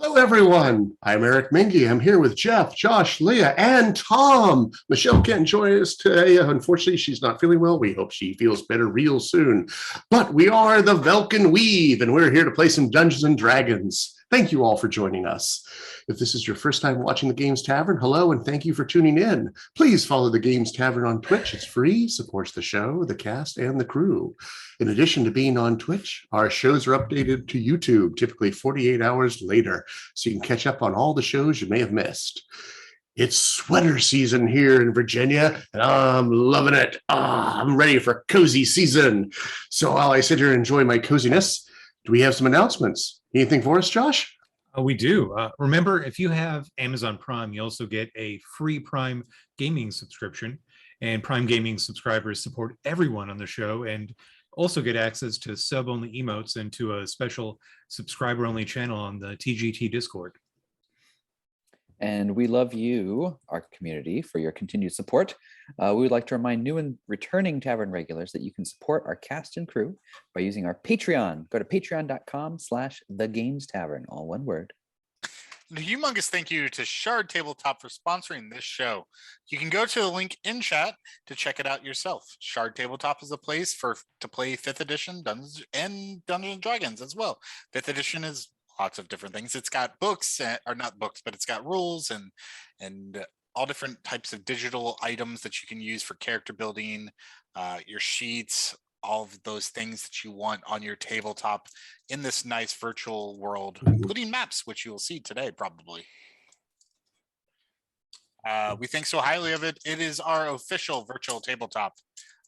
Hello, everyone. I'm Eric Mingy. I'm here with Jeff, Josh, Leah, and Tom. Michelle can't join us today. Unfortunately, she's not feeling well. We hope she feels better real soon. But we are the Velkyn Weave, and we're here to play some Dungeons and Dragons. Thank you all for joining us. If this is your first time watching the Games Tavern, hello, and thank you for tuning in. Please follow the Games Tavern on Twitch. It's free, supports the show, the cast, and the crew. In addition to being on Twitch, our shows are updated to YouTube, typically 48 hours later, so you can catch up on all the shows you may have missed. It's sweater season here in Virginia, and I'm loving it. I'm ready for cozy season. So while I sit here and enjoy my coziness, do we have some announcements? Anything for us, Josh? We do. Remember, if you have Amazon Prime, you also get a free Prime Gaming subscription. And Prime Gaming subscribers support everyone on the show and also get access to sub-only emotes and to a special subscriber-only channel on the TGT Discord. And we love you, our community, for your continued support. We would like to remind new and returning Tavern regulars that you can support our cast and crew by using our Patreon. Go to patreon.com/thegamestavern, all one word. A humongous thank you to Shard Tabletop for sponsoring this show. You can go to the link in chat to check it out yourself. Shard Tabletop is a place to play 5th edition Dungeons and Dragons as well. 5th edition is lots of different things. It's got books, or not books, but it's got rules and all different types of digital items that you can use for character building, your sheets, all of those things that you want on your tabletop in this nice virtual world, including maps, which you will see today probably. We think so highly of it. It is our official virtual tabletop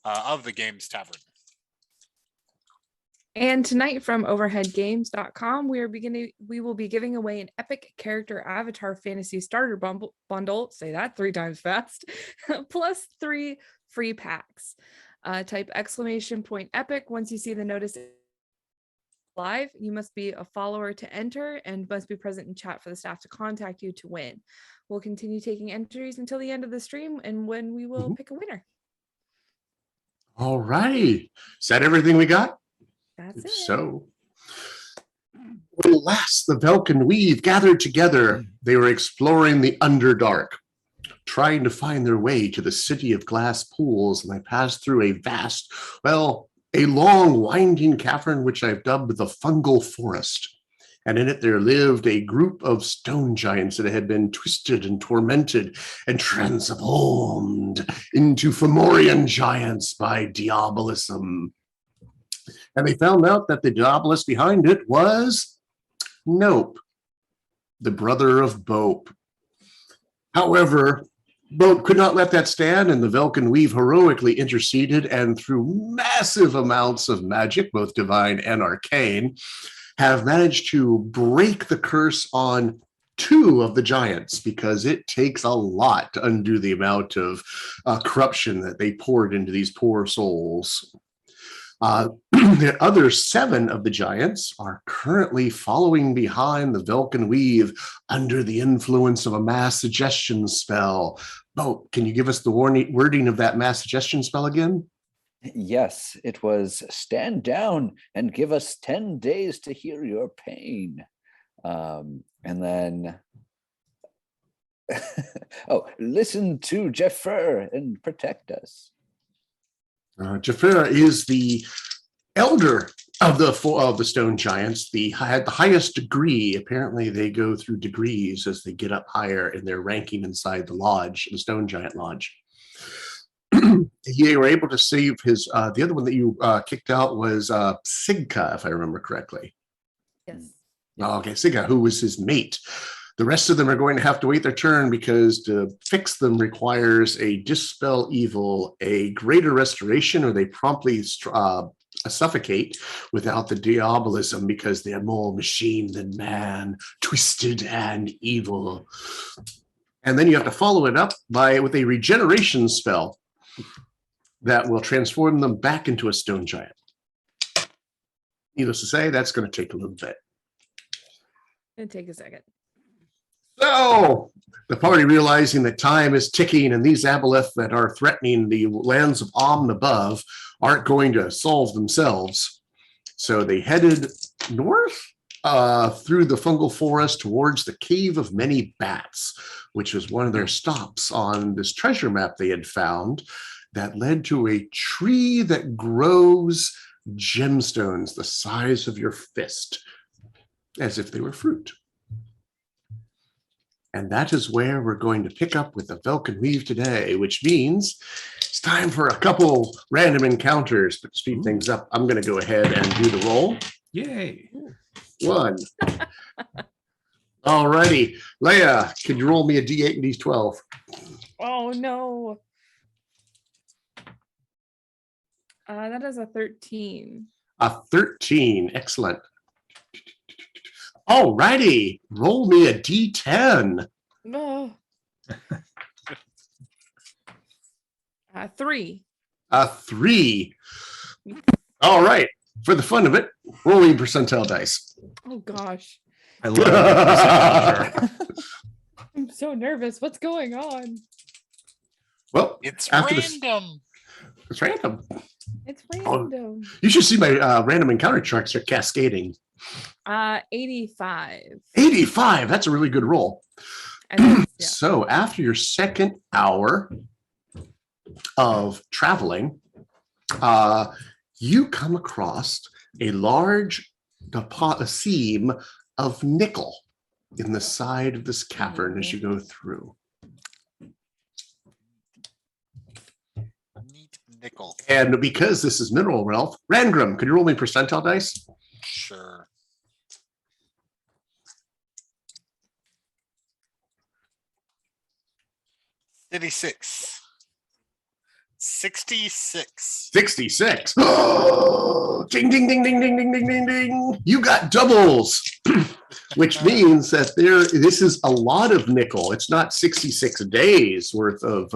of the Games Tavern. And tonight from overheadgames.com, we will be giving away an epic character avatar fantasy starter bundle, say that 3 times fast, plus 3 free packs. Type !epic once you see the notice live. You must be a follower to enter and must be present in chat for the staff to contact you to win. We'll continue taking entries until the end of the stream and when we will pick a winner. All right. Is that everything we got? That's it. So, when last the Velkyn Weave gathered together, they were exploring the Underdark, trying to find their way to the city of glass pools, and they passed through a a long winding cavern, which I've dubbed the Fungal Forest. And in it there lived a group of stone giants that had been twisted and tormented and transformed into Fomorian giants by diabolism. And they found out that the diabolist behind it was Nope, the brother of Bope. However, Bope could not let that stand, and the Velkyn Weave heroically interceded, and through massive amounts of magic, both divine and arcane, have managed to break the curse on 2 of the giants, because it takes a lot to undo the amount of corruption that they poured into these poor souls. The other 7 of the giants are currently following behind the Velkyn Weave under the influence of a mass suggestion spell. Bo, can you give us the wording of that mass suggestion spell again? Yes, it was stand down and give us 10 days to heal your pain. And then, listen to Jaffer and protect us. Jaffer is the elder of the stone giants, had the highest degree. Apparently, they go through degrees as they get up higher in their ranking inside the lodge, the stone giant lodge. They were able to save his. The other one that you kicked out was Sigka, if I remember correctly. Yes. Oh, okay, Sigka, who was his mate. The rest of them are going to have to wait their turn, because to fix them requires a dispel evil, a greater restoration, or they promptly suffocate without the diabolism, because they are more machine than man, twisted and evil. And then you have to follow it up with a regeneration spell that will transform them back into a stone giant. Needless to say, that's going to take a little bit. It'll take a second. So, the party, realizing that time is ticking and these aboleth that are threatening the lands of Amn above aren't going to solve themselves, so they headed north through the Fungal Forest towards the Cave of Many Bats, which was one of their stops on this treasure map they had found that led to a tree that grows gemstones the size of your fist, as if they were fruit. And that is where we're going to pick up with the Velkyn Weave today, which means it's time for a couple random encounters. But to speed things up, I'm going to go ahead and do the roll. Yay. 1. All righty. Leia, could you roll me a D8 and D12? Oh no. That is a 13. A 13. Excellent. All righty. Roll me a D10. No. 3. A 3. All right. For the fun of it, roll me percentile dice. Oh gosh. I love it. I'm so nervous. What's going on? Well, It's after random. It's random. It's Oh. random. You should see my random encounter charts are cascading. 85. 85. That's a really good roll. And then, yeah. So after your second hour of traveling, you come across a large seam of nickel in the side of this cavern as you go through. Neat nickel. And because this is mineral wealth, Rangram, could you roll me percentile dice? Sure. 66. 66. 66. Ding, ding, ding, ding, ding, ding, ding, ding, ding. You got doubles, which means that this is a lot of nickel. It's not 66 days worth of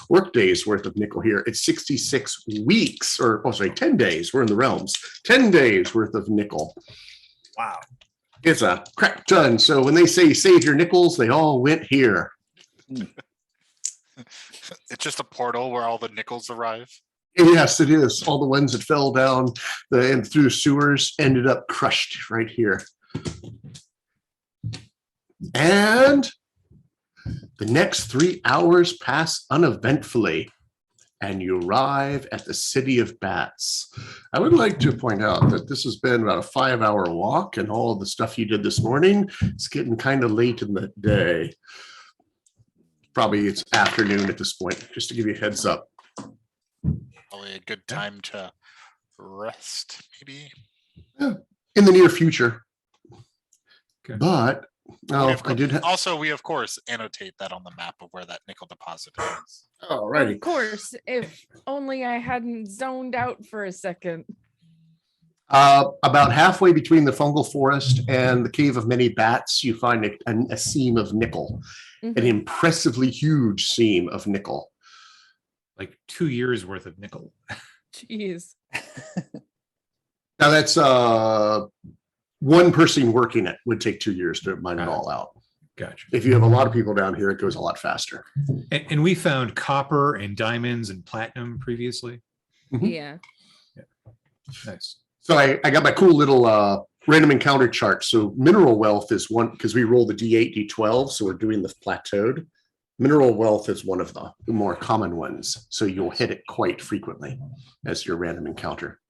work days worth of nickel here. It's 66 weeks, or 10 days. We're in the realms. 10 days worth of nickel. Wow. It's a crap ton. So when they say save your nickels, they all went here. It's just a portal where all the nickels arrive. Yes, it is. All the ones that fell down and through the sewers ended up crushed right here. And the next 3 hours pass uneventfully, and you arrive at the City of Bats. I would like to point out that this has been about a 5-hour walk, and all of the stuff you did this morning, it's getting kind of late in the day. Probably it's afternoon at this point, just to give you a heads up. Probably a good time to rest, maybe. In the near future. Okay. But I did. Also, we of course annotate that on the map of where that nickel deposit is. Alrighty. Of course, if only I hadn't zoned out for a second. About halfway between the Fungal Forest and the Cave of Many Bats, you find a seam of nickel, an impressively huge seam of nickel. Like 2 years worth of nickel. Jeez. Now that's one person working it would take 2 years to mine it all out. Gotcha. If you have a lot of people down here, it goes a lot faster. And we found copper and diamonds and platinum previously. Yeah. Nice. So I got my cool little random encounter chart. So mineral wealth is one, because we roll the D8, D12, so we're doing the plateaued. Mineral wealth is one of the more common ones. So you'll hit it quite frequently as your random encounter.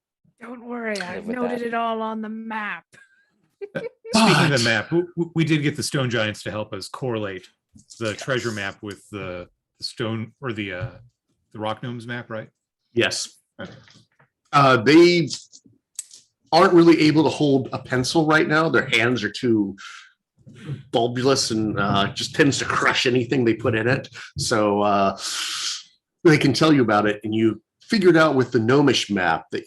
Don't worry, I've with noted that. it all on the map. Speaking of the map, we did get the stone giants to help us correlate the treasure map with the stone or the rock gnomes map, right? Yes. Okay. They aren't really able to hold a pencil right now. Their hands are too bulbous and just tends to crush anything they put in it. So they can tell you about it, and you figured out with the gnomish map that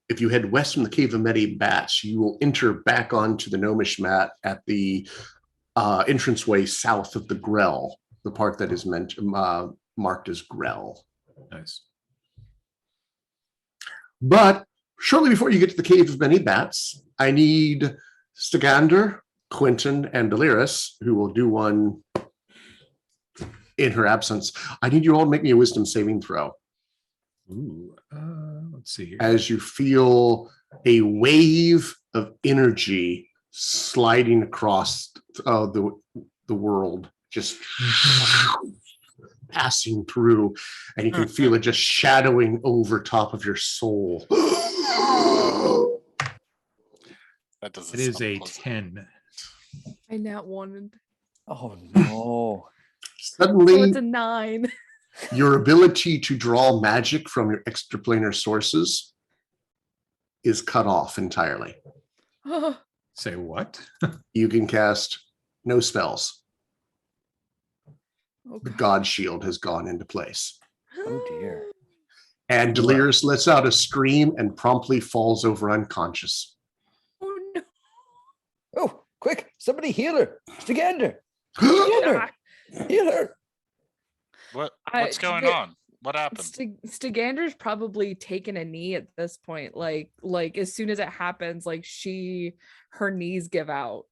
if you head west from the Cave of Many Bats, you will enter back onto the gnomish map at the entranceway south of the Grell, the part that is marked as Grell. Nice. But shortly before you get to the Cave of Many Bats, I need Stagander, Quentin, and Deliris, who will do one in her absence. I need you all to make me a wisdom saving throw. Ooh, let's see here. As you feel a wave of energy sliding across the world, just passing through, and you can feel it just shadowing over top of your soul. That doesn't. It is sound a pleasant. 10. I nat wanted. Oh no. So Suddenly, it's a 9. your ability to draw magic from your extraplanar sources is cut off entirely. Oh, Say what? You can cast no spells. The God Shield has gone into place. Oh dear. And Delirious lets out a scream and promptly falls over unconscious. Oh no. Oh, quick! Somebody heal her. Stigander. Heal her. Heal her. What's going on? What happened? Stigander's probably taken a knee at this point. Like as soon as it happens, like her knees give out.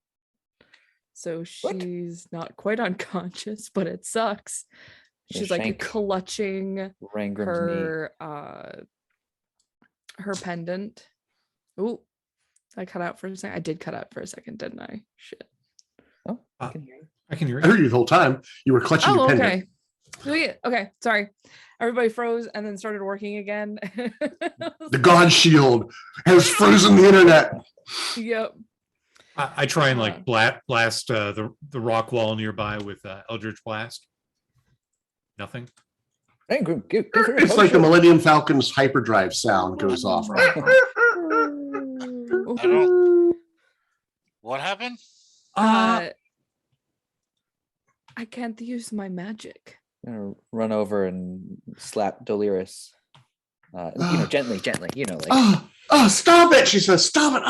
So she's not quite unconscious, but it sucks. She's like Shank clutching Rangrim's her pendant. Oh, I cut out for a second. I did cut out for a second, didn't I? Shit. Oh, I can hear you. I can hear I heard you. you the whole time. You were clutching your pendant. Okay. Okay, sorry. Everybody froze and then started working again. The God Shield has frozen the internet. Yep. I try and like blast the rock wall nearby with Eldritch Blast. Nothing. Rangrim, give her a It's like the potion. Millennium Falcon's hyperdrive sound goes off. What happened? I can't use my magic. I'm gonna run over and slap Delirious. Gently, like. Oh, stop it! She says, "Stop it!"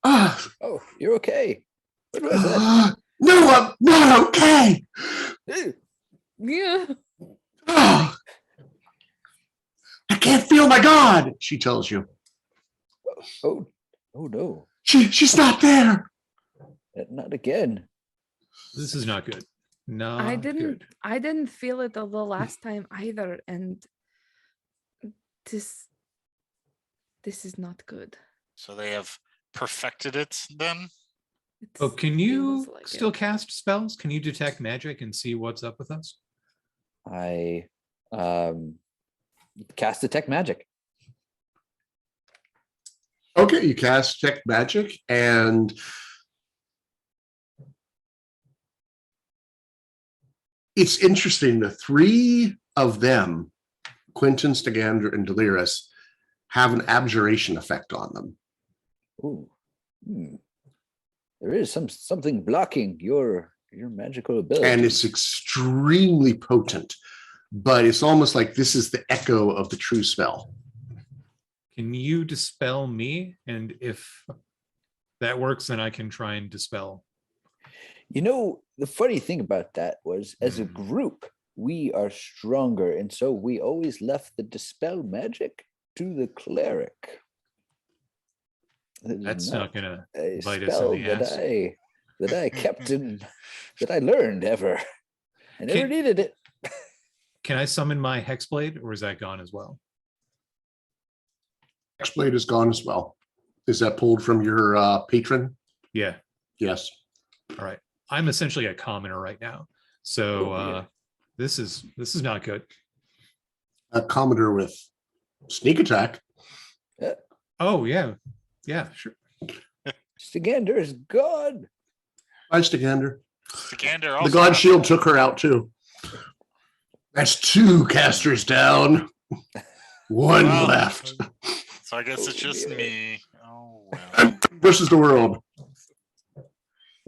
Oh, you're okay. What was that? No, I'm not okay. Yeah. Oh, I can't feel my God. She tells you. Oh no. She's not there. Not again. This is not good. No, I didn't feel it the last time either, and this is not good. So they have perfected it then? Oh, can you feels like still it. cast spells? Can you detect magic and see what's up with us? I cast Detect Magic. Okay, you cast Detect Magic, and it's interesting. The three of them, Quentin, Stigander, and Delirious, have an abjuration effect on them. Ooh. There is something blocking your magical ability. And it's extremely potent, but it's almost like this is the echo of the true spell. Can you dispel me? And if that works, then I can try and dispel. The funny thing about that was, as a group, we are stronger, and so we always left the dispel magic to the cleric. That's not gonna a bite us in spell the ass. that I kept in, that I learned ever. I never needed it. Can I summon my Hexblade, or is that gone as well? Hexblade is gone as well. Is that pulled from your patron? Yeah. Yes. All right. I'm essentially a commoner right now, so yeah. this is not good. A commoner with sneak attack. Oh yeah, sure. Stigander is gone. Hi, Stigander. Stigander The also God has- Shield took her out too. That's 2 casters down. One Well, left. So I guess it's just dear. me. Oh well. Versus the world.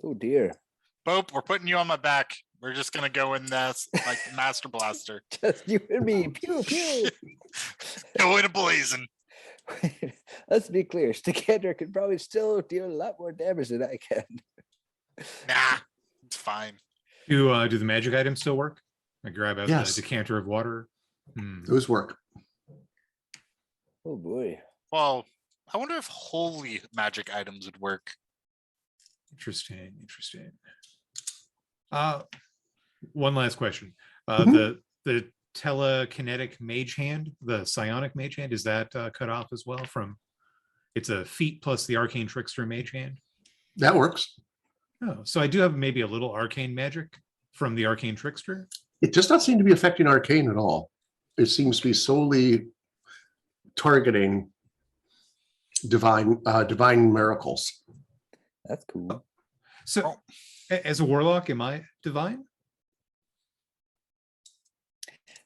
Oh dear. Bope, we're putting you on my back. We're just gonna go in this like Master Blaster. Just you and me. Pew pew. Go in a blazing. Let's be clear. Stigander can probably still deal a lot more damage than I can. Nah, it's fine. Do the magic items still work? I grab out Yes. the decanter of water. Those work. Oh boy. Well, I wonder if holy magic items would work. Interesting. One last question. Mhm. The telekinetic mage hand, the psionic mage hand, is that cut off as well from It's a feat plus the arcane trickster mage hand. That works. Oh, so I do have maybe a little arcane magic from the arcane trickster. It does not seem to be affecting arcane at all. It seems to be solely targeting divine miracles. That's cool. So as a warlock, am I divine?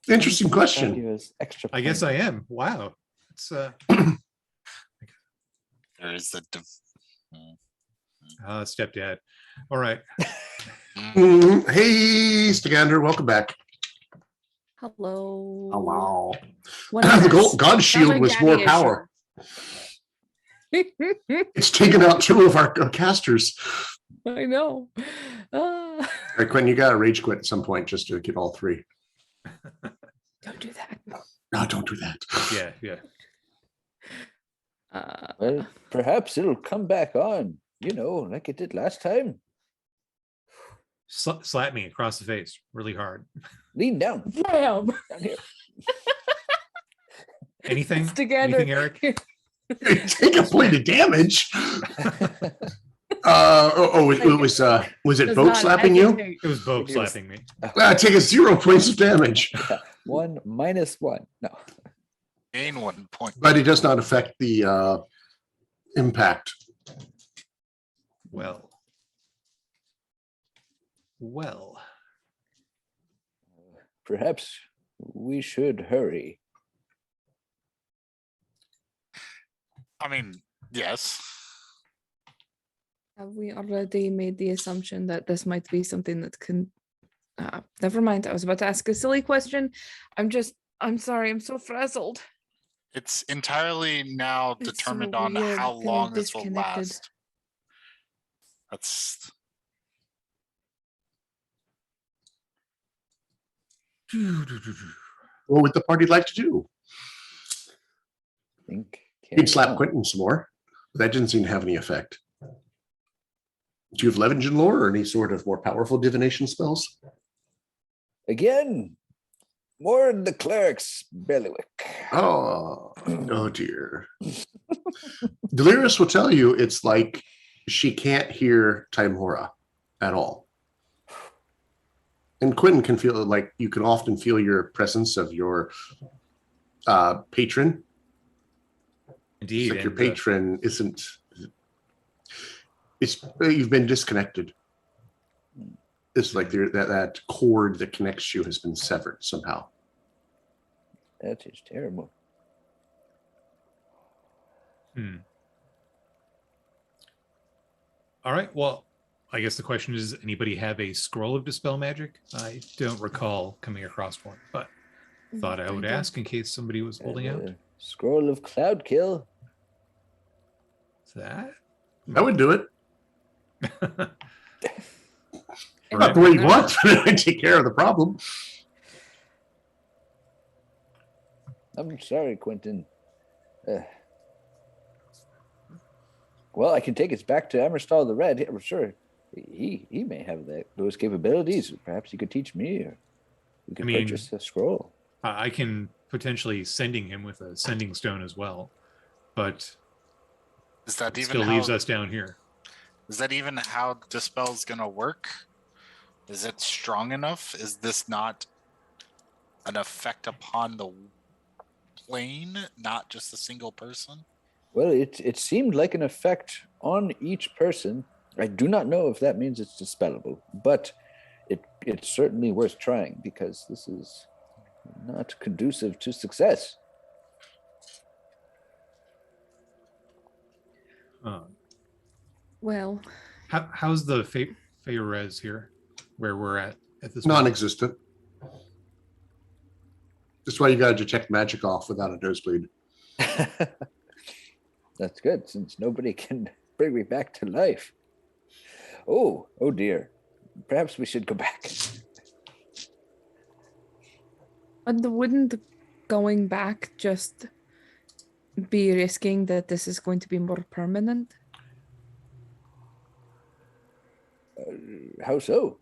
Interesting Value question. is extra I guess point. I am. Wow. It's There's the stepdad. All right. Hey, Stagander, welcome back. Hello. Oh, wow. One The of God Shield was more daddy power. issue. It's taken out 2 of our casters. I know. All right, Quentin, you got to rage quit at some point just to get all 3. Don't do that. No, don't do that. Yeah, yeah. Well, perhaps it'll come back on, like it did last time. Slap me across the face really hard. Lean down. Damn. Down here. Anything? Together. Anything, Eric? Take a point of damage. Was it Does boat not slapping you? hesitate. It was Bob It is. slapping me. Take a 0 points of damage, 1 minus 1. No. gain 1 point. but it does not affect the impact. Well. Well. Perhaps we should hurry. I mean, yes. Have we already made the assumption that this might be something that can never mind. I was about to ask a silly question. I'm sorry, I'm so frazzled. It's entirely now It's so determined on weird how feeling long this will disconnected. last. That's What would the party like to do? I think. You'd slap on. Quentin some more. But that didn't seem to have any effect. Do you have Levinger lore or any sort of more powerful divination spells? Again, more in the cleric's bailiwick. Oh dear. Delirious will tell you it's like she can't hear Timehora at all. And Quentin can feel like you can often feel your presence of your patron. Indeed. It's like your and, patron isn't. You've been disconnected. It's like that cord that connects you has been severed somehow. That is terrible. All right. Well, I guess the question is, anybody have a scroll of dispel magic? I don't recall coming across one, but thought I would don't. ask in case somebody was holding out. Scroll of cloud kill. Is that? I would do it. And Not the way you want, but I take care of the problem. I'm sorry, Quentin. Well, I can take us back to Amerstal the Red. I'm sure he may have those capabilities. Perhaps he could teach me, or we could purchase a scroll. I can potentially sending him with a sending stone as well, but is that it even still how, leaves us down here. Is that even how dispel's gonna work? Is it strong enough? Is this not an effect upon the plane, not just a single person? Well, it seemed like an effect on each person. I do not know if that means it's dispellable, but it's certainly worth trying because this is not conducive to success. Well, How's the Feyres here, where we're at this moment? Non-existent. That's why you got to detect magic off without a nosebleed. That's good, since nobody can bring me back to life. Oh dear. Perhaps we should go back. but wouldn't going back just be risking that this is going to be more permanent? How so?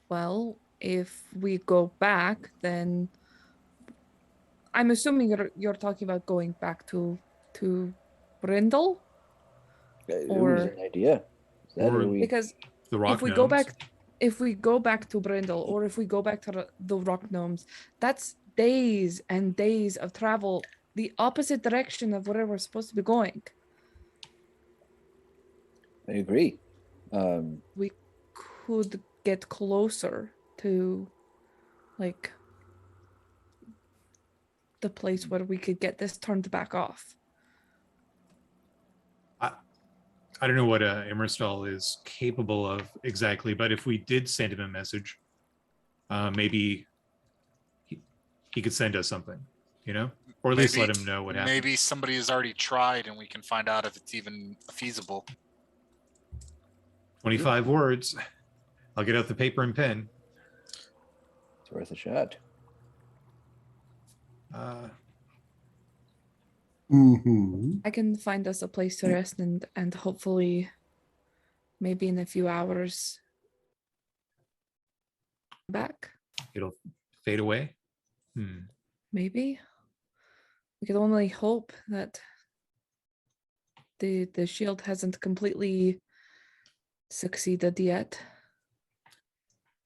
Well, if we go back, then I'm assuming you're talking about going back to to Brindle? It was Or- an idea. Is that or or we, Because The rock if we gnomes. go back to Brindle, or if we go back to the rock gnomes, that's days and days of travel the opposite direction of where we're supposed to be going. I agree. We could get closer to like the place where we could get this turned back off. I don't know what Emerstall is capable of exactly, but if we did send him a message, maybe he could send us something, you know, or at least Maybe- let him know what happened. Maybe somebody has already tried and we can find out if it's even feasible. 25 words. I'll get out the paper and pen. it's worth a shot. Mhm. I can find us a place to rest and hopefully maybe in a few hours back. It'll fade away. Maybe. We could only hope that the shield hasn't completely succeeded yet.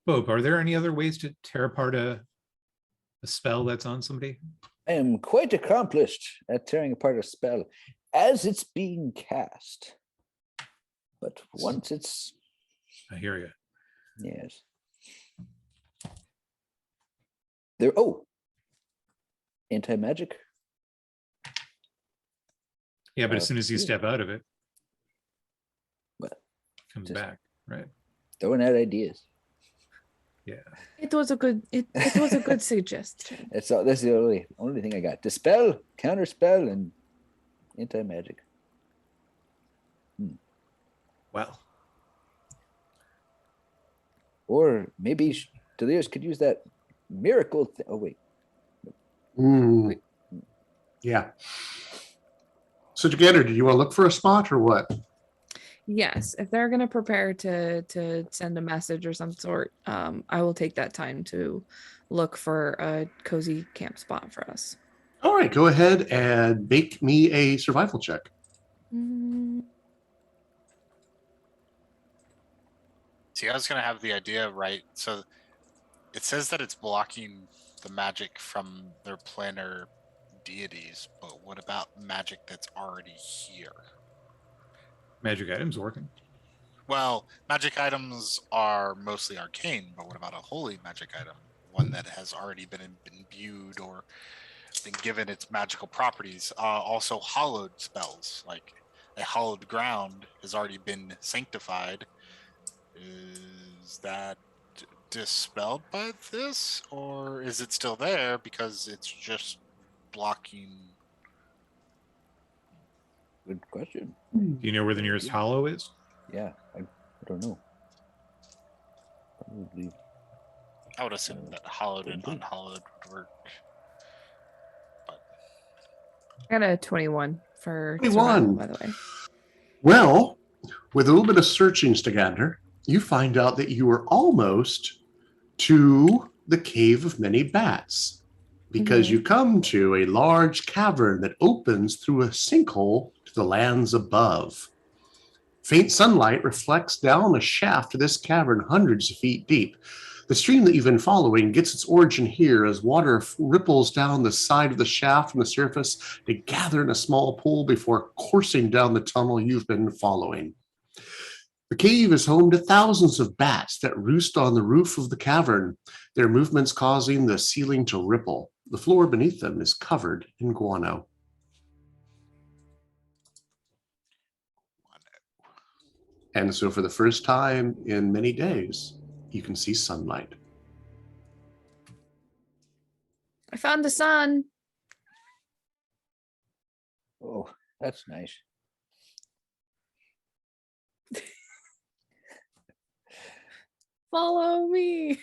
Bob, are there any other ways to tear apart a spell that's on somebody? I am quite accomplished at tearing apart a spell as it's being cast. But once it's I hear you. yes. There anti-magic. Yeah, but as soon as you yeah. step out of it, Well, it comes just- back, right? Throwing out ideas. Yeah. It was a good it was a good suggestion. That's the only thing I got. Dispel, counterspell, and anti-magic. Well, Or maybe Delirious could use that miracle. Oh wait, Mm. Yeah. So together, do you want to look for a spot or what? Yes, if they're gonna prepare to send a message or some sort, I will take that time to look for a cozy camp spot for us. All right, go ahead and make me a survival check. Mm, See, I was gonna have the idea right. So it says that it's blocking the magic from their planar deities, but what about magic that's already here? magic items working. Well, magic items are mostly arcane, but what about a holy magic item? One that has already been imbued or been given its magical properties. Also, hallowed spells, like a hallowed ground, has already been sanctified. Is that dispelled by this, or is it still there because it's just blocking? good question. Do you know where the nearest hollow is? Yeah, I don't know. Probably. I would assume that hallowed and Could be. unhallowed would work. But I got a 21 for 21. survival, by the way. Well, with a little bit of searching, Stagander, you find out that you were almost to the Cave of Many Bats because Mhm. you come to a large cavern that opens through a sinkhole to the lands above. Faint sunlight reflects down a shaft of this cavern hundreds of feet deep. The stream that you've been following gets its origin here as water ripples down the side of the shaft from the surface to gather in a small pool before coursing down the tunnel you've been following. The cave is home to thousands of bats that roost on the roof of the cavern, their movements causing the ceiling to ripple. The floor beneath them is covered in guano. And so for the first time in many days, you can see sunlight. I found the sun. Oh, that's nice. Follow me.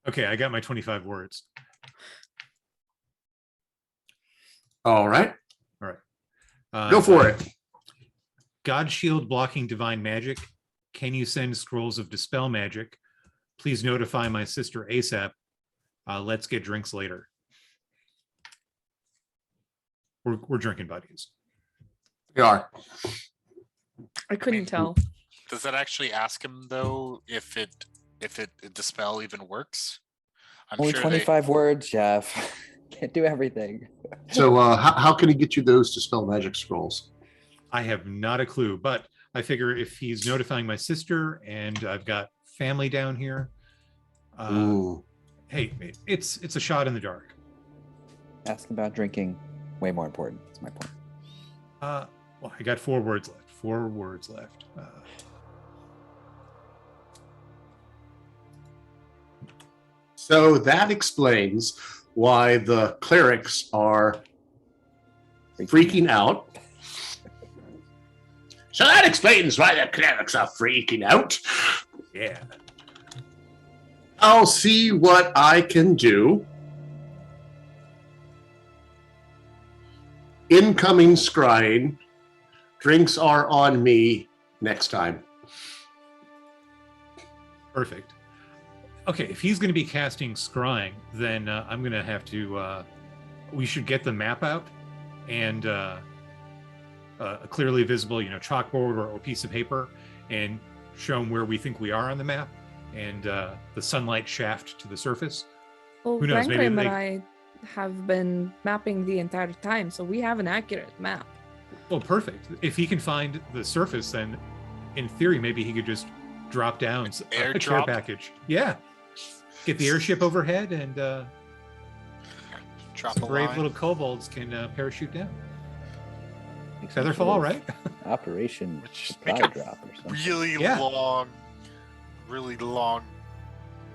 Okay, I got my 25 words. All right, go Uh, for it. God shield blocking divine magic. Can you send scrolls of dispel magic? Please notify my sister ASAP. Let's get drinks later. We're drinking buddies. They are. I couldn't tell. Does that actually ask him though if the spell even works? I'm Only sure 25 words, Jeff. Can't do everything. So how can he get you those dispel magic scrolls? I have not a clue, but I figure if he's notifying my sister and I've got family down here, Ooh. hey, it's a shot in the dark. Ask about drinking. Way more important. That's my point. Well, I got 4 words left. 4 words left. So that explains why the clerics are freaking out. So that explains why the clerics are freaking out. Yeah. I'll see what I can do. Incoming scrying. Drinks are on me next time. Perfect. Okay, if he's going to be casting scrying, then I'm going to have to. We should get the map out and a clearly visible, chalkboard or piece of paper, and show him where we think we are on the map, and the sunlight shaft to the surface. Well, Who knows, maybe Velkyn and they- I have been mapping the entire time, so we have an accurate map. Well, perfect. If he can find the surface, then in theory, maybe he could just drop down a care Airdrop? package. Yeah. Get the airship overhead, and drop some a brave line. little kobolds can parachute down. Make some Featherfall, sort of right? Operation Which supply make a drop or something. really Yeah. long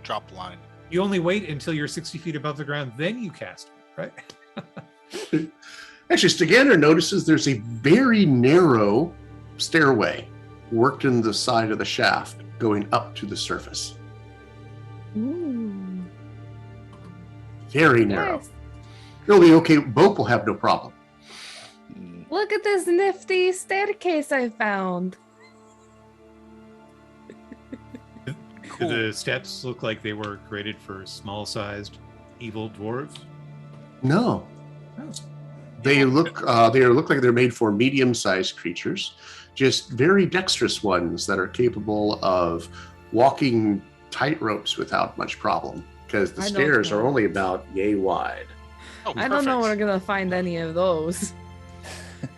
drop line. You only wait until you're 60 feet above the ground, then you cast it, right? Actually, Stagander notices there's a very narrow stairway worked in the side of the shaft going up to the surface. Ooh. Very narrow. Nice. It'll be okay. Boat will have no problem. Look at this nifty staircase I found. Do the steps look like they were created for small-sized evil dwarves? No, Oh. they look like they're made for medium-sized creatures, just very dexterous ones that are capable of walking tight ropes without much problem. Because the I don't stairs are know. only about yay wide. Oh, I don't know perfect. we're gonna find any of those.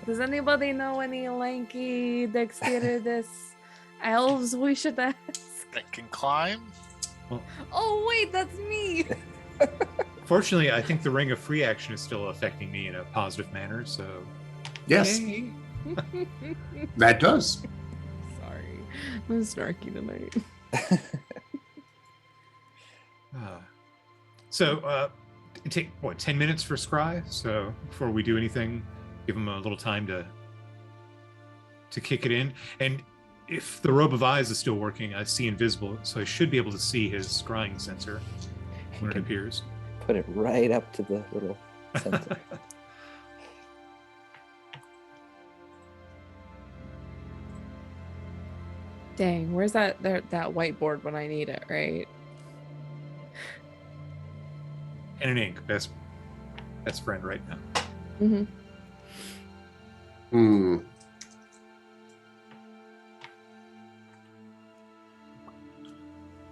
Does anybody know any lanky, dexterous elves we should ask? That can climb. Oh wait, that's me. Fortunately, I think the Ring of Free Action is still affecting me in a positive manner, so... Yes, Yay. that does. Sorry, I'm snarky tonight. So, it take, 10 minutes for Scry? So, before we do anything, give him a little time to kick it in. And if the robe of eyes is still working, I see invisible, so I should be able to see his scrying sensor when it appears. Put it right up to the little center. Dang, where's that whiteboard when I need it, right? And an ink, best friend right now. Mm-hmm. Hmm.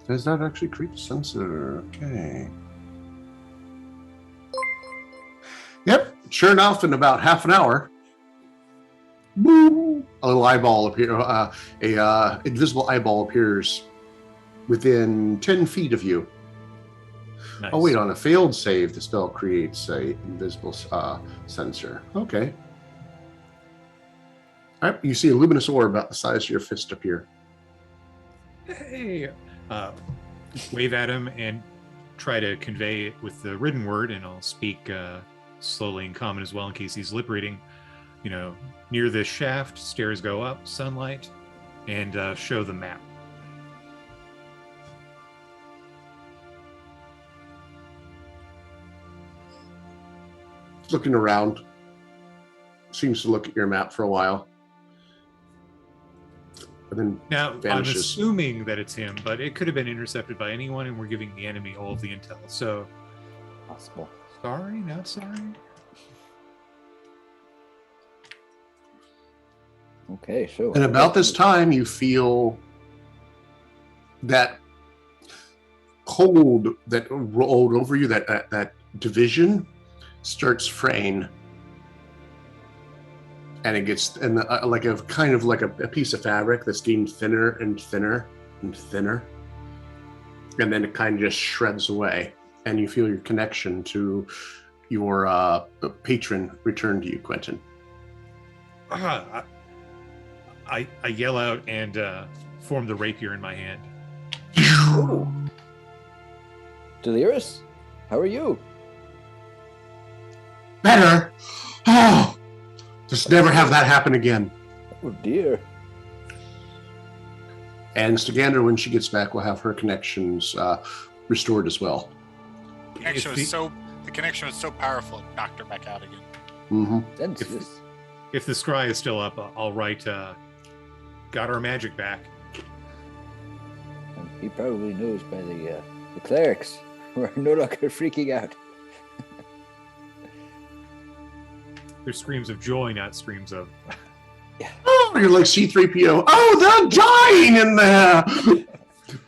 Does that actually create a sensor? Okay. Yep. Sure enough, in about half an hour, boom, a little eyeball appear. A invisible eyeball appears within 10 feet of you. Nice. Oh wait, on a failed save, the spell creates a invisible sensor. Okay. All right. You see a luminous orb about the size of your fist appear. Hey! Wave at him and try to convey it with the written word, and I'll speak slowly and common as well in case he's lip reading. Near this shaft, stairs go up, sunlight, and show the map. Looking around, seems to look at your map for a while, and then Now, I'm vanishes. assuming that it's him, but it could have been intercepted by anyone, and we're giving the enemy all of the intel. So, Possible. sorry, not sorry. Okay, so And about this time, you feel that cold that rolled over you, that division starts fraying. And it gets like a kind of like a piece of fabric that's getting thinner and thinner and thinner. And then it kind of just shreds away. And you feel your connection to your patron return to you, Quentin. I yell out and form the rapier in my hand. Oh. Delirious, how are you? Better. Oh, just never have that happen again. Oh dear. And Stagander, when she gets back, will have her connections restored as well. The connection was so powerful, it knocked her back out again. Mm-hmm. Senseless. If the scry is still up, I'll write, got our magic back. He probably knows by the clerics who are no longer freaking out. There's screams of joy, not screams of... Oh, you're like C-3PO. Oh, they're dying in there.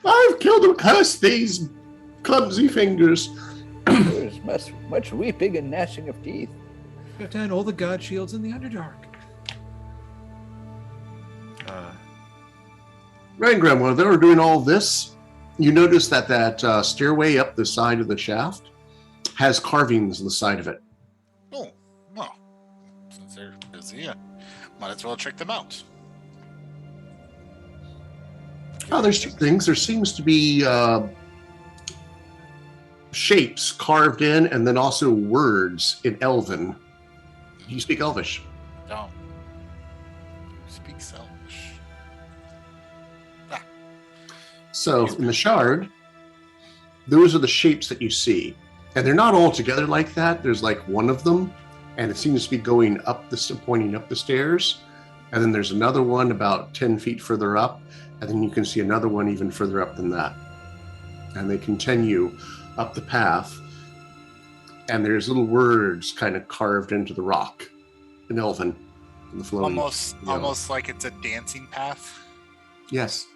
I've killed them. Curse these clumsy fingers. There's much weeping and gnashing of teeth. Got down all the god shields in the Underdark. Rangram, while they were doing all this, you notice that stairway up the side of the shaft has carvings on the side of it. Oh, well, since they're busy, might as well check them out. Oh, there's two things. There seems to be shapes carved in, and then also words in Elven. Do you speak Elvish? No. Speak Elvish. So in the shard, those are the shapes that you see, and they're not all together like that. There's like one of them, and it seems to be going up pointing up the stairs, and then there's another one about 10 feet further up, and then you can see another one even further up than that, and they continue up the path, and there's little words kind of carved into the rock in Elven, in the flowing. Almost like it's a dancing path. Yes.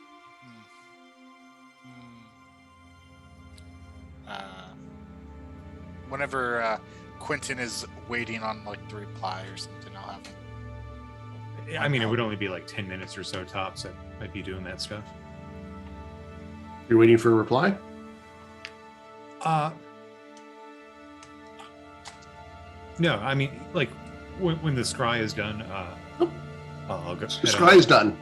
Whenever Quentin is waiting on like the reply or something, I'll have him. I mean, it would only be like 10 minutes or so tops. I'd be doing that stuff. You're waiting for a reply? No, I mean, like, when the scry is done, I'll go. The scry is done.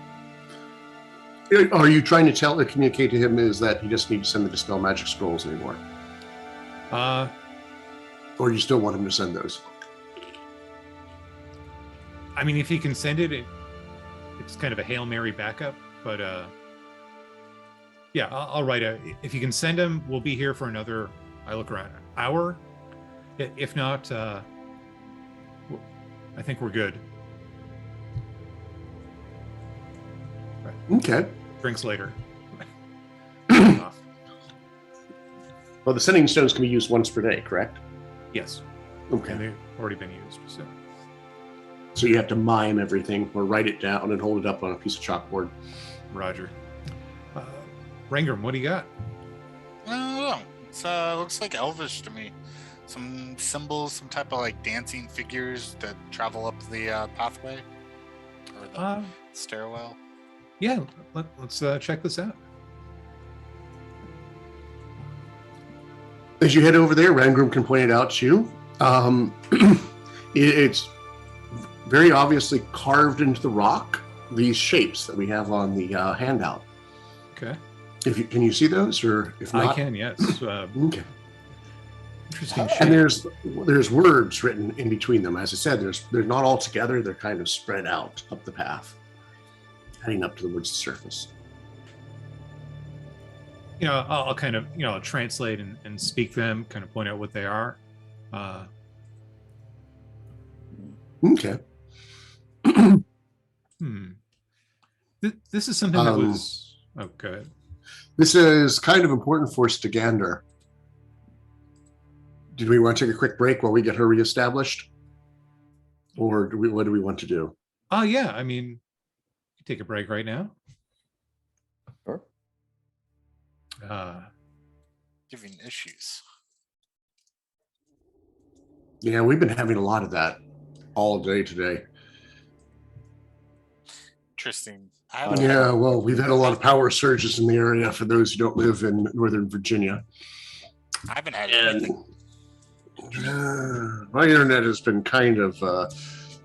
Are you trying to communicate to him is that he doesn't need to send the Dispel Magic Scrolls anymore? Or you still want him to send those? I mean, if he can send it, it's kind of a Hail Mary backup, but yeah, I'll write if you can send them, we'll be here for another, I look around, hour. If not, I think we're good. Right. Okay. Drinks later. Well, the sending stones can be used once per day, correct? Yes. Okay. And they've already been used. So you have to mime everything or write it down and hold it up on a piece of chalkboard. Roger. Rangram, what do you got? I don't know. It looks like Elvish to me. Some symbols, some type of like dancing figures that travel up the pathway or the stairwell. Yeah, let's check this out. As you head over there, Rangram can point it out to you. It's very obviously carved into the rock, these shapes that we have on the handout. Okay. Can you see those, or if not? I can, yes. Okay. Interesting. And there's words written in between them. As I said, they're not all together. They're kind of spread out up the path, heading up towards the surface. You know, I'll kind of, translate and speak them, kind of point out what they are. Okay. This is something that was... Oh, go ahead. This is kind of important for Stagander. Did we want to take a quick break while we get her reestablished? Or what do we want to do? Oh, yeah. I mean, take a break right now. Sure. Giving issues. Yeah, we've been having a lot of that all day today. Interesting. Yeah, well, we've had a lot of power surges in the area for those who don't live in Northern Virginia. I haven't had anything. My internet has been kind of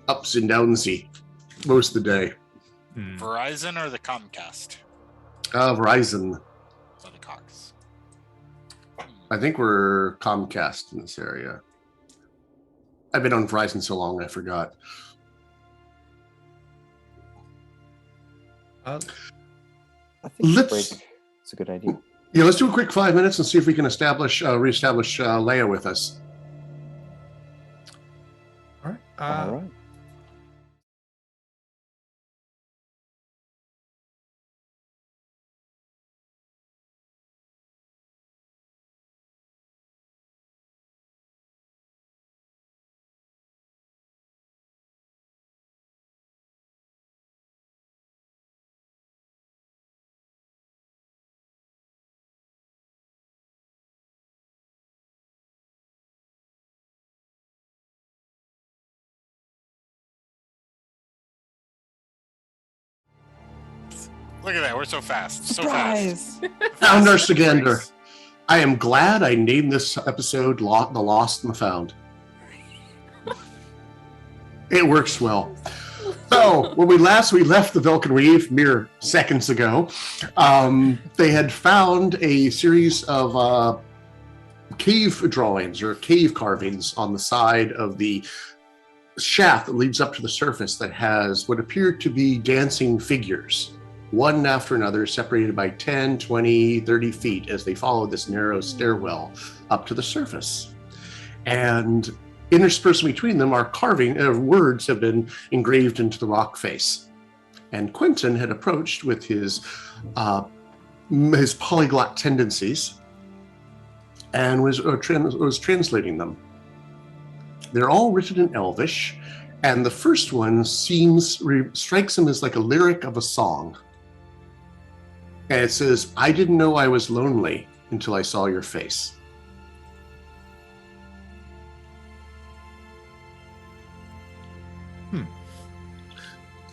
ups and downsy most of the day. Verizon or the Comcast? Verizon. Or the Cox? I think we're Comcast in this area. I've been on Verizon so long, I forgot. I think Let's- break is a good idea. Yeah, let's do a quick 5 minutes and see if we can reestablish Leia with us. All right. All right. Look at that. We're so fast. So Surprise! fast. Found our Fast as a Sagander. breeze. I am glad I named this episode The Lost and the Found. It works well. So when we left the Velkyn Weave mere seconds ago, they had found a series of cave drawings or cave carvings on the side of the shaft that leads up to the surface that has what appear to be dancing figures, one after another, separated by 10, 20, 30 feet as they follow this narrow stairwell up to the surface. And interspersed between them are words have been engraved into the rock face. And Quentin had approached with his polyglot tendencies and was translating them. They're all written in Elvish, and the first one strikes him as like a lyric of a song. And it says, "I didn't know I was lonely until I saw your face."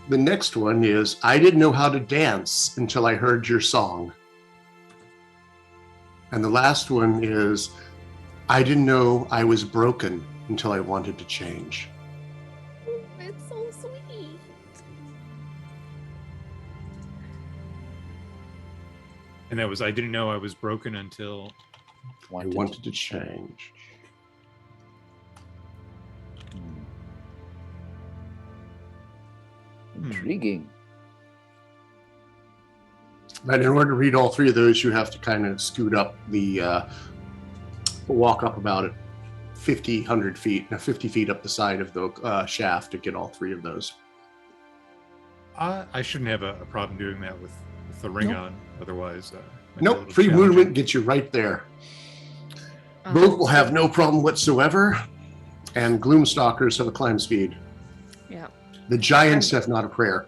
The next one is, "I didn't know how to dance until I heard your song." And the last one is, "I didn't know I was broken until I wanted to change." It's so sweet. And that was, I didn't know I was broken until. I wanted to change. Intriguing. And in order to read all three of those, you have to kind of scoot up walk up about 100 feet up the side of the shaft to get all three of those. I shouldn't have a problem doing that with the ring on. Otherwise, might be a Nope, little free challenging. movement gets you right there. Both will have no problem whatsoever, and Gloomstalkers have a climb speed. Yeah. The Giants have not a prayer.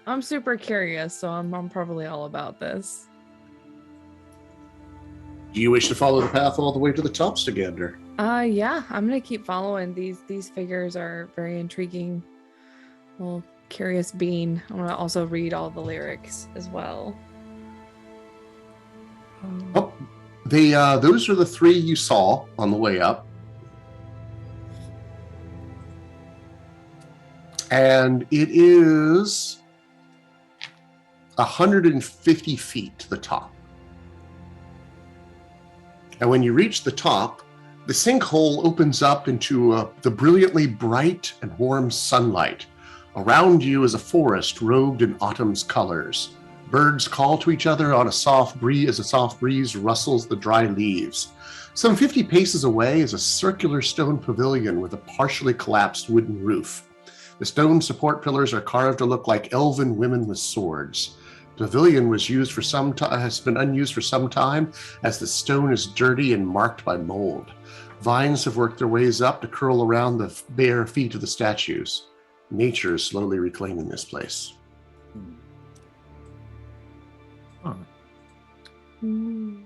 I'm super curious, so I'm probably all about this. Do you wish to follow the path all the way to the top, Stagander? Yeah, I'm gonna keep following these figures are very intriguing. Well, curious being. I want to also read all the lyrics as well. Oh, those are the three you saw on the way up. And it is 150 feet to the top. And when you reach the top, the sinkhole opens up into the brilliantly bright and warm sunlight. Around you is a forest robed in autumn's colors. Birds call to each other on a soft breeze as a soft breeze rustles the dry leaves. Some 50 paces away is a circular stone pavilion with a partially collapsed wooden roof. The stone support pillars are carved to look like elven women with swords. The pavilion has been unused for some time, as the stone is dirty and marked by mold. Vines have worked their ways up to curl around the bare feet of the statues. Nature is slowly reclaiming this place. Huh. Ooh.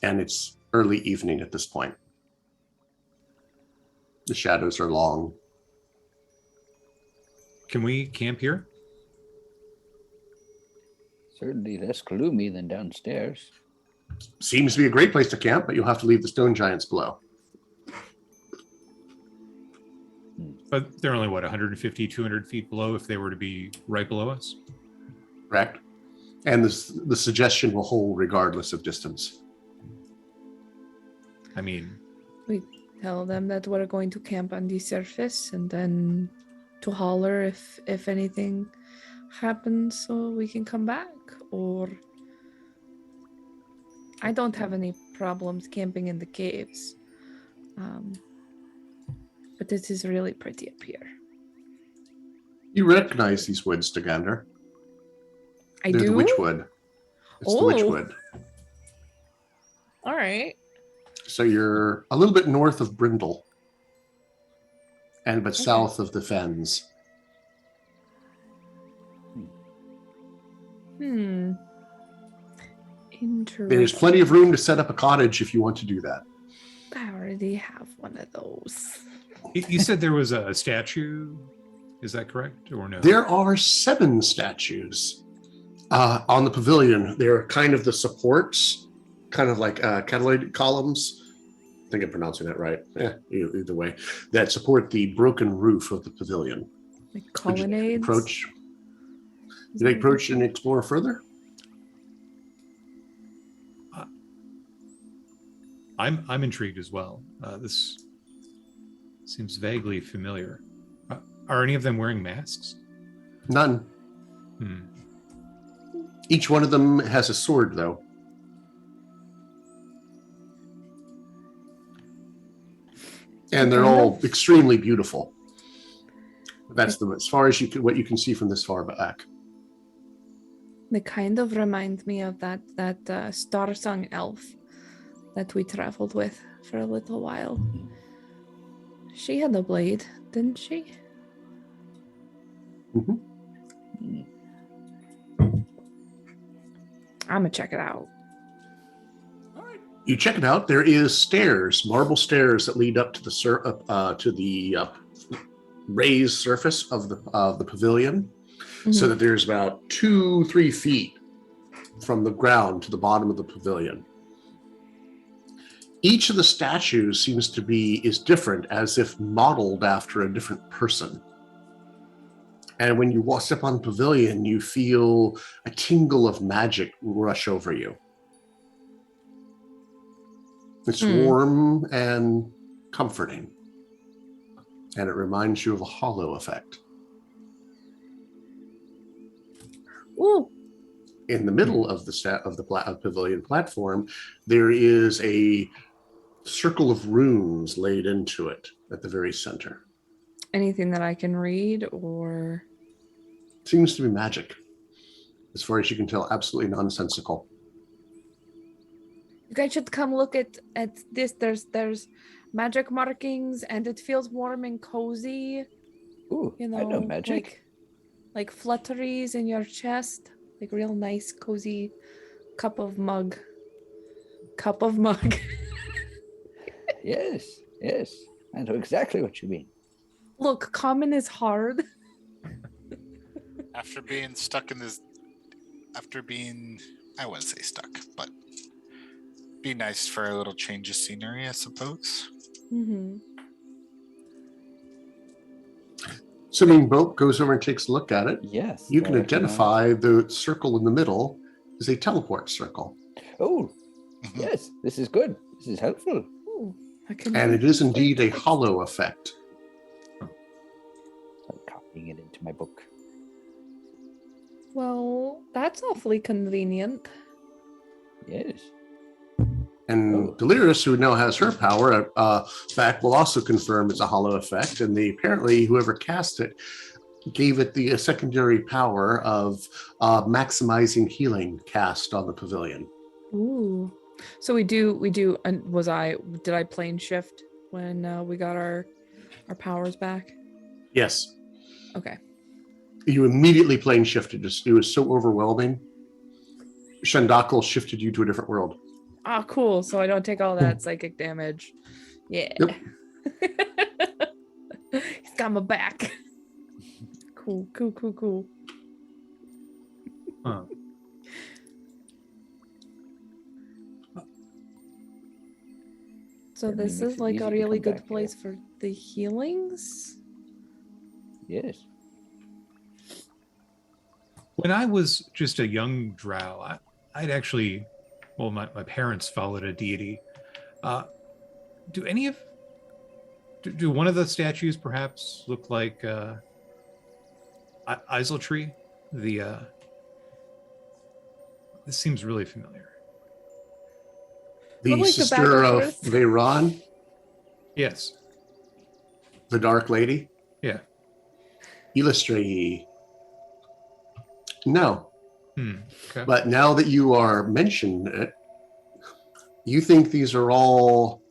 And it's early evening at this point. The shadows are long. Can we camp here? Certainly less gloomy than downstairs. Seems to be a great place to camp, but you'll have to leave the stone giants below. But they're only, what, 150, 200 feet below if they were to be right below us? Correct? And the suggestion will hold regardless of distance. I mean, We tell them that we're going to camp on the surface and then to holler if anything happens so we can come back. Or I don't have any problems camping in the caves. But this is really pretty up here. You recognize these woods, Dagander. I They're do? the Witchwood. It's the Oh. Witchwood. All right. So you're a little bit north of Brindle, but Okay. south of the Fens. Interesting. There's plenty of room to set up a cottage if you want to do that. I already have one of those. you said there was a statue. Is that correct or no? There are 7 statues on the pavilion. They're kind of the supports, kind of like cataloid columns. I think I'm pronouncing that right. Either way, that support the broken roof of the pavilion. Like Would you colonnades. approach? Is Did I that- approach and explore further? I'm intrigued as well. This seems vaguely familiar. Are any of them wearing masks? None. Hmm. Each one of them has a sword, though. And they're Kind all of. extremely beautiful. That's as far as what you can see from this far back. They kind of remind me of that star-sung elf that we traveled with for a little while. She had a blade, didn't she? Mhm. I'm gonna check it out. You check it out. There is stairs, marble stairs that lead up to the raised surface of the pavilion, so Mhm. that there's about 2-3 feet from the ground to the bottom of the pavilion. Each of the statues seems to is different, as if modeled after a different person. And when you step on the pavilion, you feel a tingle of magic rush over you. It's warm and comforting, and it reminds you of a hollow effect. Ooh, In the middle of the pavilion platform, there is a circle of runes laid into it at the very center. anything that I can read or Seems to be magic, as far as you can tell. Absolutely nonsensical. you guys should come look at this. There's magic markings and it feels warm and cozy. Ooh, You know, I know magic. like flutteries in your chest, like real nice cozy cup of mug. Yes, yes. I know exactly what you mean. Look, common is hard. After being stuck in this, I wouldn't say stuck, but be nice for a little change of scenery, I suppose. Mm-hmm. Assuming Boat goes over and takes a look at it, Yes. you can I recognize- identify the circle in the middle as a teleport circle. Oh, yes. This is good. This is helpful. Ooh, I can And read it is the indeed a text. hollow effect. Start copying it into my book. Well, that's awfully convenient. Yes. And Oh. Delirious, who now has her power, fact will also confirm it's a hollow effect. And apparently whoever cast it gave it the secondary power of maximizing healing cast on the pavilion. Ooh. So we do. And did I plane shift when we got our powers back? Yes. Okay. You immediately plane shifted. It was so overwhelming. Shandakal shifted you to a different world. Oh, cool. So I don't take all that psychic damage. Yeah. Yep. He's got my back. Cool. Huh. So Germany this makes is it like easy a to really come good back here. place for the healings. Yes. When I was just a young drow, I'd actually, well, my parents followed a deity. Do any of, do one of the statues perhaps look like Iseltree? This seems really familiar. The Look like the back sister of of hers. Veyron, Yes. the Dark Lady. Yeah. Illustrate. No. Okay. But now that you are mentioning it, you think these are all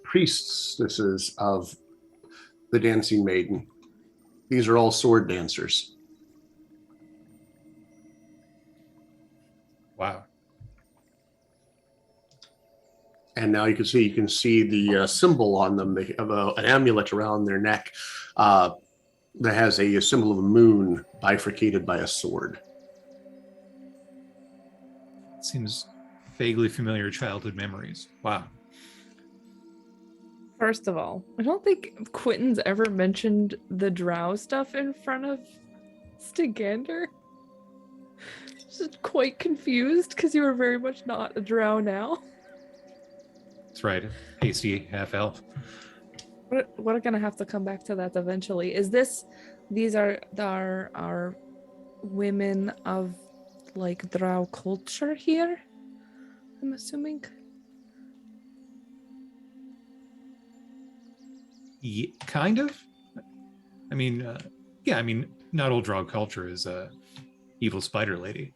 priestesses of the Dancing Maiden. These are all sword dancers. Wow. And now you can see the symbol on them. They have an amulet around their neck that has a symbol of a moon bifurcated by a sword. Seems vaguely familiar childhood memories. Wow. First of all, I don't think Quentin's ever mentioned the drow stuff in front of Stigander. Just quite confused because you were very much not a drow now. That's right. Hasty half elf. We're gonna have to come back to that eventually. These are our women of like drow culture here? I'm assuming. Yeah, kind of. I mean, yeah. I mean, not all drow culture is evil spider lady.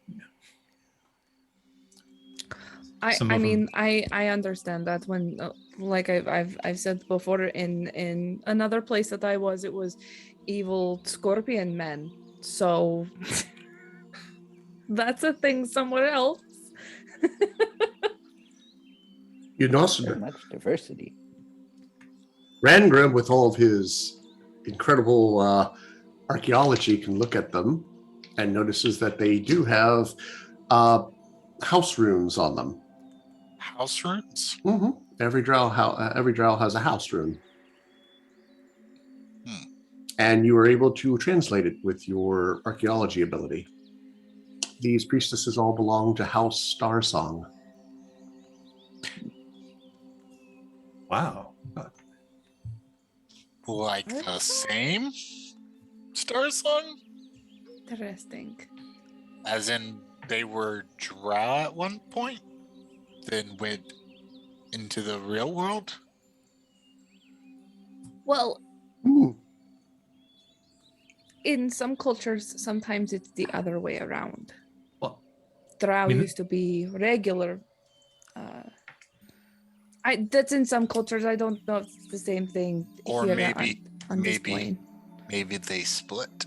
Some I of them- mean I understand that when like I've said before in another place that I was, it was evil scorpion men. So that's a thing somewhere else. You'd also Very much diversity. Rangrim, with all of his incredible archaeology, can look at them and notices that they do have house runes on them. House runes? Mm-hmm. Every drow has a house rune. And you were able to translate it with your archaeology ability. These priestesses all belong to House Starsong. Wow. Like the same Star Song? Interesting. As in they were drow at one point, then went into the real world? Well, Hmm. in some cultures, sometimes it's the other way around. Well, Drow mean- used to be regular. That's in some cultures. I don't know if it's the same thing Or here maybe- on this maybe- plane. Maybe they split.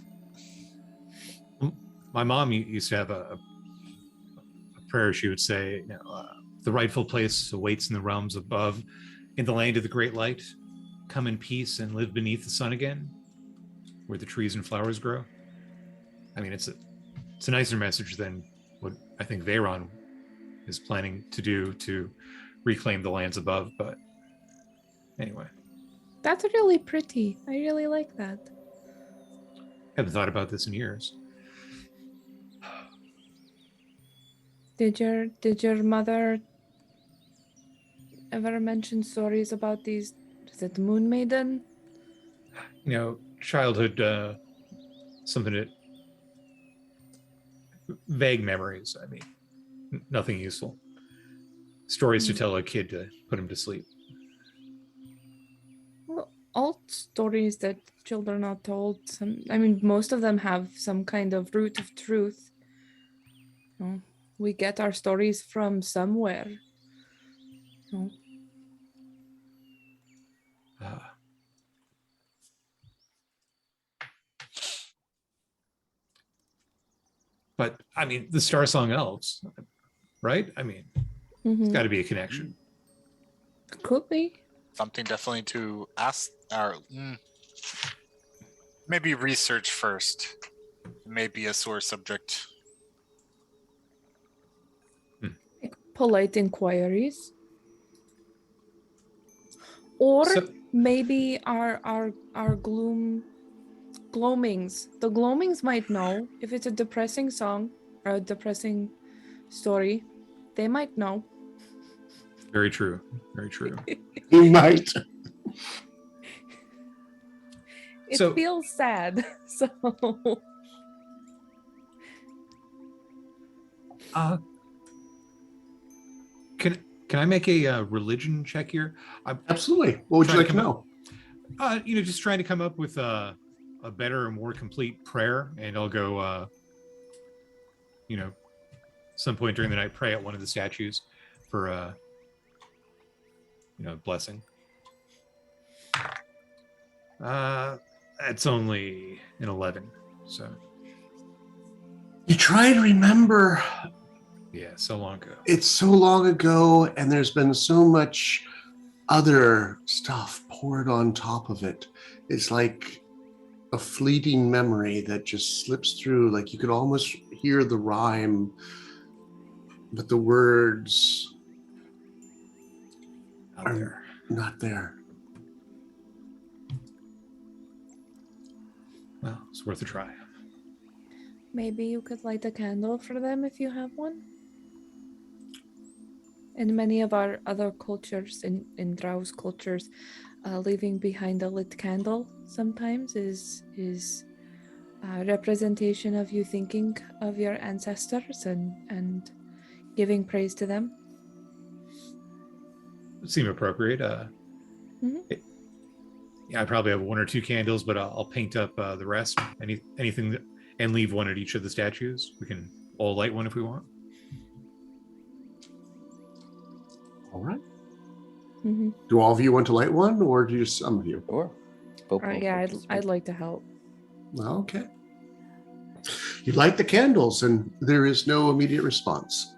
my mom used to have a prayer. She would say, the rightful place awaits in the realms above, in the land of the great light. Come in peace and live beneath the sun again, where the trees and flowers grow. I mean, it's a nicer message than what I think Veyron is planning to do to reclaim the lands above. But anyway, That's really pretty. I really like that. haven't thought about this in years. Did your mother ever mention stories about these? Is it Moon Maiden? Childhood, something that vague memories. I mean, nothing useful. Stories to tell a kid to put him to sleep. Well, all stories that children are told, most of them have some kind of root of truth. We get our stories from somewhere. But I mean, the Star Song elves, right? I mean, it's Mhm. got to be a connection. Could be. Something definitely to ask or maybe research first. Maybe a sore subject. Like polite inquiries. Or So, maybe our gloamings. The gloamings might know if it's a depressing song or a depressing story. They might know. very true. Very true. He might. It So- feels sad. So Can I make a religion check here? I'm Absolutely. What would you Trying like to to come know? just trying to come up with a better and more complete prayer, and I'll go, some point during the night, pray at one of the statues for, blessing. That's only an 11, so You try to remember. yeah, so long ago. It's so long ago, and there's been so much other stuff poured on top of it. It's like a fleeting memory that just slips through. Like you could almost hear the rhyme, but the words Out are there. not there. Well, it's worth a try. maybe you could light a candle for them if you have one. In many of our other cultures, in Drow's cultures, leaving behind a lit candle sometimes is a representation of you thinking of your ancestors and giving praise to them. Would seem appropriate. Mhm. Yeah, I probably have one or two candles, but I'll paint up the rest. Anything and leave one at each of the statues. We can all light one if we want. All right. Mm-hmm. Do all of you want to light one, or do just some of you? Or Yeah, I'd like to help. Well, okay. You light the candles, and there is no immediate response.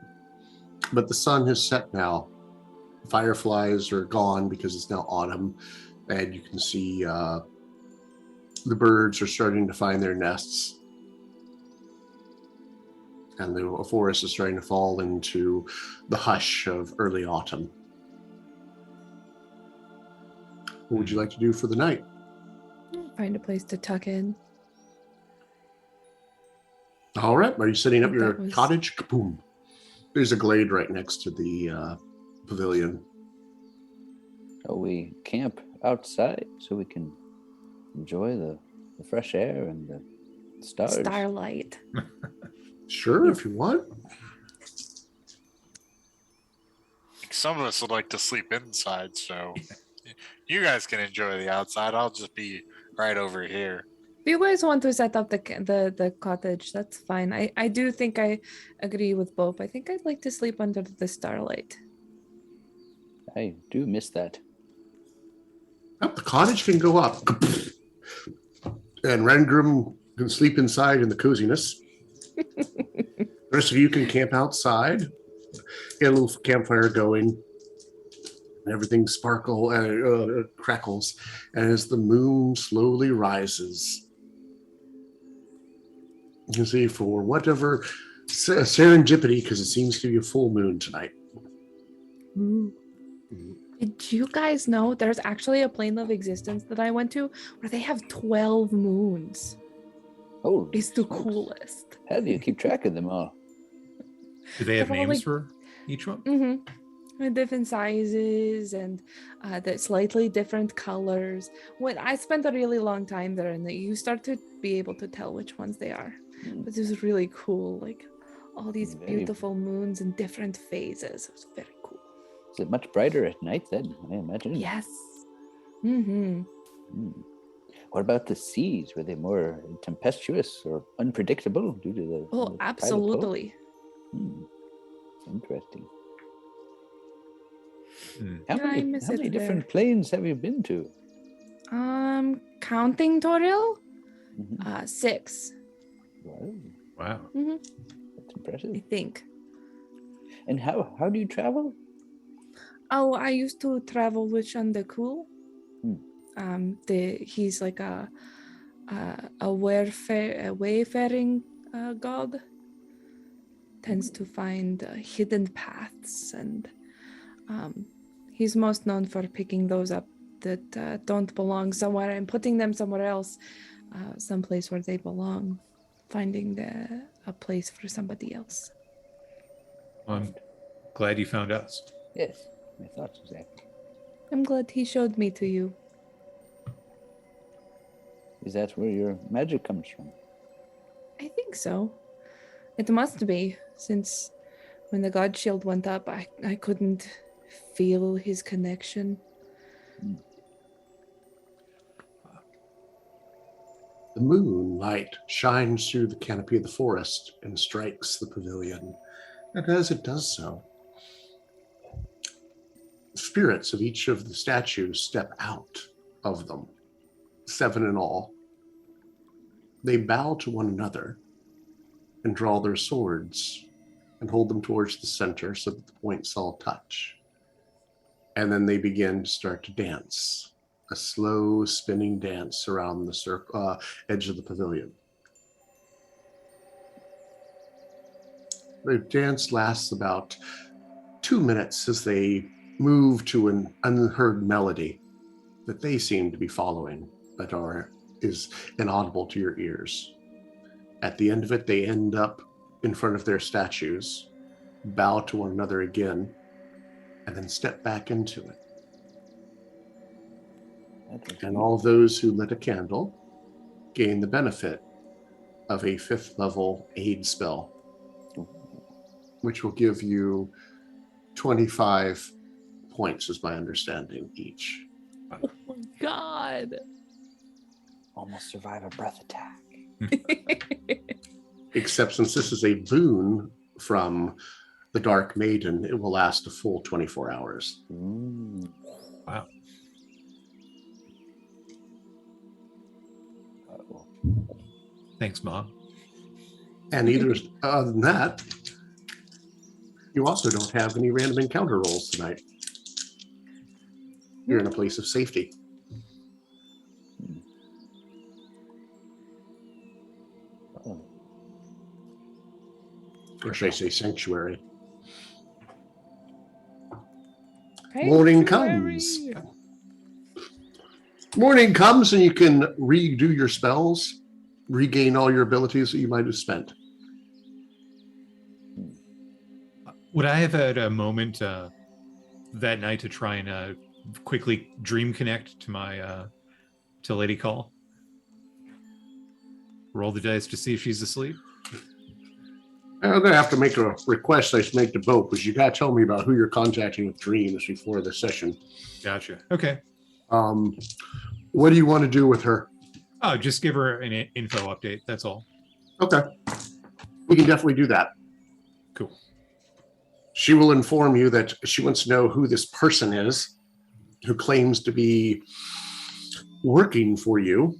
But the sun has set now. Fireflies are gone because it's now autumn, and you can see the birds are starting to find their nests. And the forest is starting to fall into the hush of early autumn. What would you like to do for the night? Find a place to tuck in. All right. Are you setting up Think your that was- cottage? Kaboom. There's a glade right next to the pavilion. Oh, we camp outside so we can enjoy the fresh air and the stars. Starlight. Sure, if you want. Some of us would like to sleep inside, so you guys can enjoy the outside. I'll just be right over here. If you guys want to set up the cottage, that's fine. I do think I agree with Bob. I think I'd like to sleep under the starlight. I do miss that. Oh, the cottage can go up. And Rengrim can sleep inside in the coziness. The rest of you can camp outside. Get a little campfire going. And everything crackles. And as the moon slowly rises, you can see for whatever serendipity, because it seems to be a full moon tonight. Did you guys know there's actually a plane of existence that I went to where they have 12 moons? Oh, It's the smokes. coolest. How do you keep track of them all? Do they have They're all names like- for each one? With different sizes and the slightly different colors. When I spent a really long time there, and you start to be able to tell which ones they are. Hmm. But it was really cool, like all these Very- beautiful moons in different phases. It was very cool. Is it much brighter at night then? I imagine. Yes. Mm-hmm. Hmm. What about the seas? Were they more tempestuous or unpredictable due to the? Oh, the tidal pull? absolutely. Hmm. Interesting. Hmm. How Yeah, I many, miss how it many different there. planes have you been to? Counting Toril, Mhm. 6. Well, Wow. That's impressive. I think. And how do you travel? Oh, I used to travel with Cool. He's like a wayfaring god. Tends to find hidden paths, and he's most known for picking those up that don't belong somewhere and putting them somewhere else, someplace where they belong, finding a place for somebody else. I'm glad you found us. Yes, I thought exactly. I'm glad he showed me to you. Is that where your magic comes from? I think so. It must be, since when the god shield went up, I couldn't feel his connection. The moonlight shines through the canopy of the forest and strikes the pavilion. And as it does so, spirits of each of the statues step out of them, 7 in all. They bow to one another and draw their swords and hold them towards the center so that the points all touch. And then they begin to start to dance, a slow spinning dance around the edge of the pavilion. The dance lasts about 2 minutes as they move to an unheard melody that they seem to be following, but is inaudible to your ears. At the end of it, they end up in front of their statues, bow to one another again, and then step back into it. And all of those who lit a candle gain the benefit of a 5th level aid spell, which will give you 25 points, is my understanding, each. Oh my god. Almost survive a breath attack. Except since this is a boon from the Dark Maiden, it will last a full 24 hours. Ooh. Wow. Uh-oh. Thanks, Mom. And other than that, you also don't have any random encounter rolls tonight. You're in a place of safety. Oh. Or should I say sanctuary? Sanctuary. Morning comes. Morning comes and you can redo your spells, regain all your abilities that you might have spent. Would I have had a moment that night to try and quickly dream connect to my to Lady Call? Roll the dice to see if she's asleep. I'm going to have to make a request I should make to Bo, because you got to tell me about who you're contacting with dreams before the session. Gotcha. Okay. What do you want to do with her? Oh, just give her an info update. That's all. Okay. We can definitely do that. Cool. She will inform you that she wants to know who this person is who claims to be working for you.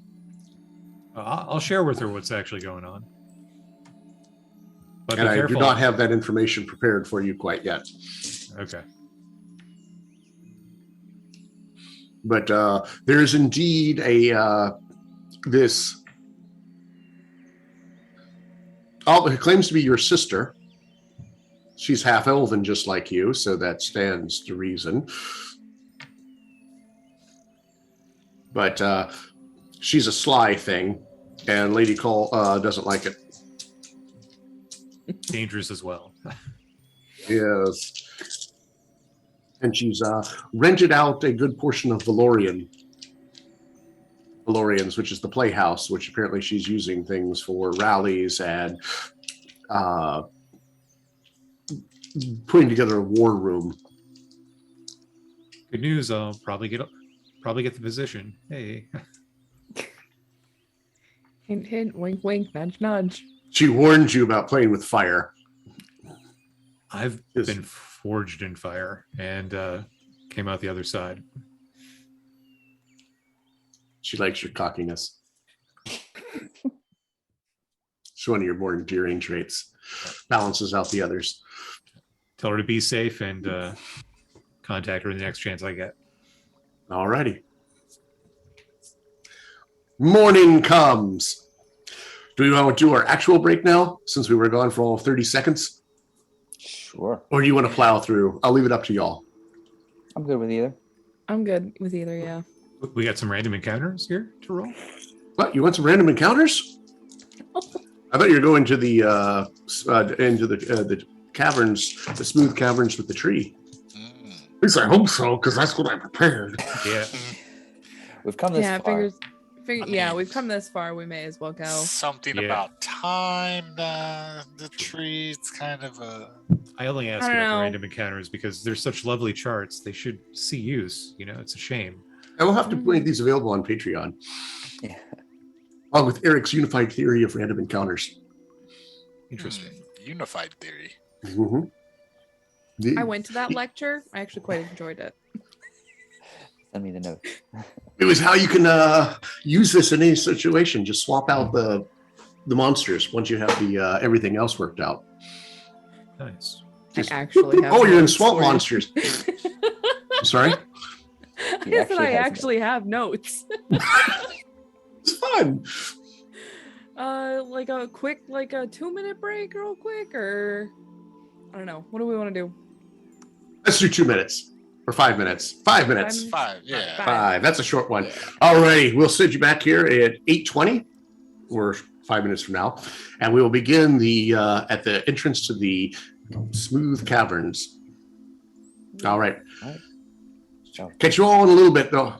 I'll share with her what's actually going on. But And be I careful. do not have that information prepared for you quite yet. Okay. But there is indeed this. Oh, it claims to be your sister. She's half elven, just like you, so that stands to reason. But she's a sly thing, and Lady Cole doesn't like it. Dangerous as well. Yes. And she's rented out a good portion of Valorian's, which is the playhouse, which apparently she's using things for rallies and putting together a war room. Good news. I'll probably get the position. Hey. Hint, hint, wink, wink, nudge, nudge. She warned you about playing with fire. I've Yes. been forged in fire and came out the other side. She likes your cockiness. It's one of your more endearing traits. Balances out the others. Tell her to be safe and contact her the next chance I get. All righty. Morning comes. Do we want to do our actual break now, since we were gone for all of 30 seconds? Sure. Or do you want to plow through? I'll leave it up to y'all. I'm good with either. I'm good with either. Yeah. We got some random encounters here to roll. What? You want some random encounters? I thought you were going to the into the caverns, the smooth caverns with the tree. At least I hope so, because that's what I prepared. Yeah. We've come this far. Yeah, we've come this far. We may as well go. Something Yeah. about time, the tree. It's kind of a. I only ask I don't about the know. random encounters because they're such lovely charts. They should see use. You know, it's a shame. I will have to make these available on Patreon, Yeah. along with Eric's unified theory of random encounters. Interesting. Unified theory. Mm-hmm. I went to that lecture. I actually quite enjoyed it. Send me the note. It was how you can use this in any situation. Just swap out the monsters once you have the everything else worked out. Nice. Just- I actually have. Oh, you're in notes swamp for you. monsters. I'm sorry. He I said I has actually have notes. It's fun. Like a quick, like a 2-minute break, real quick, or I don't know. What do we want to do? Let's do 2 minutes or 5 minutes. 5 minutes. 5, yeah. Five. 5. That's a short one. All righty. We'll sit you back here at 8:20 or 5 minutes from now, and we will begin the at the entrance to the smooth caverns. All right. All right. Ciao. Catch you all in a little bit, though.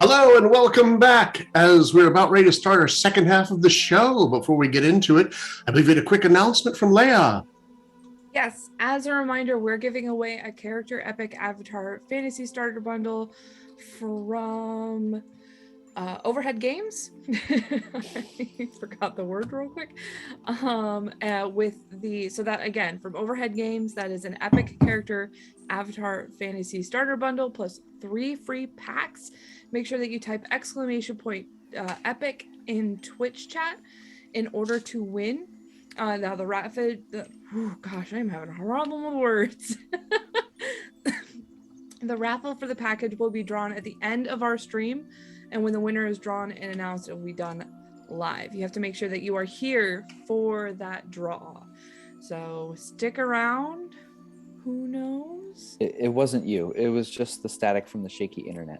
Hello and welcome back. As we're about ready to start our second half of the show, before we get into it, I believe we had a quick announcement from Leia. Yes, as a reminder, we're giving away a character epic avatar fantasy starter bundle from Overhead Games. I forgot the word real quick. So that again from Overhead Games, that is an epic character avatar fantasy starter bundle plus 3 free packs. Make sure that you type !epic in Twitch chat in order to win. Now the raffle, gosh, I'm having a problem with words. The raffle for the package will be drawn at the end of our stream, and when the winner is drawn and announced, it will be done live. You have to make sure that you are here for that draw. So stick around. Who knows? It wasn't you. It was just the static from the shaky internet.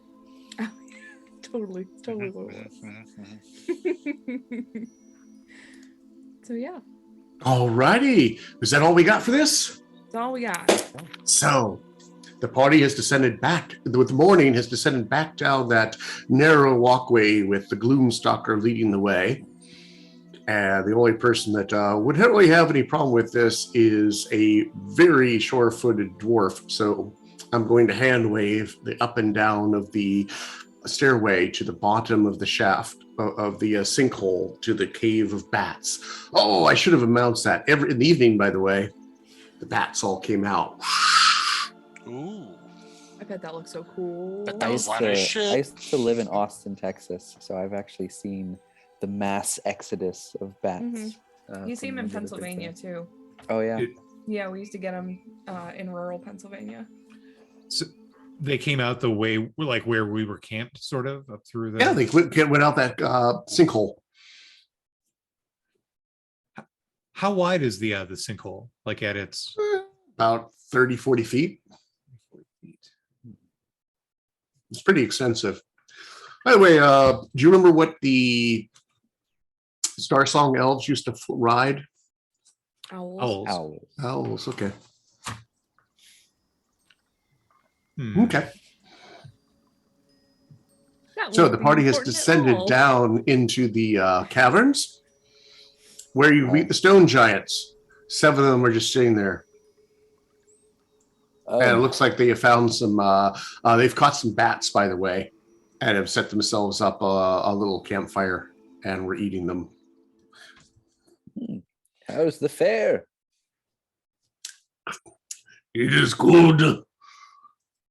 Totally what it was. So yeah. Alrighty. Is that all we got for this? That's all we got. So, the party has descended back, with morning has descended back down that narrow walkway with the Gloomstalker leading the way. And the only person that would not really have any problem with this is a very sure-footed dwarf. So I'm going to hand wave the up and down of the stairway to the bottom of the shaft of the sinkhole to the cave of bats. Oh, I should have announced that. In the evening, by the way, the bats all came out. Ooh. I bet that looks so cool. But I that was used, a lot of to, shit. I used to live in Austin, Texas, so I've actually seen the mass exodus of bats. You see them in Pennsylvania too. Oh yeah. Yeah, we used to get them in rural Pennsylvania. So they came out the way, like where we were camped, sort of up through the. Yeah, they went out that sinkhole. How wide is the sinkhole? Like at its About 30, 40 feet. 40 feet. It's pretty extensive. By the way, do you remember what the Star Song elves used to ride? Owls. Owls. Owls, okay. Hmm. Okay. That So won't the be party has important at descended all. down into the caverns where you meet the stone giants. 7 of them are just sitting there. Oh, And it looks like they have found some, they've caught some bats, by the way, and have set themselves up a little campfire, and we're eating them. how's the fair? It is good.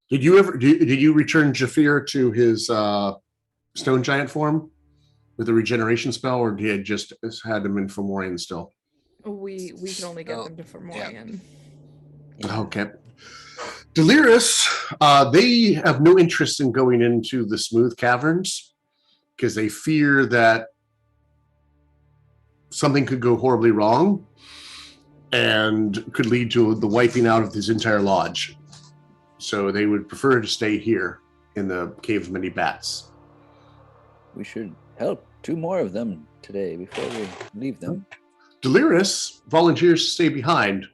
Did you return Jafir to his stone giant form with a regeneration spell, or did just had him in Fomorian still? We can only get them to Fomorian. Okay. Delirious, they have no interest in going into the smooth caverns because they fear that something could go horribly wrong and could lead to the wiping out of this entire lodge. So they would prefer to stay here in the Cave of Many Bats. We should help 2 more of them today before we leave them. Delirious volunteers to stay behind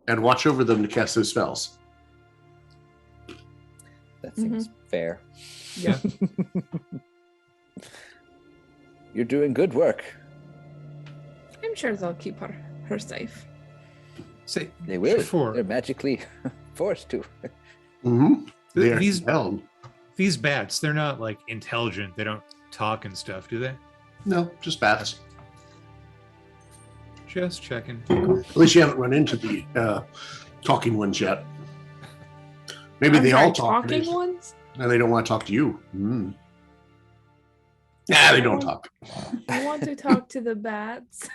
and watch over them to cast those spells. That seems fair. Yeah. You're doing good work. I'm sure they'll keep her safe. Say They will. Sure. They're magically forced to. Mm-hmm. They are These held. these bats, they're not like intelligent. They don't talk and stuff, do they? No, just bats. Just checking. At least you haven't run into the talking ones yet. Maybe I'm they sorry, all talk. talking ones? And they don't want to talk to you. Mm. Nah, they don't talk. I want to talk to the bats.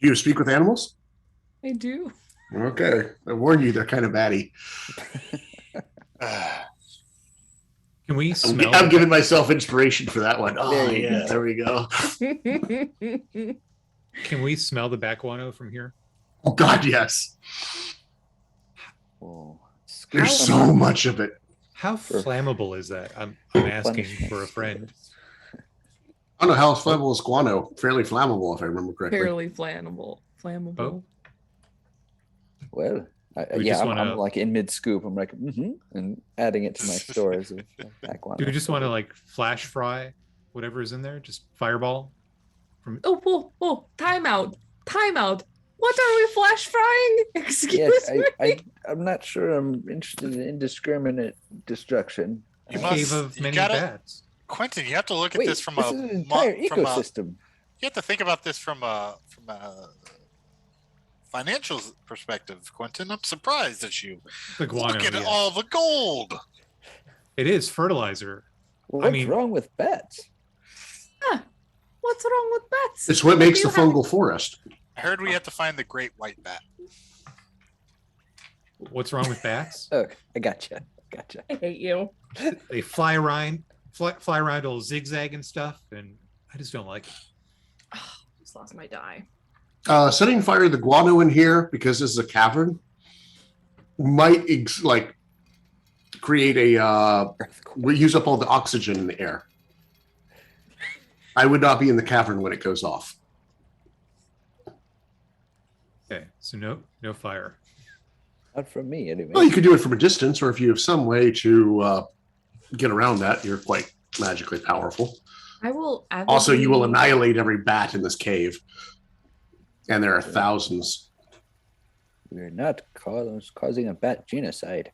Do you speak with animals? I do. Okay. I warn you, they're kind of batty. Can we I'm smell? giving myself inspiration for that one. Oh, There you yeah, go. there we go. Can we smell the back guano from here? Oh, God, yes. Whoa. There's so much of it. How Sure. flammable is that? I'm asking for a friend. I don't know how flammable is guano. Fairly flammable, if I remember correctly. Fairly flammable. Oh. Well, We Yeah, just I'm wanna- like in mid scoop. I'm like, and adding it to my stores of back one. Do we just want to like flash fry whatever is in there? Just fireball from Oh, time out. What are we flash frying? Excuse me. I'm not sure I'm interested in indiscriminate destruction. You cave must- of you many gotta- bats. Quentin, you have to look at Wait, this from this a is an entire mo- from a- ecosystem. you have to think about this from a financial perspective, Quentin. I'm surprised at you. The guano. Look at Yes. all the gold. It is fertilizer. What's mean- wrong with bats? What's wrong with bats? It's what do makes you the have- fungal forest. I heard we have to find the great white bat. What's wrong with bats? Oh, I gotcha. I hate you. They fly around all zigzag and stuff, and I just don't like it. Just lost my die. Setting fire to the guano in here, because this is a cavern, might create a we use up all the oxygen in the air. I would not be in the cavern when it goes off. Okay, so no fire. Not from me, anyway. Well, you could do it from a distance, or if you have some way to get around that, you're quite magically powerful. I will Also, you will avidly- annihilate every bat in this cave. And there are thousands. We're not causing a bat genocide.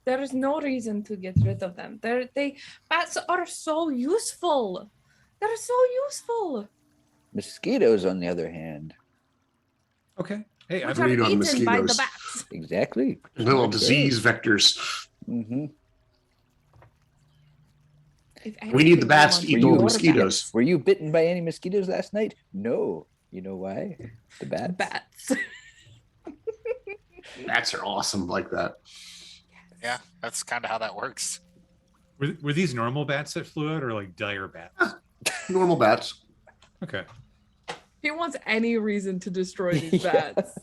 There is no reason to get rid of them. Bats are so useful. They're so useful. Mosquitoes, on the other hand. Okay. Hey, Which I'm are read on eaten by the mosquitoes. bats. Exactly. Little disease vectors. Mm-hmm. If We need the anything, bats I to want eat all the more mosquitoes. Were you bitten by any mosquitoes last night? No. You know why? The bats. Bats. Bats are awesome like that. Yeah, that's kind of how that works. Were these normal bats that flew out, or like dire bats? Normal bats. Okay. He wants any reason to destroy these Yeah. bats.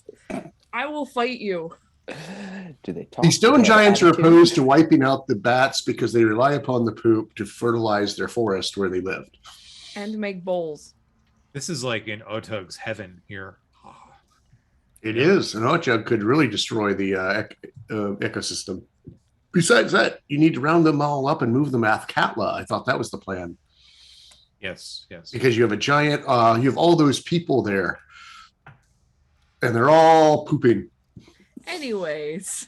I will fight you. Do they talk? The stone Do they have giants are attitude? opposed to wiping out the bats because they rely upon the poop to fertilize their forest where they lived. And make bowls. This is like in Otug's heaven here. It is. An Ochug could really destroy the ecosystem. Besides that, you need to round them all up and move them Athkatla. I thought that was the plan. Yes. Because you have a giant, you have all those people there. And they're all pooping. Anyways.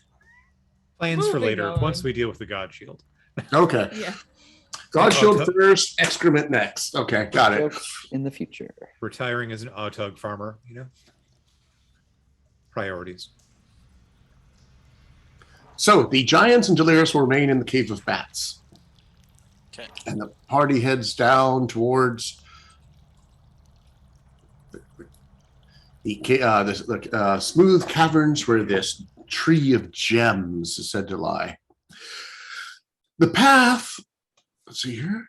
Plans for Moving later, on. once we deal with the God Shield. Okay. Yeah. God Yeah, shield Otug. first, excrement next. Okay, got it. Jokes in the future. Retiring as an Otug farmer, Priorities. So the giants and Delirious will remain in the Cave of Bats. Okay. And the party heads down towards the smooth caverns where this tree of gems is said to lie. The path, let's see here.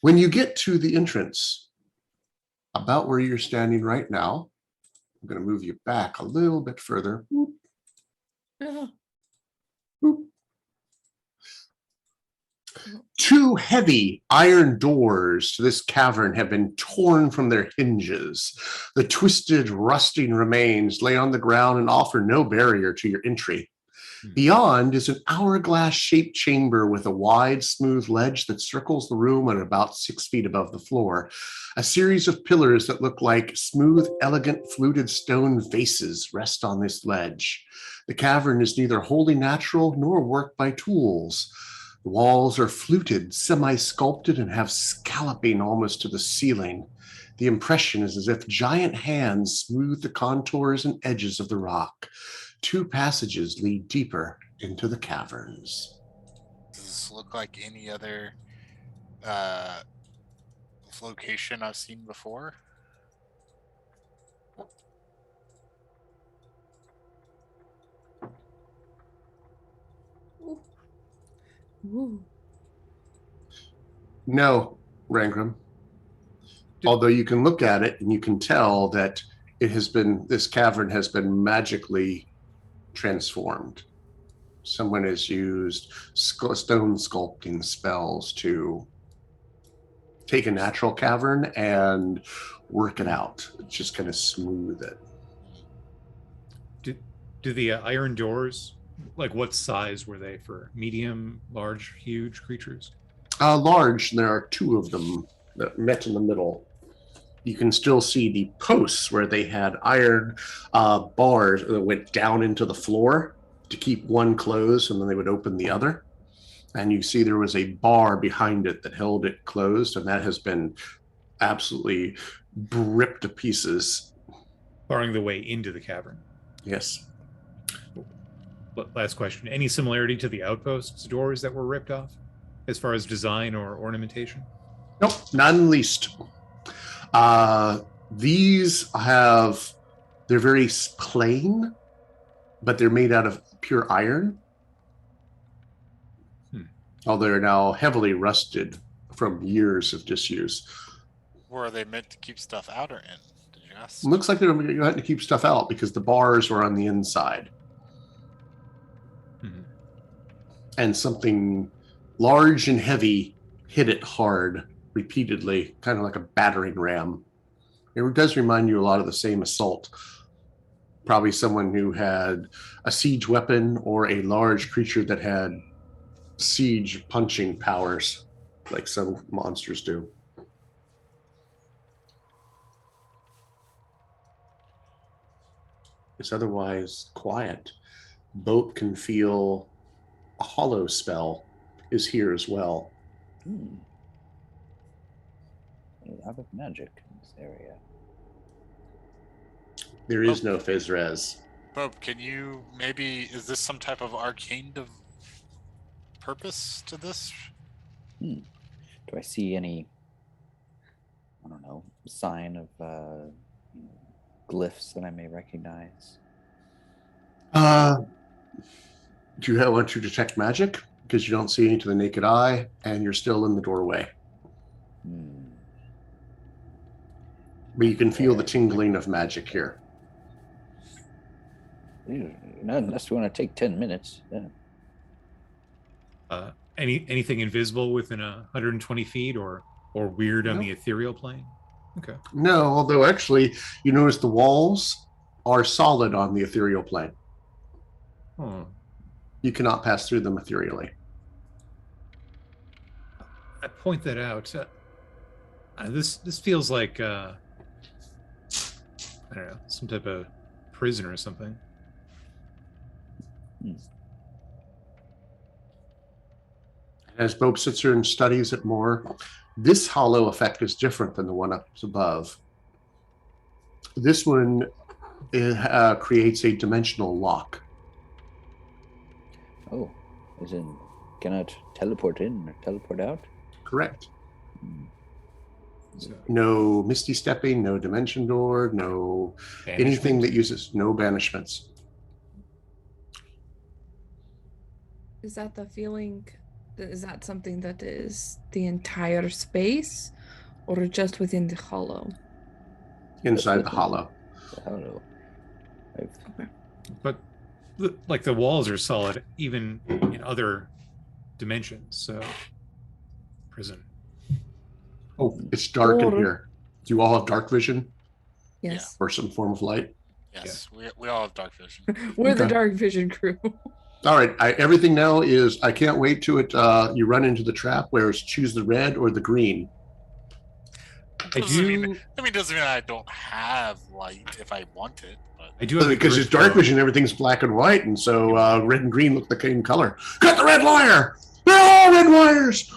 When you get to the entrance, about where you're standing right now, I'm going to move you back a little bit further. Ugh. Boop. Two heavy iron doors to this cavern have been torn from their hinges. The twisted, rusting remains lay on the ground and offer no barrier to your entry. Beyond is an hourglass-shaped chamber with a wide, smooth ledge that circles the room at about 6 feet above the floor. A series of pillars that look like smooth, elegant, fluted stone vases rest on this ledge. The cavern is neither wholly natural nor worked by tools. The walls are fluted, semi-sculpted, and have scalloping almost to the ceiling. The impression is as if giant hands smooth the contours and edges of the rock. Two passages lead deeper into the caverns. Does this look like any other location I've seen before? Ooh. No, Rangram. Although you can look at it and you can tell that this cavern has been magically transformed. Someone has used stone sculpting spells to take a natural cavern and work it out. Just kind of smooth it. Do the iron doors, like what size were they for? Medium, large, huge creatures? Large, and there are two of them that met in the middle. You can still see the posts where they had iron bars that went down into the floor to keep one closed, and then they would open the other. And you see there was a bar behind it that held it closed, and that has been absolutely ripped to pieces. Barring the way into the cavern. Yes. Last question. Any similarity to the outposts doors that were ripped off as far as design or ornamentation? Nope, not in the least. These they're very plain, but they're made out of pure iron. Although they're now heavily rusted from years of disuse. Were they meant to keep stuff out or in? Did you ask? Looks like they're going to keep stuff out because the bars are on the inside. Mm-hmm. And something large and heavy hit it hard repeatedly, kind of like a battering ram. It does remind you a lot of the same assault. Probably someone who had a siege weapon or a large creature that had siege punching powers like some monsters do. It's otherwise quiet. Boat can feel a hollow spell is here as well. A lot of magic in this area. There is no Fezrez. Bob, can you is this some type of arcane purpose to this? Do I see any, I don't know, sign of glyphs that I may recognize? Do you want to detect magic? Because you don't see any to the naked eye, and you're still in the doorway. But you can feel the tingling of magic here. Not unless you want to take 10 minutes. Yeah. Anything invisible within 120 feet or weird on the ethereal plane? Okay. No, although actually, you notice the walls are solid on the ethereal plane. Oh. You cannot pass through them ethereally. I point that out. This feels like I don't know, some type of prison or something. As Bob sits here and studies it more, this hollow effect is different than the one up above. This one creates a dimensional lock. Oh, as in cannot teleport in or teleport out? Correct. So, No misty stepping, no dimension door, no anything that uses no banishments. Is that the feeling? Is that something that is the entire space or just within the hollow? Inside the hollow. The hollow. But like the walls are solid even in other dimensions. So prison. Oh, it's dark in Or- here. Do you all have dark vision Yes. or some form of light? Yes, we all have dark vision. We're the Okay. dark vision crew. All right. Everything now is, I can't wait to it. You run into the trap where it's choose the red or the green. Doesn't mean I don't have light if I want it. But I do have Because it's dark vision, everything's black and white. And so red and green look the same color. Cut the red wire! They're all red wires!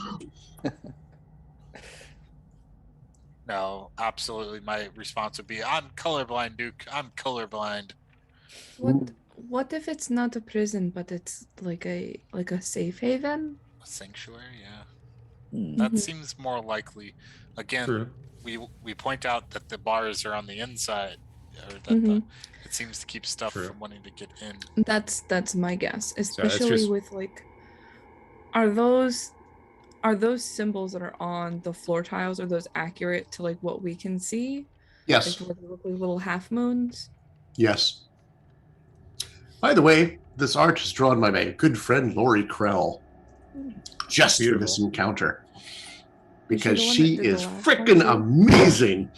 no, absolutely. My response would be, "I'm colorblind, Duke. I'm colorblind." What if it's not a prison, but it's like a safe haven? A sanctuary, yeah. Hmm. That Mhm. seems more likely. Again, True. we point out that the bars are on the inside, or that Mhm. it seems to keep stuff True. from wanting to get in. That's my guess, that's especially just- with like, are those symbols that are on the floor tiles, are those accurate to like what we can see? Yes. Like, what they look like little half moons. Yes. By the way, this art is drawn by my good friend Lori Krell. Just for this Beautiful. encounter. Is she Because the one she that did the is last one, freaking too? amazing.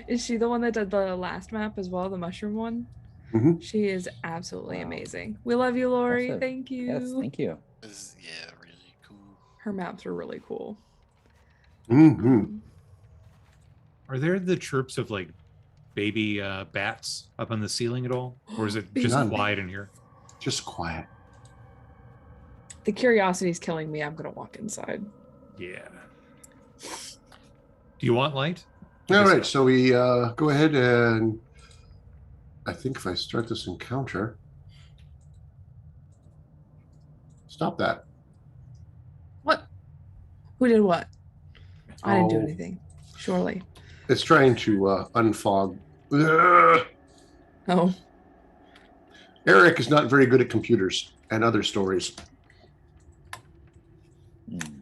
Is she the one that did the last map as well, the mushroom one? Mhm. She is absolutely Wow. amazing. We love you, Lori. Impressive. Thank you. Yes, thank you. This is, yeah, really cool. Her maps are really cool. Mhm. Um, Are there the chirps of like baby bats up on the ceiling at all, or is it just None. quiet in here? Just quiet. the curiosity is killing me. I'm gonna walk inside. Yeah. Do you want light? All right, so we go ahead and I think if I start this encounter, stop that. What? Who did what? I didn't do Oh. anything. Surely. It's trying to unfog. Ugh. Oh. Eric is not very good at computers and other stories. Mm.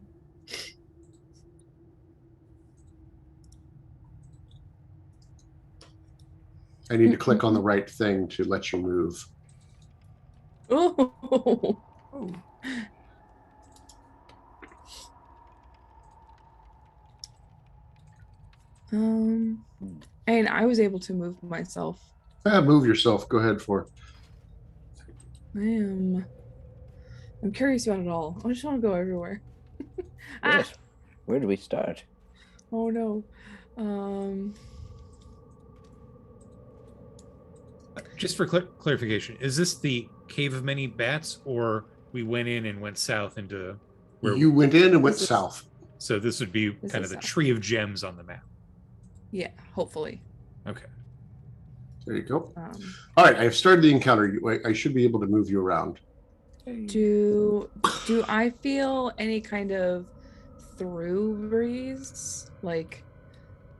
I need to click on the right thing to let you move. Oh. And I was able to move myself. Move yourself. Go ahead for. I'm curious about it all. I just want to go everywhere. Yes. Where do we start? Oh no. Just for clarification, is this the Cave of Many Bats, or we went in and went south into where You went in and went This is- south. So this would be This kind is of the south. tree of gems on the map. Yeah, hopefully. Okay. There you go. Um, All right, I have started the encounter. I should be able to move you around. do I feel any kind of through breeze, like,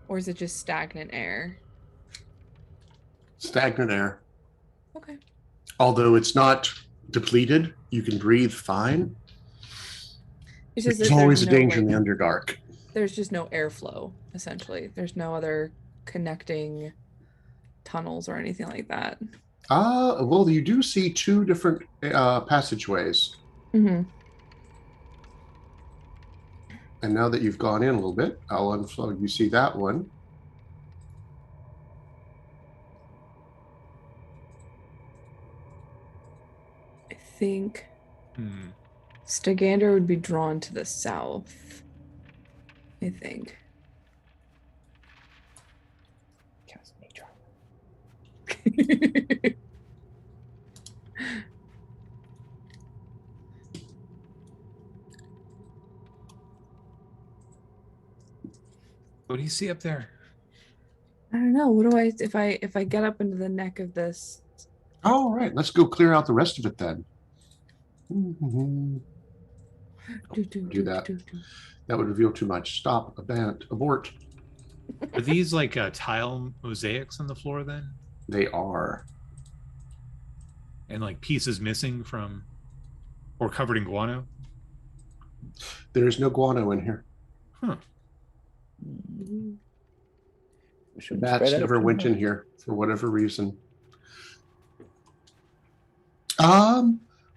or is it just stagnant air? Stagnant air. Okay. Although it's not depleted, you can breathe fine. It's just There's that always a no, danger in like, the Underdark. there's just no airflow. Essentially, there's no other connecting tunnels or anything like that. Well, you do see two different passageways. Mm-hmm. And now that you've gone in a little bit, I'll unflow. You see that one. I think Hmm. Stagander would be drawn to the south. I think. Cast nature. What do you see up there? I don't know. What do I if I get up into the neck of this? All right, let's go clear out the rest of it then. Mhm. Do that. That would reveal too much. Stop. Abort. Are these like tile mosaics on the floor then? They are. And like pieces missing from, or covered in guano? There's no guano in here. Huh. We The shouldn't bats spread out never too went in much. here for whatever reason.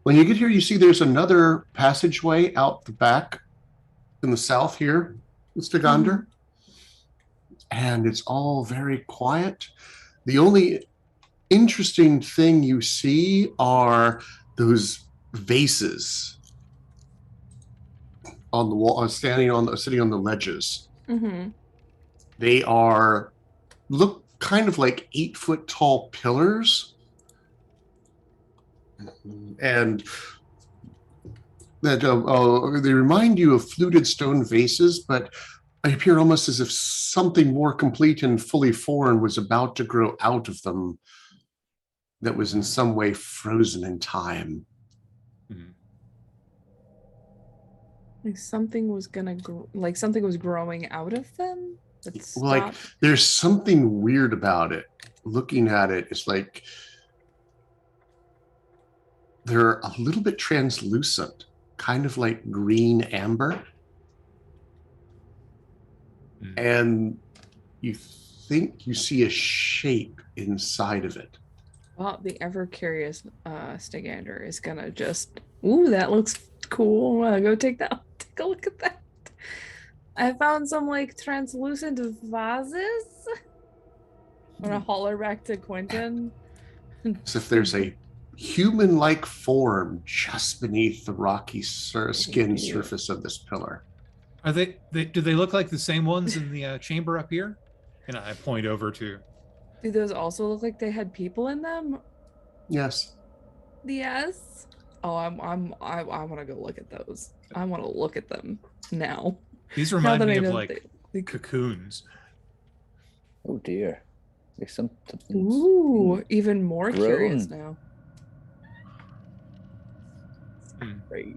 When you get here, you see there's another passageway out the back in the south here, Mr. Gander. And it's all very quiet. The only interesting thing you see are those vases on the wall, sitting on the ledges. Mm-hmm. They look kind of like 8-foot tall pillars. And that they remind you of fluted stone vases, but they appear almost as if something more complete and fully formed was about to grow out of them that was in some way frozen in time. Mhm. Like something was gonna like something was growing out of them. Like there's something weird about it. Looking at it, it's like they're a little bit translucent, kind of like green amber. Mm. And you think you see a shape inside of it. Well, the ever curious Stagander is gonna just, ooh, that looks cool. I'm gonna go take a look at that. I found some like translucent vases. I'm gonna holler back to Quentin. as if there's a human-like form just beneath the rocky skin surface of this pillar. Are they do they look like the same ones in the chamber up here? And I point over to. Do those also look like they had people in them? Yes. Yes. Oh, I want to go look at those. I want to look at them now. These Now remind that me I of know like cocoons. Oh dear. There's something. Ooh, even more curious Grown. now. Hmm. Great.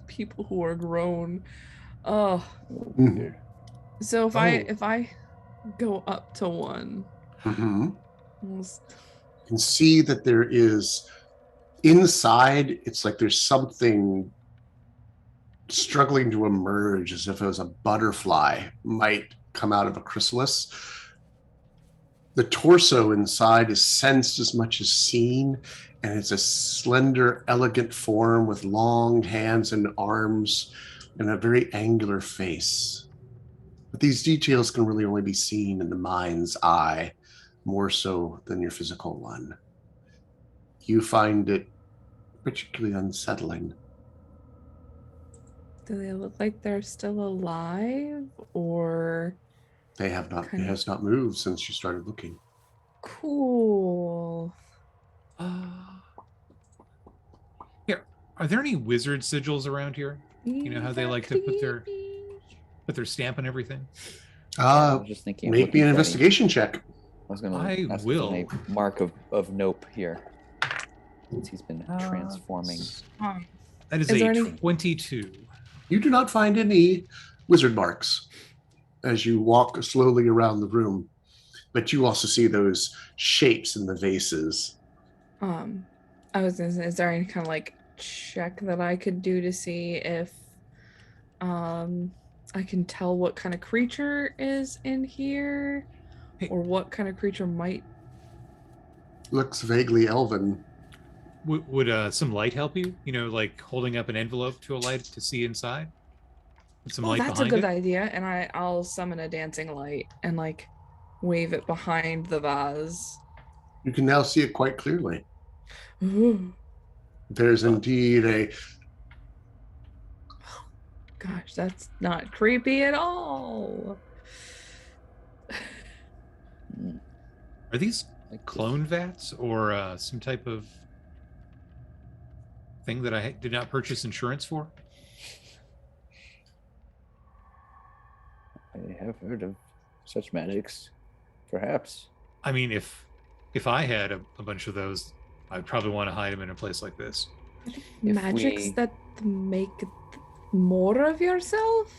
People who are grown. Oh, Mhm. so if Oh. I go up to one, Mm-hmm. almost- You can see that there is inside, it's like there's something struggling to emerge, as if it was a butterfly might come out of a chrysalis. The torso inside is sensed as much as seen, and it's a slender, elegant form with long hands and arms and a very angular face. But these details can really only be seen in the mind's eye, more so than your physical one. You find it particularly unsettling. do they look like they're still alive or They have not, Kind it of. has not moved since you started looking. cool? Here, are there any wizard sigils around here? You know how they like to put their stamp on everything? I was just thinking. of Make me looking an for any- investigation check. I was going I to ask if will. there's any mark of nope here. Since he's been transforming. That is Is there a any- 22. You do not find any wizard marks as you walk slowly around the room, but you also see those shapes in the vases. I was gonna say, is there any kind of like check that I could do to see if I can tell what kind of creature is in here Hey. or what kind of creature might Looks vaguely elven. Would some light help you? You know, like holding up an envelope to a light to see inside? With some light that's a behind good it? idea. And I'll summon a dancing light and like wave it behind the vase. You can now see it quite clearly. Ooh, There's indeed a gosh, that's not creepy at all. Are these Like this. clone vats or some type of thing that I did not purchase insurance for? I have heard of such magics. Perhaps. I mean, if I had a bunch of those, I'd probably want to hide them in a place like this. Magics we- that make more of yourself?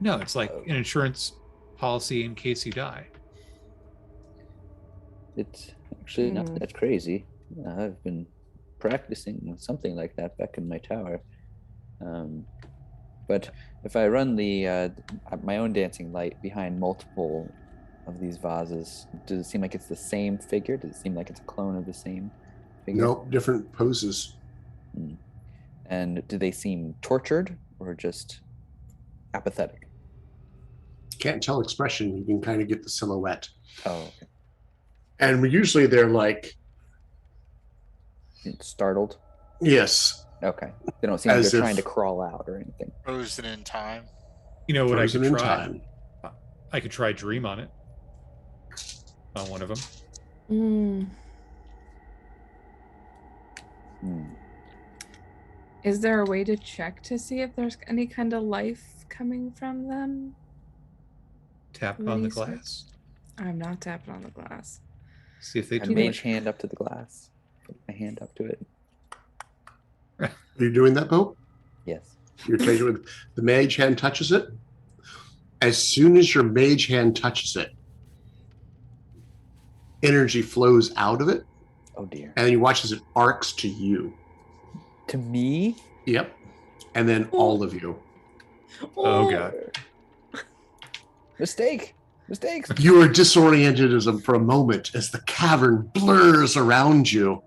No, it's like an insurance policy in case you die. It's actually not Hmm. that crazy. I've been practicing something like that back in my tower. But if I run the my own dancing light behind multiple of these vases, does it seem like it's the same figure? Does it seem like it's a clone of the same figure? nope, different poses. And do they seem tortured or just apathetic? Can't tell expression. You can kind of get the silhouette. Oh, okay. And usually they're like, Startled? yes, Okay. They don't seem like As they're if- trying to crawl out or anything. Frozen in time. You know what I frozen could in try? time. I could try dream on it. On one of them. Mm. Hmm. Is there a way to check to see if there's any kind of life coming from them? Tap What on do the you say? glass. I'm not tapping on the glass. See if they I do mage hand up to the glass. Put my hand up to it. Are you doing that, Bo? Yes. You're taking it with the mage hand touches it. As soon as your mage hand touches it, energy flows out of it, Oh dear. and then you watch as it arcs to you. To me? Yep. And then all of you. Oh, God. Mistake. Mistakes. You are disoriented for a moment as the cavern blurs around you.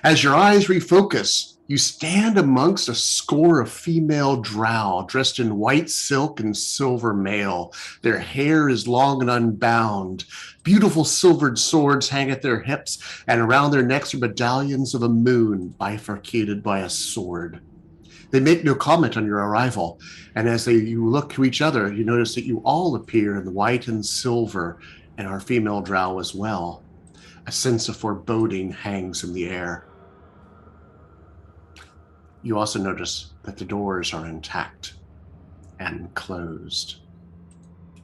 As your eyes refocus, You stand amongst a score of female drow dressed in white silk and silver mail. Their hair is long and unbound. Beautiful silvered swords hang at their hips, and around their necks are medallions of a moon bifurcated by a sword. They make no comment on your arrival, and as you look to each other, you notice that you all appear in white and silver, and are female drow as well. A sense of foreboding hangs in the air. You also notice that the doors are intact and closed.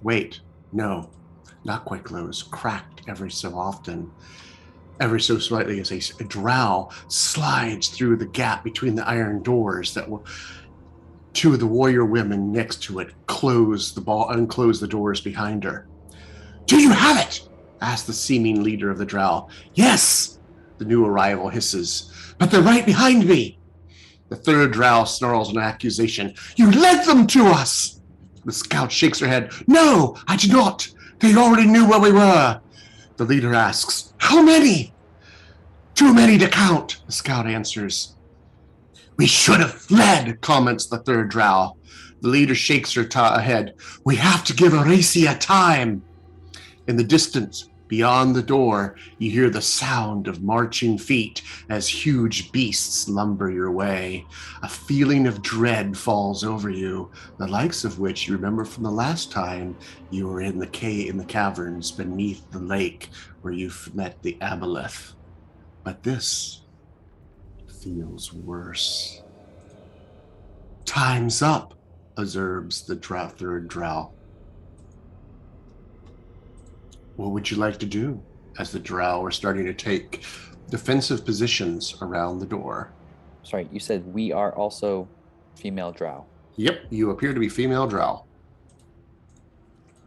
Wait, no, not quite closed, cracked every so often. Every so slightly as a drow slides through the gap between the iron doors that will. Two of the warrior women next to it unclose the doors behind her. "Do you have it?" asked the seeming leader of the drow. "Yes," the new arrival hisses, "but they're right behind me." The third drow snarls an accusation. "You led them to us!" The scout shakes her head. "No, I did not. They already knew where we were." The leader asks, "How many?" "Too many to count," the scout answers. "We should have fled," comments the third drow. The leader shakes her head. "We have to give Aracia time." In the distance, beyond the door, you hear the sound of marching feet as huge beasts lumber your way. A feeling of dread falls over you, the likes of which you remember from the last time you were in the caverns beneath the lake where you met the aboleth. But this feels worse. "Time's up," observes the third drow. What would you like to do as the drow are starting to take defensive positions around the door? Sorry, you said we are also female drow. Yep, you appear to be female drow.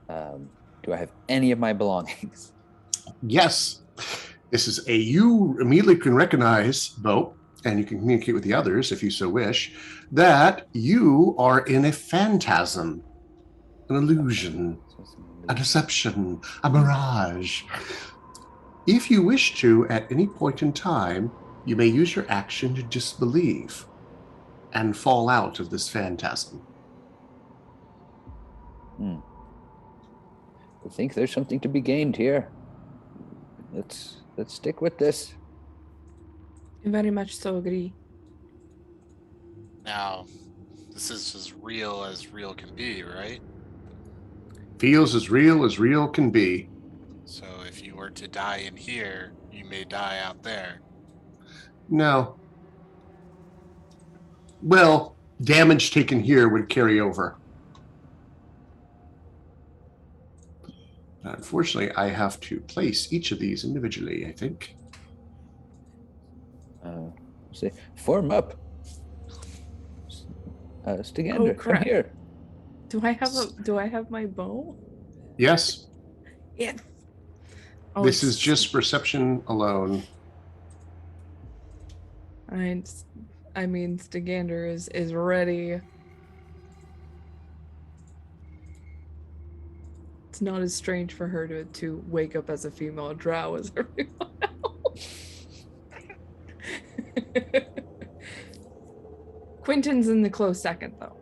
Do I have any of my belongings? Yes, this is you immediately can recognize, Bo, and you can communicate with the others if you so wish, that you are in a phantasm, an illusion, a deception, a mirage. If you wish to, at any point in time, you may use your action to disbelieve and fall out of this phantasm. I think there's something to be gained here. Let's stick with this. I very much so agree. Now, this is as real can be, right? Feels as real can be. So if you were to die in here, you may die out there. No. Well, damage taken here would carry over. Unfortunately, I have to place each of these individually, I think. Say, form up. Stigander, come crap. here. Do I have my bow? Yes, Yeah. Oh, this is just perception alone. I mean, Stigander is ready. It's not as strange for her to wake up as a female drow as everyone else. Quentin's in the close second, though,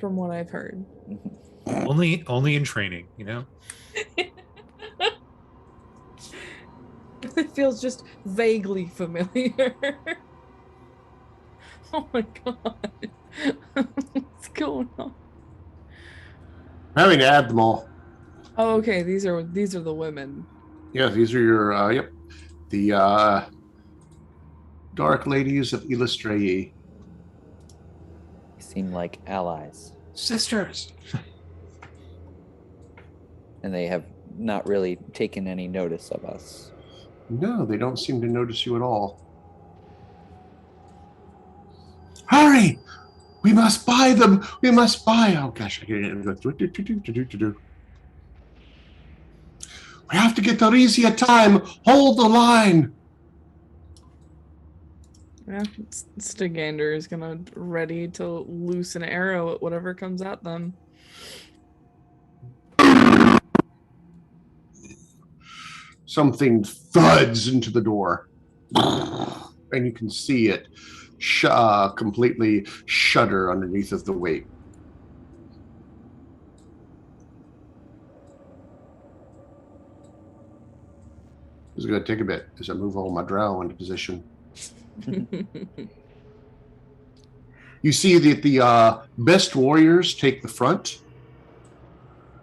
from what I've heard. Only in training, you know. It feels just vaguely familiar. Oh my god. What's going on? I'm having to add them all. Oh, okay. These are the women. Yeah, these are your, the Dark Ladies of S03E23. Seem like allies. Sisters. And they have not really taken any notice of us. No, they don't seem to notice you at all. Hurry! We must buy them! We must buy! Oh gosh, I can't do. We have to get the Rizia time! Hold the line! Yeah, Stigander is gonna ready to loose an arrow at whatever comes at them. Something thuds into the door. And you can see it completely shudder underneath of the weight. This is going to take a bit as I move all my drow into position. You see that the best warriors take the front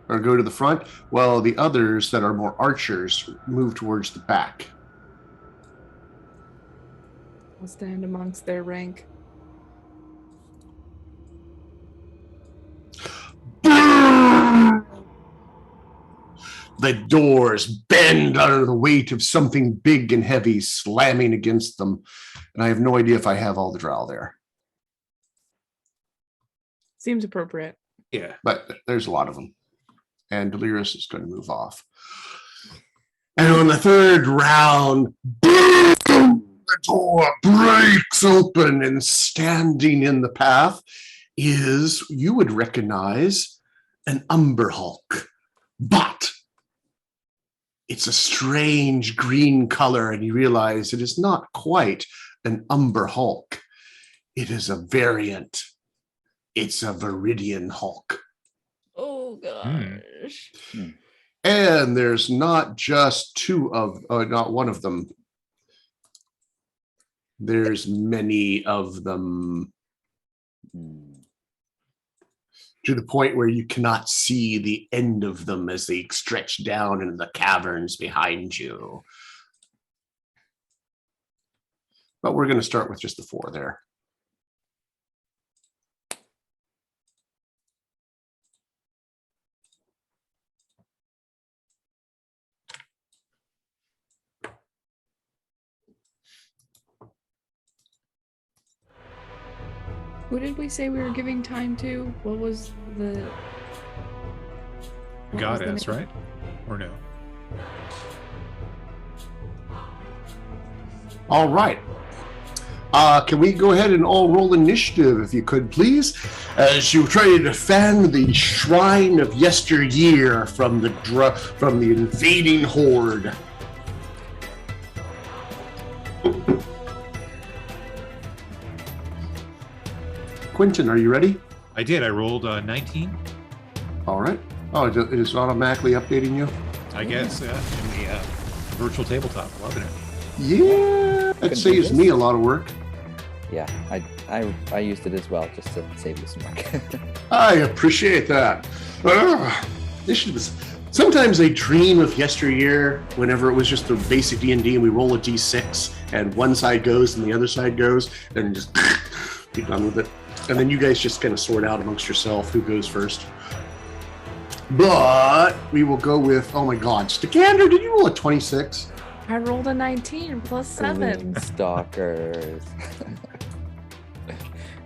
or go to the front, while the others that are more archers move towards the back. I'll stand amongst their rank. The doors bend under the weight of something big and heavy slamming against them. And I have no idea if I have all the drow there. Seems appropriate. Yeah. But there's a lot of them. And Delirious is going to move off. And on the third round, boom, the door breaks open, and standing in the path is, you would recognize, an Umber Hulk. But it's a strange green color, and you realize it is not quite an Umber Hulk. It is a variant. It's a Viridian Hulk. Oh gosh. And there's not just not one of them. There's many of them. To the point where you cannot see the end of them as they stretch down into the caverns behind you. But we're going to start with just the 4 there. Who did we say we were giving time to? What was the Goddess, right? Or no? All right. Can we go ahead and all roll initiative, if you could, please? As you try to defend the shrine of yesteryear from the invading horde. Quentin, are you ready? I did. I rolled 19, All right. Oh, it is automatically updating you? I guess, in the virtual tabletop. Loving it. Yeah. That saves me a lot of work. Yeah, I used it as well just to save you some work. I appreciate that. Sometimes I dream of yesteryear whenever it was just the basic D&D and we roll a D6 and one side goes and the other side goes and just be done with it. And then you guys just kind of sort out amongst yourself who goes first. But we will go with, oh my God, Stakander, did you roll a 26? I rolled a 19 plus 7. Stalkers.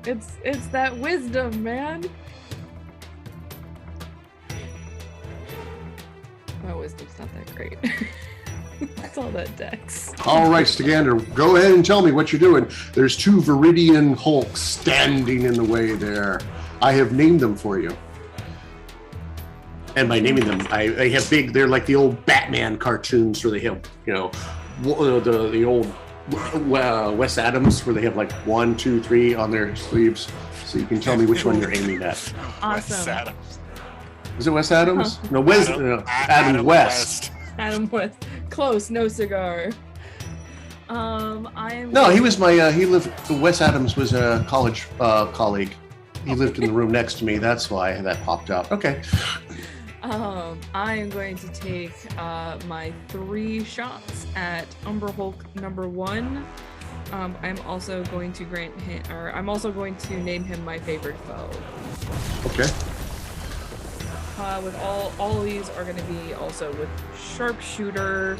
It's that wisdom, man. My wisdom's not that great. It's all that dex. All right, Stagander, go ahead and tell me what you're doing. There's 2 Viridian Hulks standing in the way there. I have named them for you. And by naming them, I have they're like the old Batman cartoons where they have, the old Wes Adams where they have like 1, 2, 3 on their sleeves. So you can tell me which one you're aiming at. Awesome. Is it Wes Adams? No, Adam West. Adam West. Close, no cigar. I am. No, he was Wes Adams was a college colleague. He lived in the room next to me. That's why that popped up. Okay. I am going to take my 3 shots at Umber Hulk number 1. I'm also going to I'm also going to name him my favorite foe. Okay. With all of these are going to be also with sharpshooter.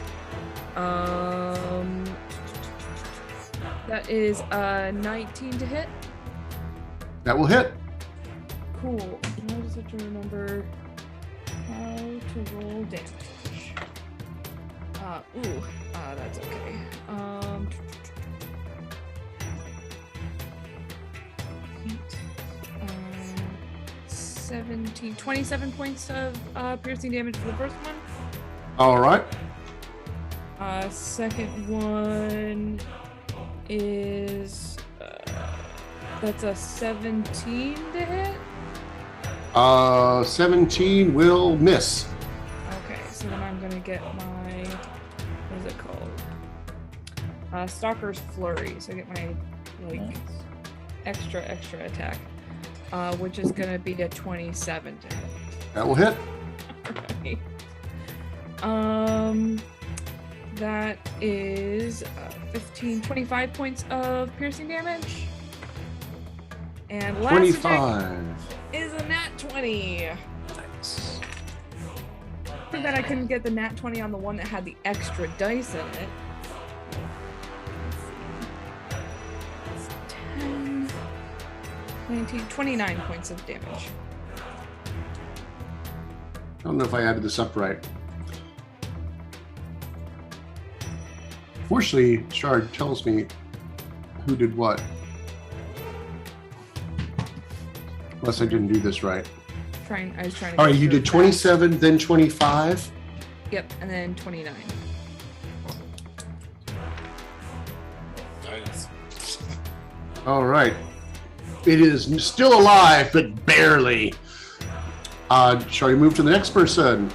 That is 19 to hit. That will hit. Cool. Now I just have to remember how to roll damage. That's okay. 27 points of piercing damage for the first one. All right. Second one is That's a 17 to hit. 17 will miss. Okay, so then I'm gonna get my, what is it called? Stalker's Flurry. So I get my Nice. extra attack, which is gonna be a 27 to hit. That will hit. Right. That is 25 points of piercing damage. And last attack 25. is a nat 20. Nice. Too bad I couldn't get the nat 20 on the one that had the extra dice in it. Let's see. It's 10, 19, 29 points of damage. I don't know if I added this up right. Fortunately, Shard tells me who did what. Unless I didn't do this right. I was trying to All go right, you through did it 27, then 25. fast. Yep, and then 29. Nice. All right. It is still alive, but barely. Shall we move to the next person?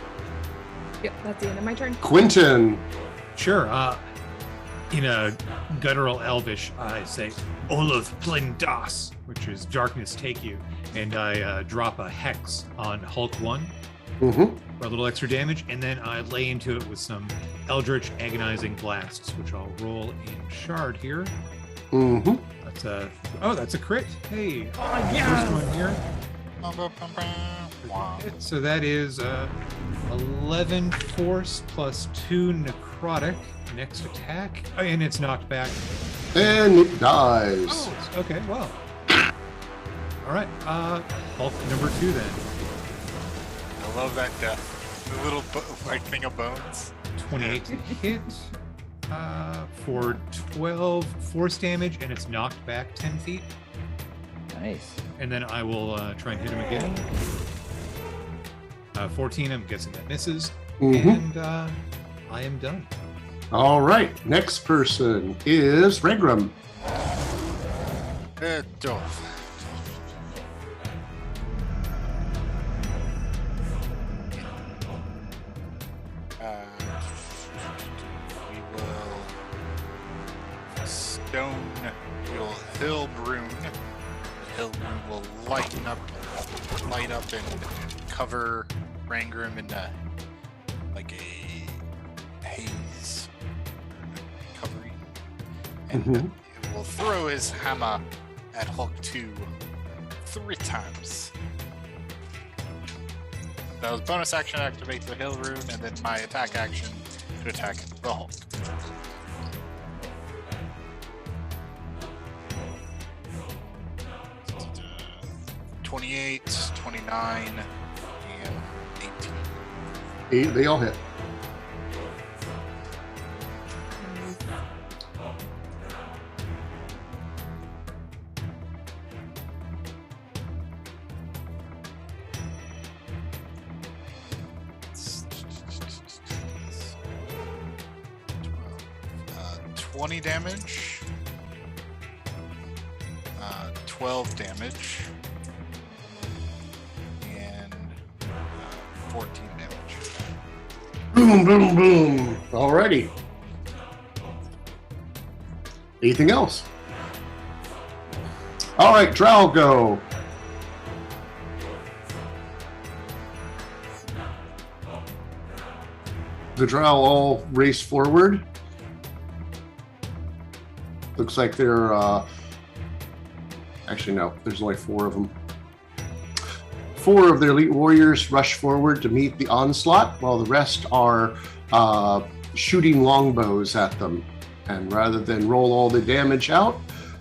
Yep, that's the end of my turn. Quentin. Sure. In a guttural Elvish, I say, Olaf Plendas, which is darkness take you. And I drop a hex on Hulk 1 Mm-hmm. for a little extra damage. And then I lay into it with some Eldritch Agonizing Blasts, which I'll roll in Shard here. Mm-hmm. That's a crit. Hey. Oh, First one here. Wow. So that is 11 force plus 2 necrotic. Next attack. Oh, and it's knocked back. And it dies. Oh, okay, well. All right, Hulk number 2 then. I love that death. The little like thing of bones. 28 to hit for 12 force damage, and it's knocked back 10 feet. Nice. And then I will try and hit him again. 14, I'm guessing that misses. Mm-hmm. And I am done. All right. Next person is Regram. Dolph. We will stone. We'll hill rune. The hill rune will light up and cover Rangram in like a haze covering, and Mhm. it will throw his hammer at Hulk 2 3 times. That was bonus action, activate the hill rune, and then my attack action to attack the Hulk. Uh, 28, 29, and 18. They all hit. Uh, 20 damage, 12 damage, and 14 damage. Boom, boom, boom. Alrighty. Anything else? All right, Drow go. The Drow all race forward. Looks like they're actually no, there's only 4 of them. 4 of their elite warriors rush forward to meet the onslaught, while the rest are shooting longbows at them. And rather than roll all the damage out,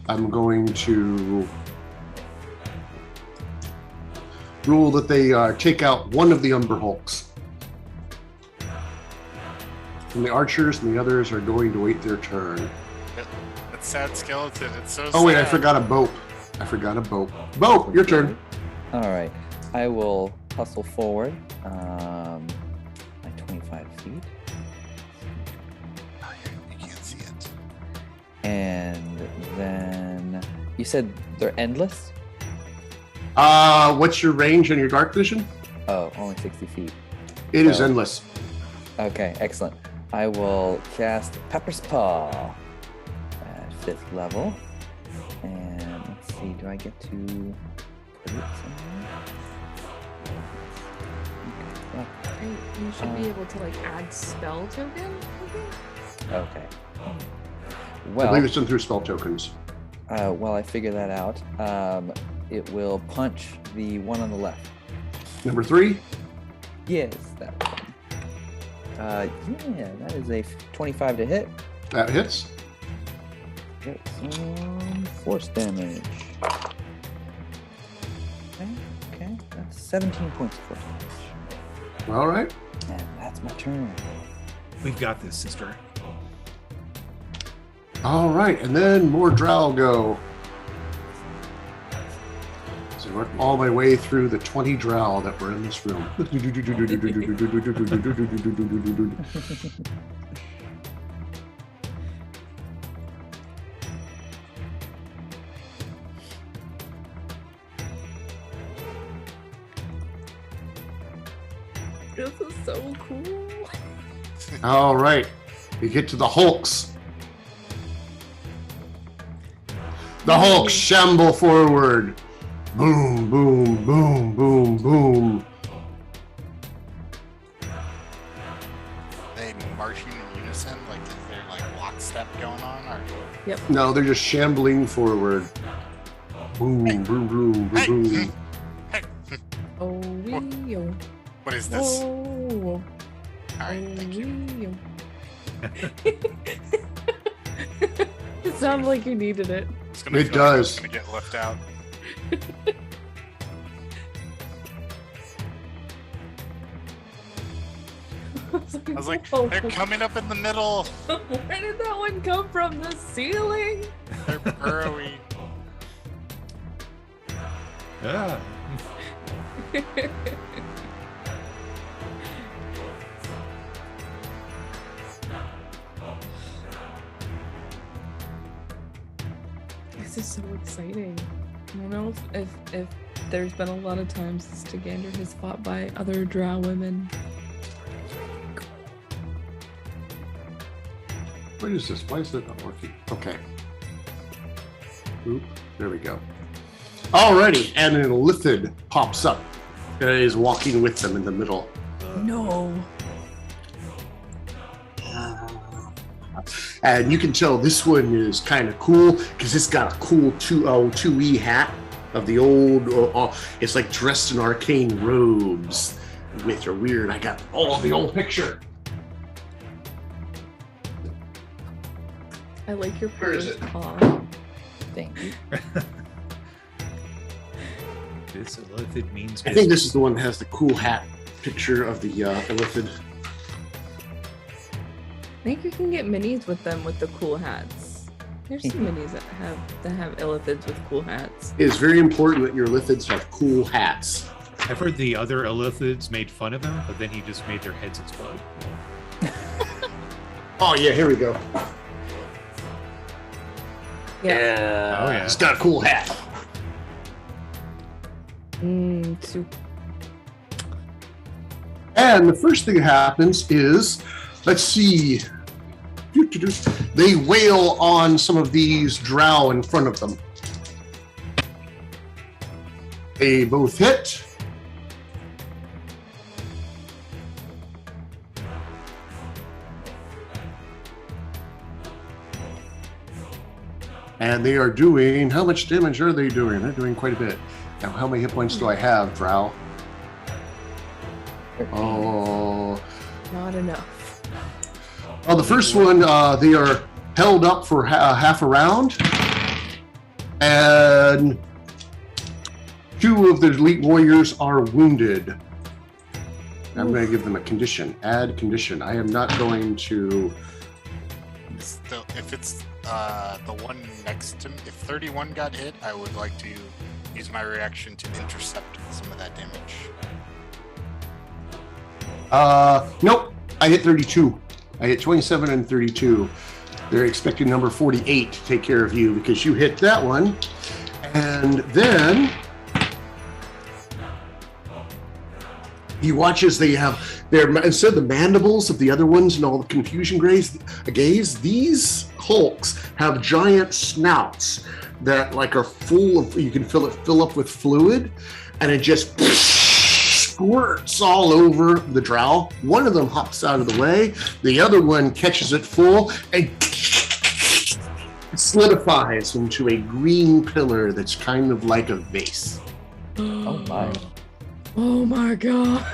I'm going to rule that they take out one of the Umber Hulks. And the archers and the others are going to wait their turn. That sad skeleton, it's so sad. Oh wait, I forgot a boat. Boat, your turn. All right. I will hustle forward. Like 25 feet. Oh, you can't see it. And then You said they're endless? What's your range on your dark vision? Oh, only 60 feet. It is Oh. endless. Okay, excellent. I will cast Pepper's Paw at 5th level. And let's see, do I get to put it somewhere? Okay, You should be able to like add spell token. well, okay. I Well, believe it's done through spell tokens. while I figure that out, it will punch the one on the left. Number 3. Yes, that one. Yeah, that is a 25 to hit. That hits. Get some force damage. Okay, that's 17 points of force damage. All right. And that's my turn. We've got this, sister. All right. And then more drow go. So I work all my way through the 20 drow that were in this room. This is so cool. All right. We get to the Hulks. The Hulks shamble forward. Boom, boom, boom, boom, boom. They marching in unison, like is there like lockstep going on? Or No, they're just shambling forward. Boom, boom, boom, boom, Hey. boom. Oh, yo. what is this? Oh, All right, thank you. It sounded like you needed it. It's It feel like does. It's gonna get left out. I was like, "Whoa, they're coming up in the middle. where did that one come from? The ceiling? They're burrowy. Ah. This is so exciting. I don't know if there's been a lot of times Stagander has fought by other drow women. What is this? Why is it not working? Okay. Oop, there we go. Alrighty, and an Illithid pops up. And is walking with them in the middle. No. And you can tell this one is kind of cool because it's got a cool 2E hat of the old. It's like dressed in arcane robes, which are weird. I got all the old picture. I like your Where is purse it? paw. Thank you. This Illithid means I think this is the one that has the cool hat picture of the Illithid. I think you can get minis with them with the cool hats. There's some minis that have illithids with cool hats. It is very important that your Illithids have cool hats. I've heard the other Illithids made fun of him, but then he just made their heads explode. Oh yeah, here we go. Yeah. Oh, yeah. It's got a cool hat. Soup. And the first thing that happens is, let's see, they wail on some of these drow in front of them. They both hit. And they are doing, how much damage are they doing? They're doing quite a bit. Now, how many hit points do I have, drow? 13. Oh, Not enough. well, the first one, they are held up for half a round. And 2 of the elite warriors are wounded. I'm going to give them a condition. Add condition. I am not going to. If it's the one next to me, if 31 got hit, I would like to use my reaction to intercept some of that damage. Nope. I hit 32. I hit 27 and 32. They're expecting number 48 to take care of you because you hit that one. And then he watches they have their, instead of the mandibles of the other ones and all the confusion gaze, these hulks have giant snouts that like are full of, you can fill up with fluid, and it just squirts all over the drow. One of them hops out of the way, the other one catches it full and solidifies into a green pillar that's kind of like a vase. Oh my. Oh my god.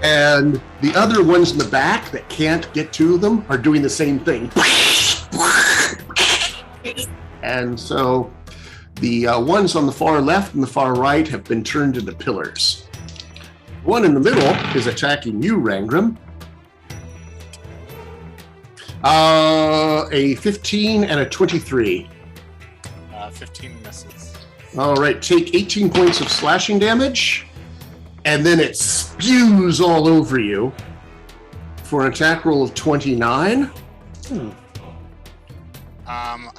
And the other ones in the back that can't get to them are doing the same thing. And so the ones on the far left and the far right have been turned into pillars. One in the middle is attacking you, Rangram. A 15 and a 23. 15 misses. All right, take 18 points of slashing damage, and then it spews all over you for an attack roll of 29.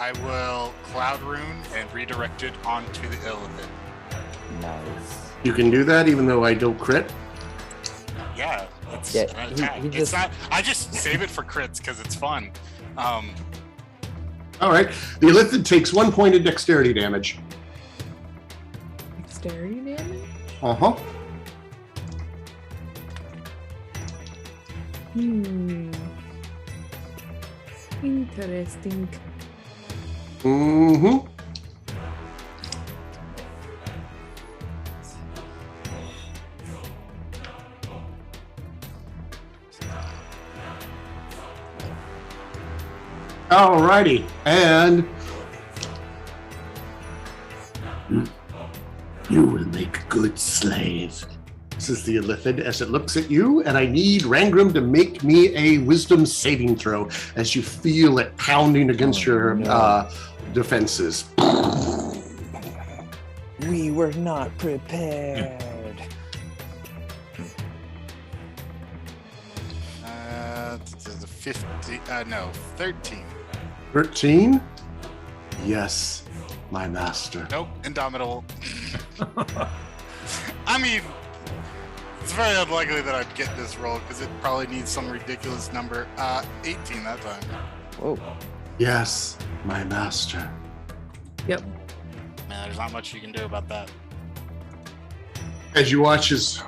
I will Cloud Rune and redirect it onto the Illithid. Nice. You can do that even though I don't crit. Yeah, it's Yeah, an he attack. It's just- not. I just save it for crits because it's fun. All right, the Illithid takes 1 point of dexterity damage. Dexterity damage? Uh-huh. Interesting. Mm-hmm. Alrighty, and you will make a good slave, says the Illithid as it looks at you, and I need Rangram to make me a wisdom saving throw as you feel it pounding against your defenses. We were not prepared. The 50. No, 13. 13? Yes, my master. Nope, Indomitable. I mean, it's very unlikely that I'd get this roll because it probably needs some ridiculous number. 18 that time. Whoa. Yes, my master. Yep. Man, there's not much you can do about that. As you watch as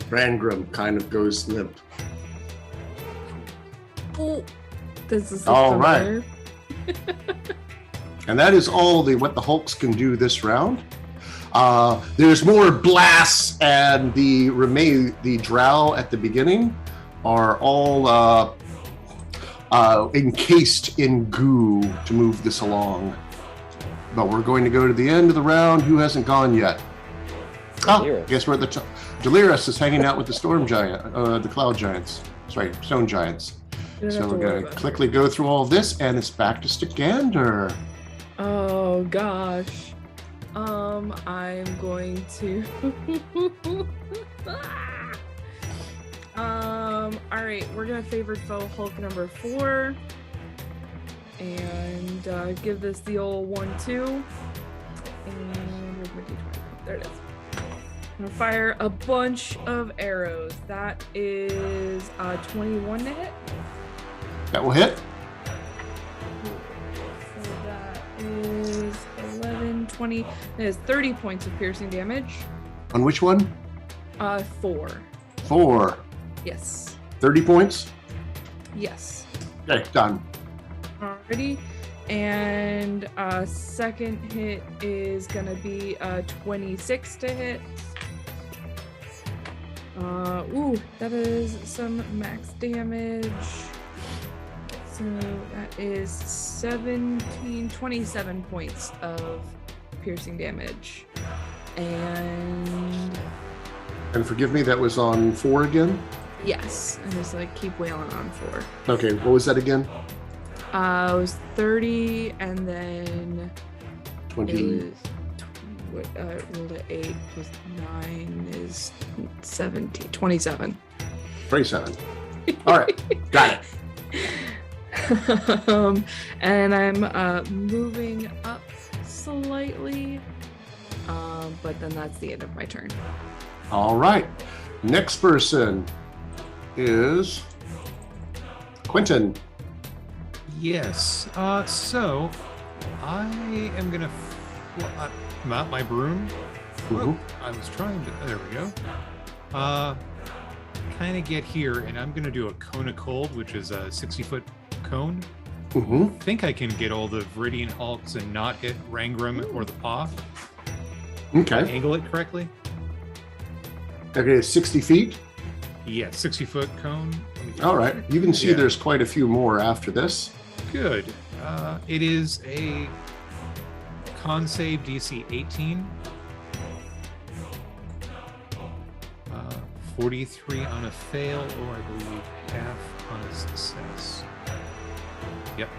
Rangram kind of goes limp. Oh, this is All familiar. And that is all what the Hulks can do this round. There's more blasts, and the drow at the beginning are all encased in goo to move this along. But we're going to go to the end of the round. Who hasn't gone yet? Oh, Delirious. guess we're at the top. Delirious is hanging out with the storm giant, the cloud giants. Sorry, stone giants. You don't So have to we're worry going to about it. quickly go through all of this, and it's back to Stikander. Oh gosh. I'm going to. All right, we're gonna favored foe Hulk number 4, and give this the old 1-2. And where's my D20? There it is. I'm gonna fire a bunch of arrows. That is 21 to hit. That will hit. So that is 11, 20. That is 30 points of piercing damage. On which one? 4. 4. Yes. 30 points. Yes. Okay, done. Alrighty. And second hit is gonna be 26 to hit. Ooh, that is some max damage. So that is 27 points of piercing damage. And And forgive me, that was on 4 again? yes, and just like keep wailing on 4. Okay, what was that again? It was 30, and then 20. it was rolled at 8 plus 9 is 17, 27. 27. All right, got it. And I'm moving up slightly. But then that's the end of my turn. All right. Next person is Quentin. Yes. So I am gonna mount my broom. Mhm. I was trying to. There we go. Kind of get here, and I'm gonna do a cone of cold, which is a 60-foot cone. Mm-hmm. I think I can get all the Viridian Hulks and not hit Rangram or the paw. Okay. Angle it correctly. Okay, 60 feet. Yeah, 60-foot cone. Let me- All right. You can see Yeah. there's quite a few more after this. Good. It is a con save DC 18. 43 on a fail, or I believe half on a success. Yep.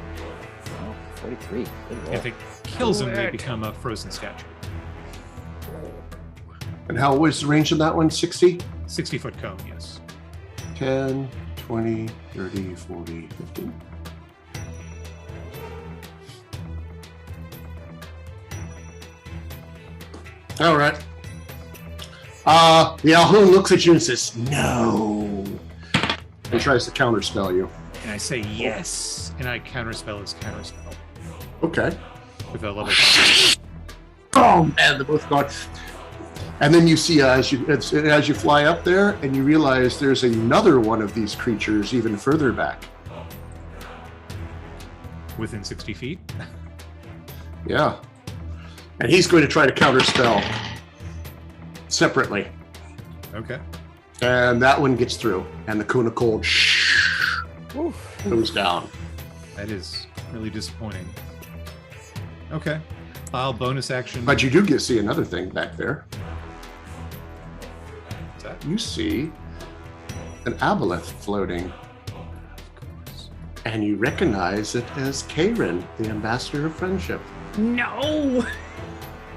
Oh, 43. Good roll. If it kills him, they Good. become a frozen statue. And how was the range of that one? 60? 60-foot cone, yes. 10, 20, 30, 40, 50. All right. The Alhoon looks at you and says, no. And tries to counterspell you. And I say yes, and I counterspell his counterspell Okay. with a level 5. Oh man, they're both gone. And then you see as you fly up there, and you realize there's another one of these creatures even further back. Within 60 feet. Yeah. And he's going to try to counterspell separately. Okay. And that one gets through. And the Kuna Cold Oof. goes down. That is really disappointing. Okay. I'll bonus action. But you do see another thing back there. What's that? You see an aboleth floating. Of course. And you recognize it as Karen, the ambassador of friendship. No!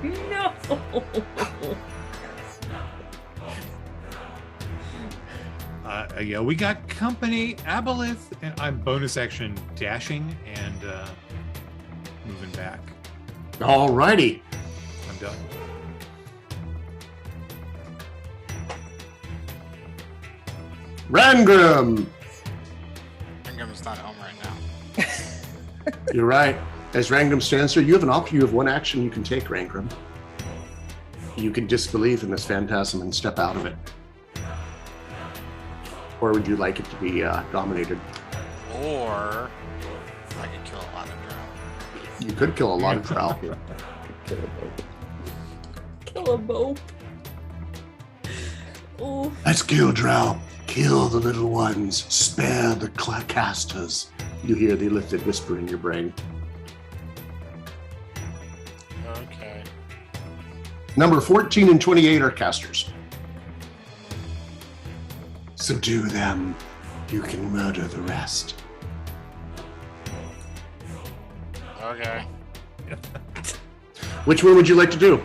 No! Yeah, we got company, Aboleth, and I'm bonus action dashing and moving back. Alrighty. I'm done. Rangrim! Ingram's not home right now. You're right. As Rangrim stands there, you have an option. You have one action you can take, Rangrim. You can disbelieve in this phantasm and step out of it. Or would you like it to be dominated? Or I could kill a lot of drow. You could kill a lot of drow. Kill a boat. Kill a mope. Oh, Let's kill drow. Kill the little ones. Spare the casters. You hear the lifted whisper in your brain. Okay. Number 14 and 28 are casters. Subdue them. You can murder the rest. Okay. Which one would you like to do?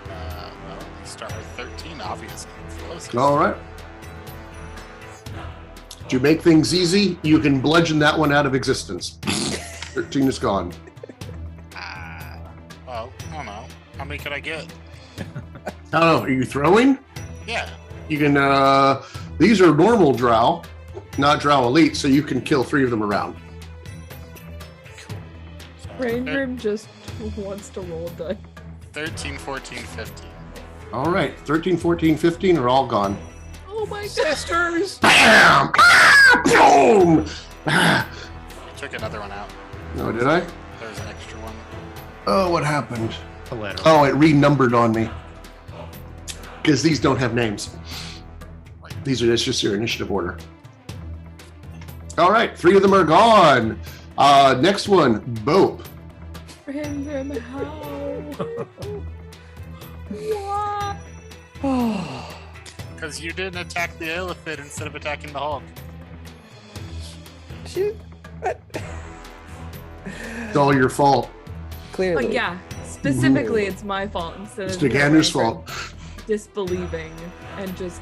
Well, let's start with 13, obviously. It's the closest. All right. To make things easy, you can bludgeon that one out of existence. 13 is gone. Well, I don't know. How many could I get? I don't know. Are you throwing? Yeah. You can, these are normal drow, not drow elite, so you can kill 3 of them around. Cool. So, Rangrim just wants to roll die. 13, 14, 15. All right. 13, 14, 15 are all gone. Oh my god. Sisters! Bam! Ah! Boom! Ah! You took another one out. No, did I? There's an extra one. Oh, what happened? Collateral. Oh, it renumbered on me. Because these don't have names. These are just your initiative order. All right, 3 of them are gone. Next one, Bope. Rangrim, how? What? Oh, Because you didn't attack the elephant instead of attacking the Hulk. shoot. What? It's all your fault. Clearly. Yeah, specifically it's my fault instead It's of Gagander's Rangrim fault. disbelieving and just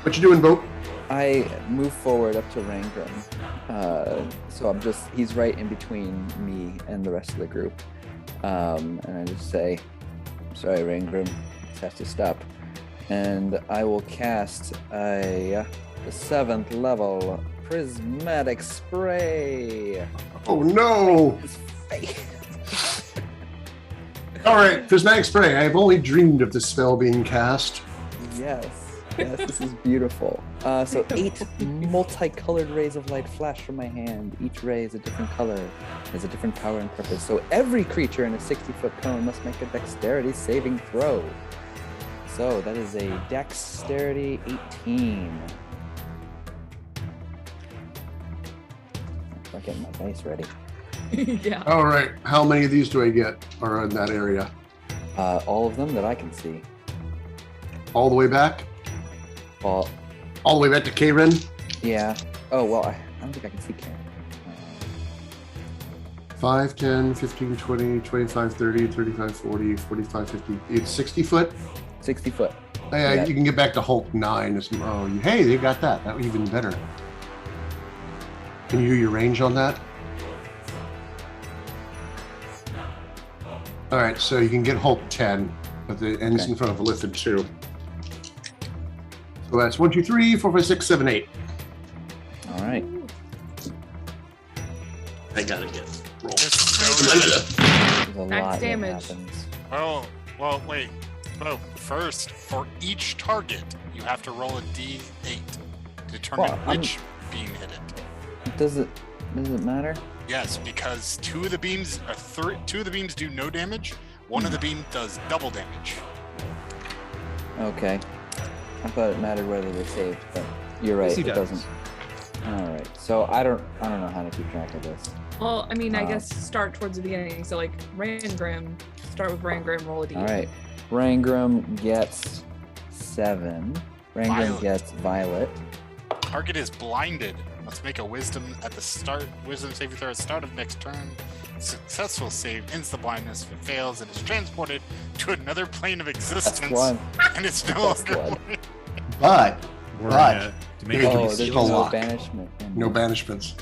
What you doing, Bope? I move forward up to Rangram So he's right in between me and the rest of the group. And I just say, sorry, Rangrim, this has to stop. And I will cast the 7th level Prismatic Spray. Oh no! His face. All right, Prismatic Spray. I have only dreamed of this spell being cast. Yes, this is beautiful. So 8 multicolored rays of light flash from my hand. Each ray is a different color, has a different power and purpose. So every creature in a 60-foot cone must make a dexterity saving throw. So that is a dexterity 18. I'm getting my dice ready. Yeah. All right, how many of these do I get are in that area? All of them that I can see. All the way back? Well, All the way back to Karen? yeah. Oh, well, I don't think I can see Karen. 5, 10, 15, 20, 25, 30, 35, 40, 45, 50. It's 60 foot? 60 foot. Yeah, you can get back to Hulk 9. Hey, they got that. That was even better. Can you do your range on that? All right, so you can get Hulk 10, but the ends in front of a lifted 2. So that's 1, 2, 3, 4, 5, 6, 7, 8. All right. I gotta get roll. There's so many. There's a Max lot that damage. happens. Oh, well, wait. Oh, first, for each target, you have to roll a d8 to determine Well, I'm- which beam hit it. Does it matter? Yes, because two of the beams do no damage. One of the beam does double damage. Okay. I thought it mattered whether they saved, but you're right. Yes, he It does. doesn't. All right. So I don't know how to keep track of this. Well, I mean, I guess start towards the beginning. So like Rangrim, start with Rangrim, roll a d8. All right. Rangram gets 7. Rangram Violet. gets Violet. Target is blinded. Let's make a wisdom saving throw at the start of next turn. Successful save ends the blindness. If it fails, it is transported to another plane of existence. That's one. And it's no That's longer. one. But We're But- in a Dude, dimension Oh, it's there's a no lock. banishment. no banishments.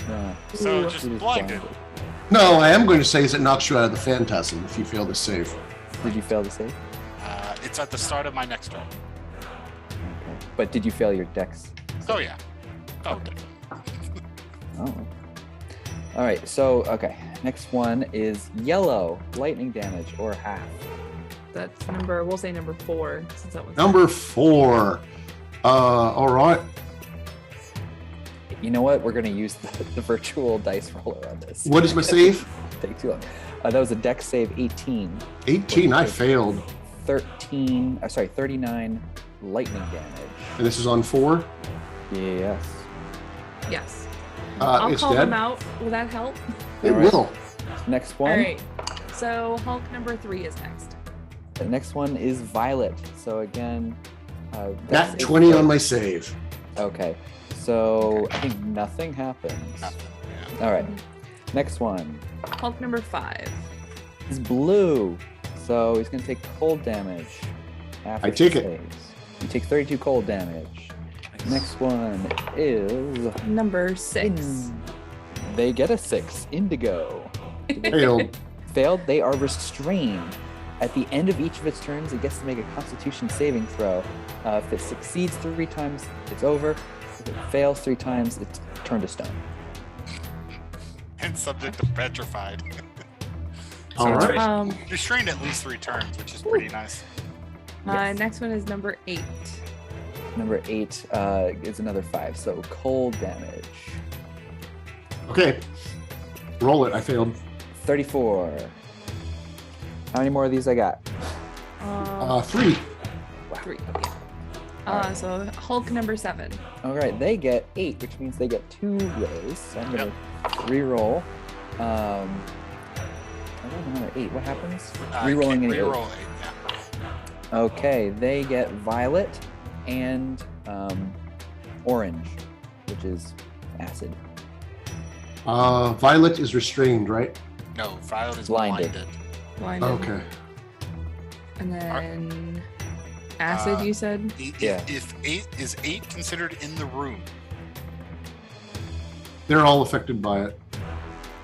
Yeah. So Ooh. just It is blinded. No, I am going to say is it knocks you out of the phantasm if you fail to save. Did you fail to save? It's at the start of my next turn. Okay. But did you fail your dex? Oh yeah. Oh, Oh. All right. So, okay. Next one is yellow lightning damage or half. That's we'll say number 4, since that was Number 4. All right. You know what? We're going to use the virtual dice roller on this. What is my save? Take too long. That was a dex save 18. 18. I failed. 39 lightning damage. And this is on 4. Yes. Yes. I'll It's call dead. them out. Will that help? It All right. will. Next one. All right. So Hulk number 3 is next. The next one is Violet. So again, Nat save 20 throw. on my save. Okay. So I think nothing happens. nothing. Yeah. All right. Next one Hulk number 5. is blue. So he's going to take cold damage. After I take he it. saves. You take 32 cold damage. Next one is Number 6. They get a 6. Indigo. Failed. Failed. They are restrained. At the end of each of its turns, it gets to make a Constitution saving throw. If it succeeds 3 times, it's over. If it fails 3 times, it's turned to stone. And subject to petrified. All it's right. Restrained at least 3 turns, which is pretty nice. Yes. Next one is number 8. Number 8 is another 5, so cold damage. Okay. Roll it. I failed. 34. How many more of these I got? 3. 3. Yeah. So Hulk number 7. All right, they get 8, which means they get 2 rays. So I'm gonna re-roll. I rolled another 8. What happens? Rerolling an 8. Reroll 8, yeah. Okay, they get violet and orange, which is acid. Violet is restrained, right? No, Violet is Blinded. blinded. Blinded. Okay. And then acid, you said? Yeah. If 8 is 8 considered in the room? They're all affected by it.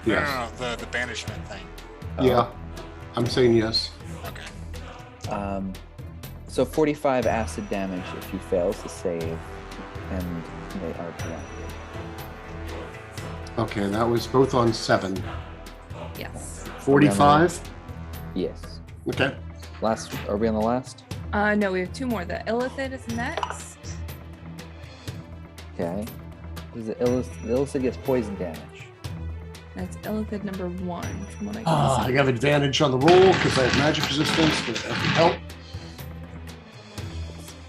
No, Yes. the banishment thing. Yeah. I'm saying yes. Okay. So 45 acid damage if he fails to save, and they are blinded. Okay, that was both on 7. Yes. 45? Yes. Okay. Last. Are we on the last? No, we have 2 more. The Illithid is next. Okay. The Illicid gets poison damage. That's Illithid number 1 from what I can I see. have advantage on the roll because I have magic resistance, but that can help.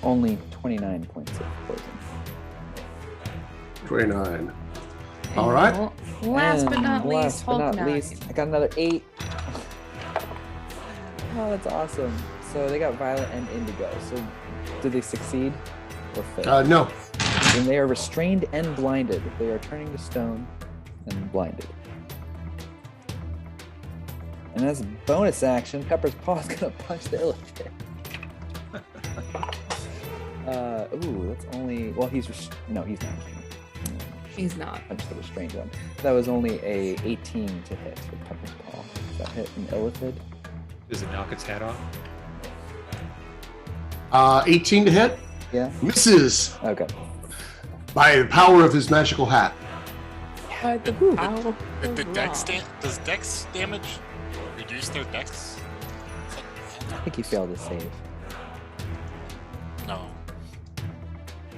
Only 29 points of poison. 29. All right. Last but And not least, last but Hulk not least, I got another 8. Oh, that's awesome. So they got Violet and Indigo. So did they succeed or fail? No. And they are restrained and blinded. They are turning to stone and blinded. And as a bonus action, Pepper's Paw's gonna punch the Illithid. Ooh, that's only. Well, he's no, he's not. He's not. Punch the restrained one. That was only a 18 to hit with Pepper's Paw. Does that hit an Illithid? Does it knock its hat off? 18 to hit. Yeah. Misses Okay. by the power of his magical hat. The power The of dex law. does dex damage reduce their dex? I think he failed to save. No.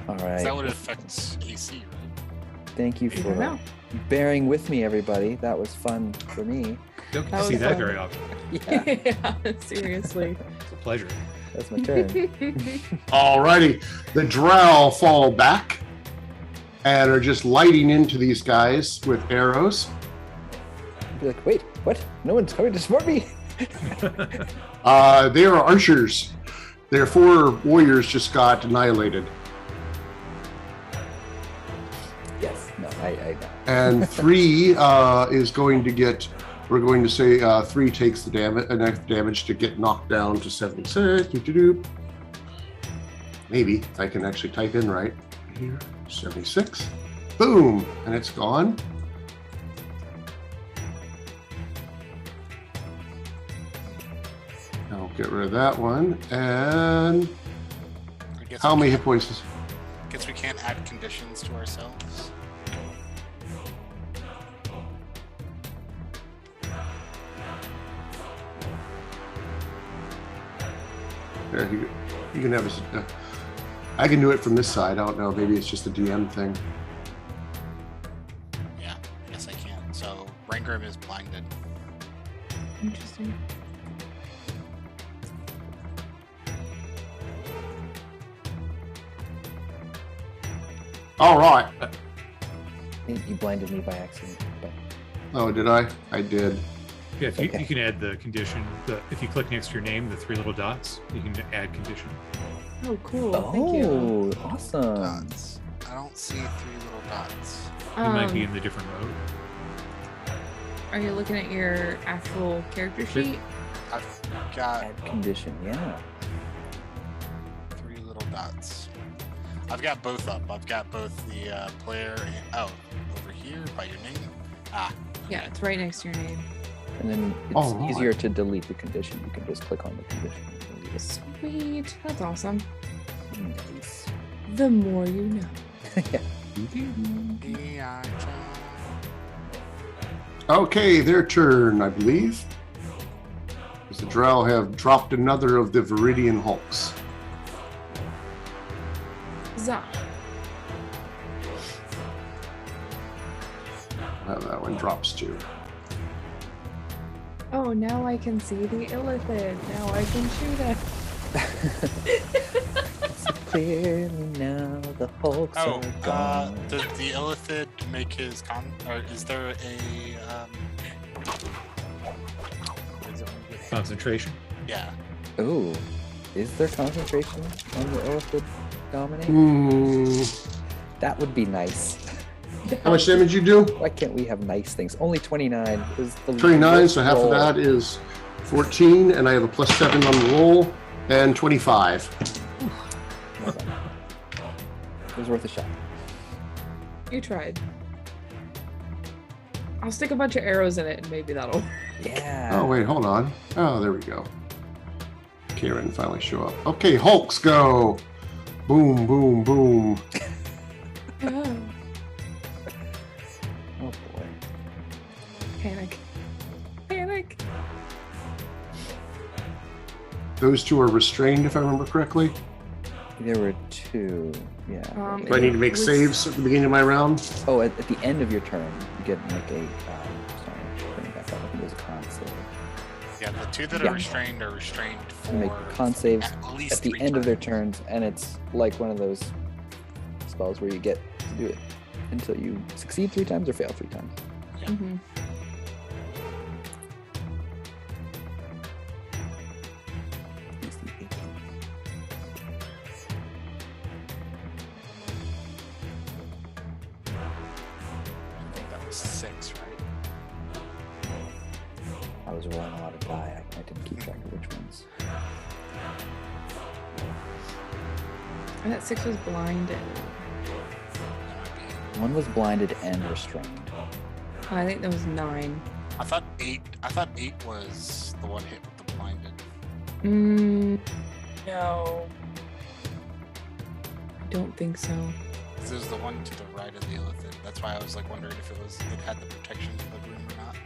All right. Is that what it affects AC, right? Thank you I don't for know. bearing with me, everybody. That was fun for me. Don't get That to see was that fun. very often. Yeah, Yeah, seriously. It's a pleasure. that's my turn. Alrighty. The drow fall back and are just lighting into these guys with arrows. Be like, wait, what? No one's coming to support me. They are archers. Their 4 warriors just got annihilated. Yes. No, I know. And 3 is going to get. We're going to say 3 takes the damage, enough damage to get knocked down to 76. Doo-doo-doo. Maybe I can actually type in right here. 76. Boom, and it's gone. I'll get rid of that one. And I guess how we many can't- hit points is? Guess we can't add conditions to ourselves. There, you can have a. I can do it from this side. I don't know. Maybe it's just a DM thing. Yeah, yes I can. So Rangram is blinded. Interesting. All right. I think you blinded me by accident. But Oh, did I? I did. Yeah, if you, Okay. you can add the condition. If you click next to your name, the 3 little dots, you can add condition. Oh, cool. Thank you. oh, awesome. Dots. I don't see 3 little dots. You might be Um, in the different mode. Are you looking at your actual character sheet? I've got Add condition. Yeah. 3 little dots. I've got both up. I've got both the player and over here by your name. Yeah, it's right next to your name. And then it's Oh, right. easier to delete the condition. You can just click on the condition. and delete it. Sweet. That's awesome. Nice. The more you know. Yeah. Yeah. Okay, their turn, I believe. As the drow have dropped another of the Viridian Hulks. Zah. That one drops too. Oh, now I can see the Illithid. Now I can shoot it. Clearly now the Hulks Oh, are gone. does the Illithid make his or is there a what is it when you get hit? Concentration. Yeah. Ooh, is there concentration on the Illithid dominate? Hmm. That would be nice. How much damage you do? Why can't we have nice things? Only 29 is the 29, lowest so half of roll. that is 14, and I have a +7 on the roll, and 25. Well done. It was worth a shot. You tried. I'll stick a bunch of arrows in it and maybe that'll work. Yeah. Oh, wait, hold on. Oh, there we go. Karen finally show up. Okay, Hulks go. Boom, boom, boom. Oh, Oh boy. panic. Panic. Those two are restrained, if I remember correctly. There were two. Yeah. Do I need to make was- saves at the beginning of my round? Oh, at the end of your turn, you get like a. Sorry, bring it back up. I think there's a con save. Yeah, the two that Yeah. are restrained You make for con saves at least at the 3 end of their turns. turns, and it's like one of those spells where you get to do it until you succeed 3 times or fail 3 times. Mhm. I think that was 6, right? I was rolling a lot of die. I didn't keep track of which ones. And that 6 was blinded. That might be. One was blinded and restrained. I think that was 9. I thought 8 was the one hit with the blinded. No. I don't think so. This is the one to the right of the illithid. That's why I was like wondering if it had the protections of the room or not.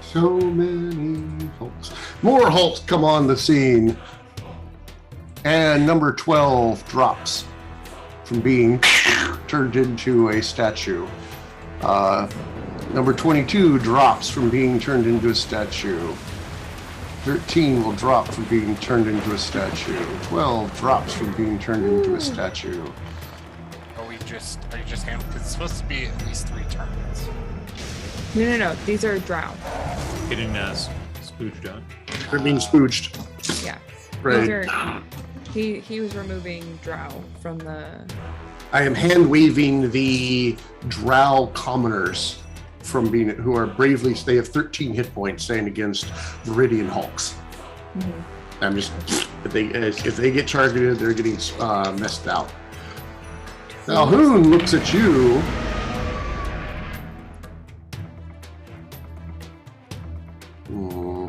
So many Hulks. More Hulks come on the scene. And number 12 drops from being turned into a statue. Number 22 drops from being turned into a statue. 13 will drop from being turned into a statue. 12 drops from being turned into a statue. Are you just handling? Because it's supposed to be at least 3 turns. No. These are drow. Getting spooged on. They're being spooched. Yeah. Right. These are, he was removing drow from the. I am hand waving the drow commoners from being who are bravely. They have 13 hit points staying against Viridian Hulks. Mhm. I'm just if they get targeted, they're getting messed out. Now Hoon looks at you. Hmm.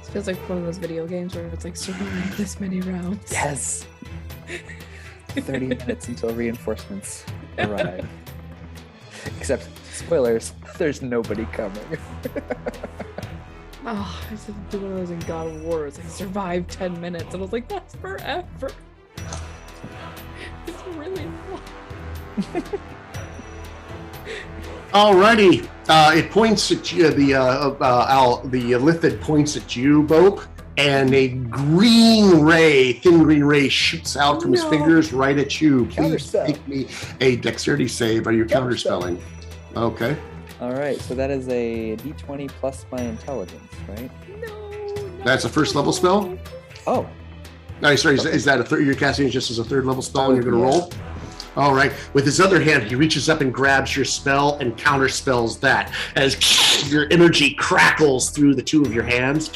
This feels like one of those video games where it's like survive this many rounds. Yes. 30 minutes until reinforcements arrive. Except, spoilers, there's nobody coming. Oh, I used to do one of those in God of War. It's like survive 10 minutes. And I was like, that's forever. It's really long. Alrighty, it points at you. The Illithid points at you, Bope, and a thin green ray shoots out from his No. fingers right at you. Please Counterspell. make me a dexterity save. Are you Counterspell. counterspelling? Okay. All right, so that is a d20 plus my intelligence, right? No. That's a first level spell? Oh, No, sorry, is that a third? You're casting it just as a third level spell, and you're going to Yeah. roll. All right. With his other hand, he reaches up and grabs your spell and counterspells that as your energy crackles through the two of your hands.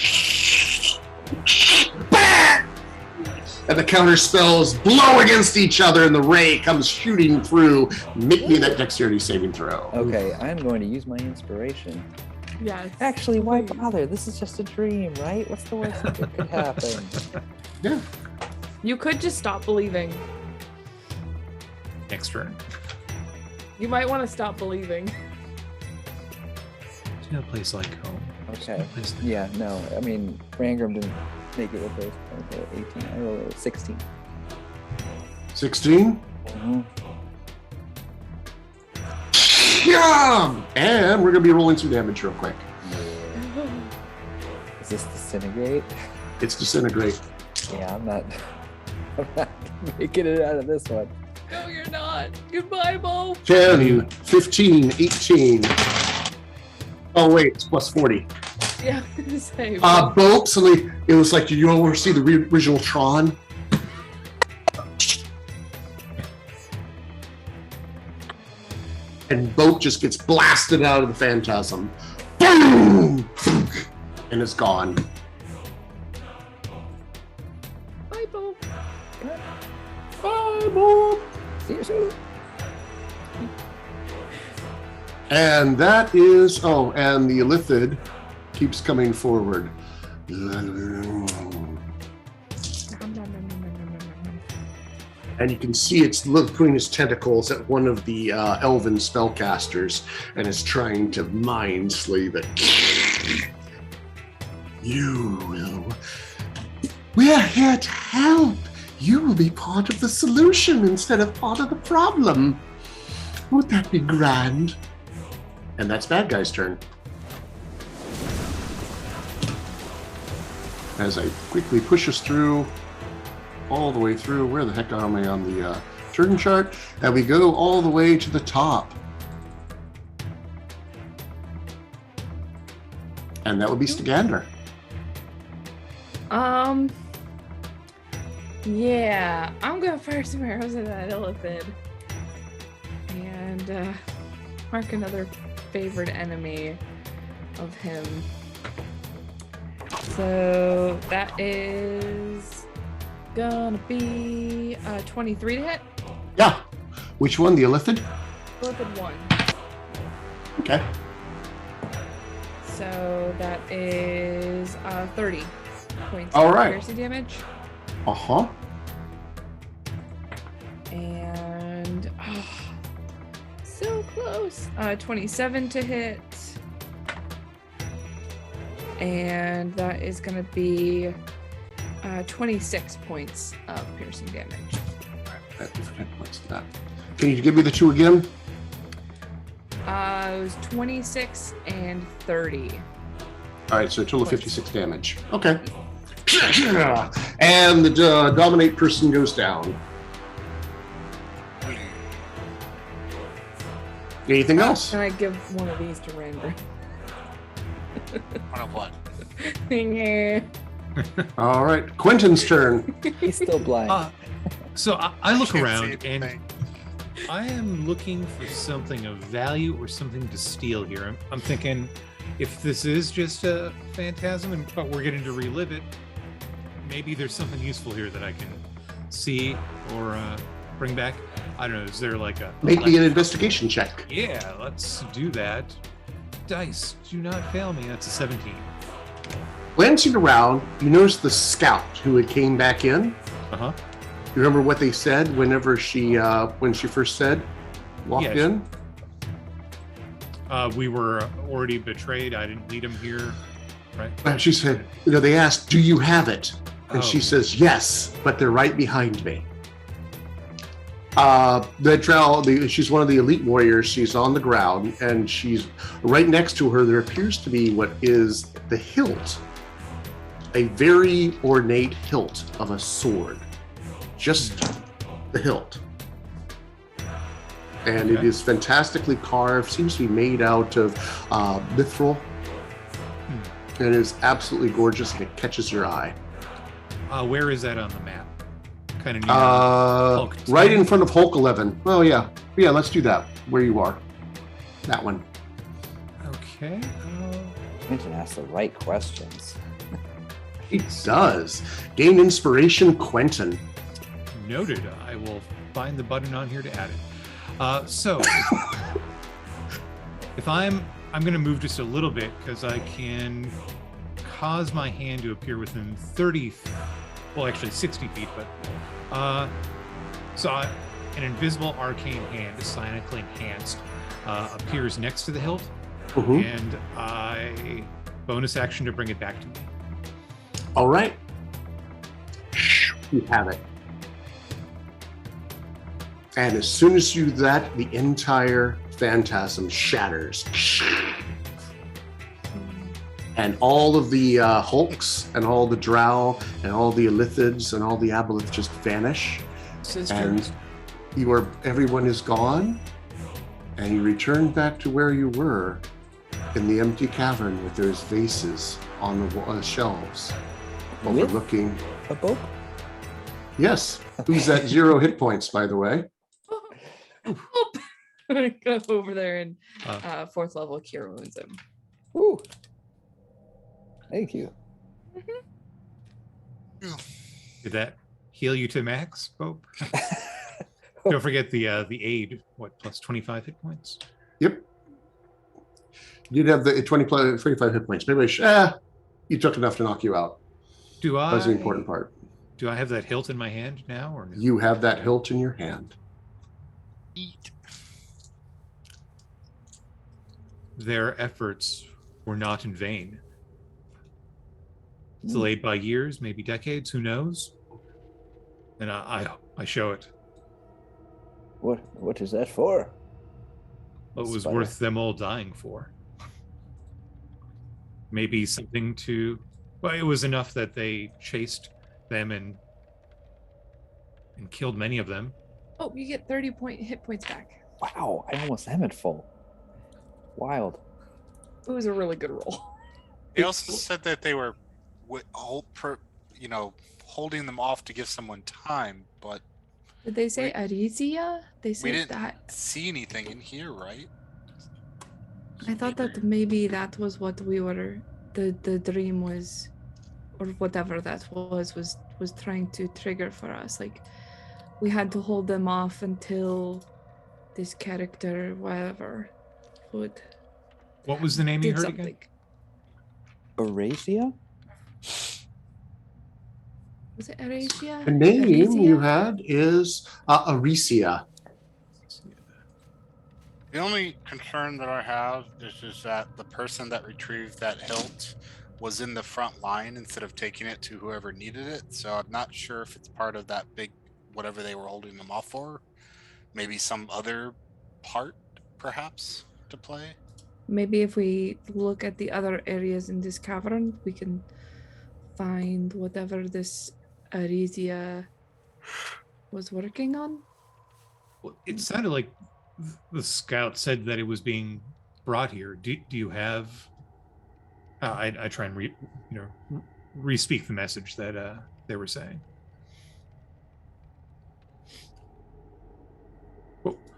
And the counterspells blow against each other, and the ray comes shooting through. Make me that dexterity saving throw. okay. I'm going to use my inspiration. Yes. Actually, why please. bother? This is just a dream, right? What's the worst that could happen? Yeah. You could just stop believing. Next turn. You might want to stop believing. There's no place like home. There's no Okay. place like Yeah, no. I mean, Rangram didn't make it with those points. 18. I rolled a 16. 16. Mhm. Yeah. And we're going to be rolling some damage real quick. Yeah. Is this disintegrate? It's disintegrate. Yeah, I'm not making it out of this one. No, you're not. Goodbye, Bo. 10, 15, 18. Oh, wait, it's plus 40. Yeah, same. Bope, suddenly, it was like, did you ever see the original Tron? And Bope just gets blasted out of the phantasm. Boom! And it's gone. Bye, Bob. See you soon. And that is, and the Illithid keeps coming forward. And you can see it's between his tentacles at one of the elven spellcasters, and is trying to mind slave it. You will. We're here to help. You will be part of the solution instead of part of the problem. Would that be grand? And that's bad guy's turn. As I quickly push us through, all the way through. Where the heck am I on the turn chart? And we go all the way to the top. And that would be Stagander. Yeah, I'm gonna fire some arrows at that Illithid. And mark another favorite enemy of him. So that is gonna be 23 to hit. Yeah. Which one? The Illithid? Illithid 1. Okay. So that is 30 points All of right. piercing damage. Uh-huh. And so close. 27 to hit. And that is going to be 26 points of piercing damage. What's that? Can you give me the two again? It was 26 and 30. All right, so a total of 56 damage. Okay. And the dominate person goes down. Anything else? Can I give one of these to Randor? One of what? Yeah. All right, Quentin's turn. He's still blind. So I look Can't see around and anything. I am looking for something of value or something to steal here. I'm thinking if this is just a phantasm, but we're getting to relive it, maybe there's something useful here that I can see or bring back. I don't know. Is there like a Make me an investigation check. Yeah, let's do that. Dice, do not fail me. That's a 17. Glancing around, you notice the scout who had came back in. Uh-huh. You remember what they said whenever when she first walked Yes. in? We were already betrayed. I didn't lead him here, right? And she said, they asked, do you have it? And she Oh. says, yes, but they're right behind me. She's one of the elite warriors. She's on the ground, and she's right next to her. There appears to be what is the hilt, a very ornate hilt of a sword, just the hilt. And it Okay. is fantastically carved, seems to be made out of mithril, and is absolutely gorgeous, and it catches your eye. Where is that on the map? Kind of near Hulk Right 10? in front of Hulk 11. Oh, yeah. Yeah, let's do that, where you are. That one. Okay. Quentin asked the right questions. He does. Gain inspiration, Quentin. Noted. I will find the button on here to add it. So if I'm going to move just a little bit because I can cause my hand to appear within 60 feet, but an invisible arcane hand, psionically enhanced, appears next to the hilt, Mhm. and I bonus action to bring it back to me. All right. You have it. And as soon as you do that, the entire phantasm shatters. And all of the Hulks and all the Drow and all the Illithids and all the Aboleths just vanish. And everyone is gone. And you return back to where you were in the empty cavern with those vases on the shelves With overlooking. a boat? Yes. Who's at 0 hit points, by the way? Go over there and Uh. 4th level cure wounds him. Ooh. Thank you. Did that heal you to max, Pope. Don't forget the aid. What, plus 25 hit points? Yep. You'd have the 25 hit points. Maybe I should. You took enough to knock you out. Do I? That's the important part. Do I have that hilt in my hand now, or no? You have that hilt in your hand. Eat. Their efforts were not in vain. Delayed by years, maybe decades, who knows? And I show it. What is that for? What was Spider. worth them all dying for? Maybe something to. Well, it was enough that they chased them and killed many of them. Oh, you get 30 hit points back. Wow, I almost am at full. Wild. It was a really good roll. They also said that they were, holding them off to give someone time, but Did they say Arisia? They we said didn't that. see anything in here, right? I thought that maybe that was what we were. The dream was, or whatever that was trying to trigger for us. Like, we had to hold them off until this character, whatever, would What was the name you did heard something. again? Eurasia? Was it Arisia? The name you Arisia? had is Arisia. The only concern that I have is that the person that retrieved that hilt was in the front line instead of taking it to whoever needed it. So I'm not sure if it's part of that big, whatever they were holding them off for. Maybe some other part, perhaps, to play. Maybe if we look at the other areas in this cavern, we can find whatever this Arisia was working on. Well, it sounded like the scout said that it was being brought here. Do you have? I try and re-speak the message that they were saying.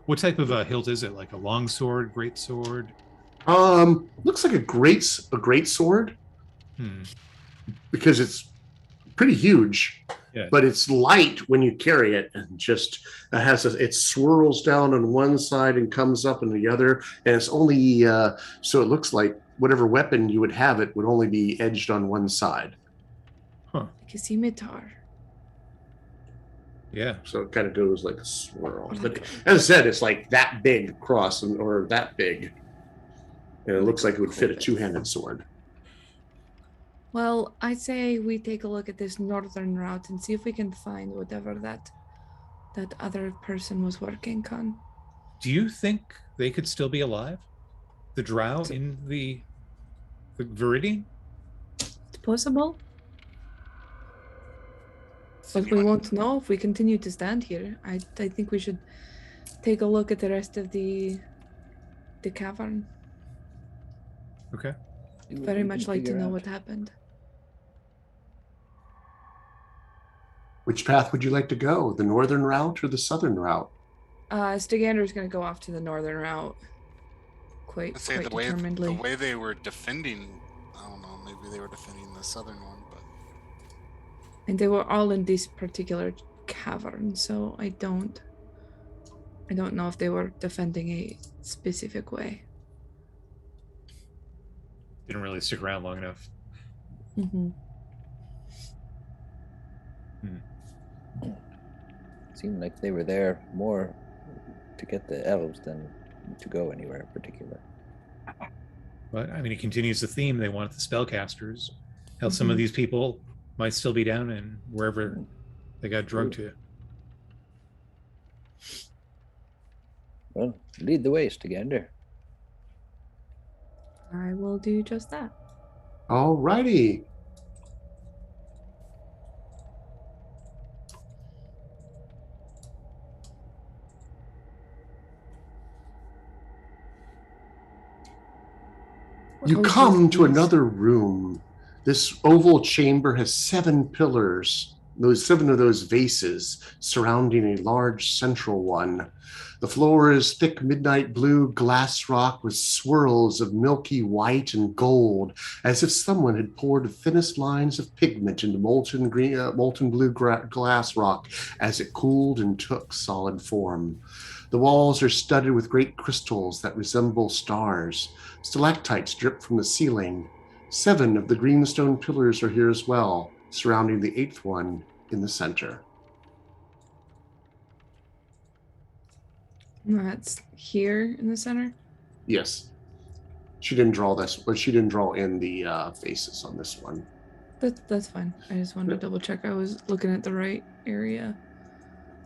What type of hilt is it? Like a long sword, great sword? Looks like a great sword Hmm. because it's pretty huge. Yeah. But it's light when you carry it, and just it swirls down on one side and comes up on the other, and it's only so it looks like whatever weapon you would have it would only be edged on one side. Huh. Like a scimitar. Yeah. So it kind of goes like a swirl. But as I said, it's like that big across or that big, and it looks like it would fit a two-handed sword. Well, I say we take a look at this northern route and see if we can find whatever that other person was working on. Do you think they could still be alive? The drow in the Viridian? It's possible, but we won't know if we continue to stand here. I think we should take a look at the rest of the cavern. Okay. Very much like to know what happened. Which path would you like to go? The northern route or the southern route? Stigander's going to go off to the northern route. Quite determinedly. The way they were defending, I don't know, maybe they were defending the southern one, but And they were all in this particular cavern, so I don't know if they were defending a specific way. Didn't really stick around long enough. Mm-hmm. Seemed like they were there more to get the elves than to go anywhere in particular. But I mean, it continues the theme. They want the spellcasters. Hell, some of these people might still be down in wherever they got drugged to. Well, lead the way, Stigander. I will do just that. All righty. You come to another room. This oval chamber has 7 pillars seven of those vases surrounding a large central one. The floor is thick midnight blue glass rock with swirls of milky white and gold, as if someone had poured the thinnest lines of pigment into molten blue glass rock as it cooled and took solid form. The walls are studded with great crystals that resemble stars. Stalactites drip from the ceiling. 7 of the greenstone pillars are here as well, surrounding the 8th one in the center. That's here in the center. Yes. She didn't draw this, but she didn't draw in the faces on this one. That's fine. I just wanted to double check I was looking at the right area.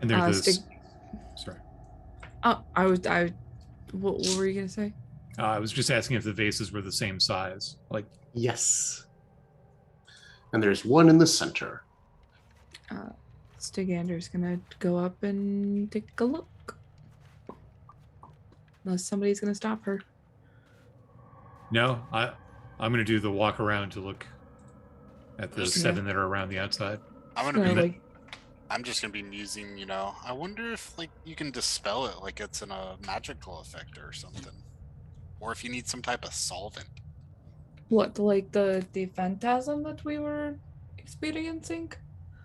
And there's this. Sorry. Oh, what were you gonna say? I was just asking if the vases were the same size. Like, Yes. And there's one in the center. Stigander's gonna go up and take a look. Unless somebody's gonna stop her. no, I'm gonna do the walk around to look at the Yeah. 7 that are around the outside. I'm Gonna, gonna be. like, I'm just gonna be musing. I wonder if like you can dispel it, like it's in a magical effect or something, or if you need some type of solvent. what, like the phantasm that we were experiencing?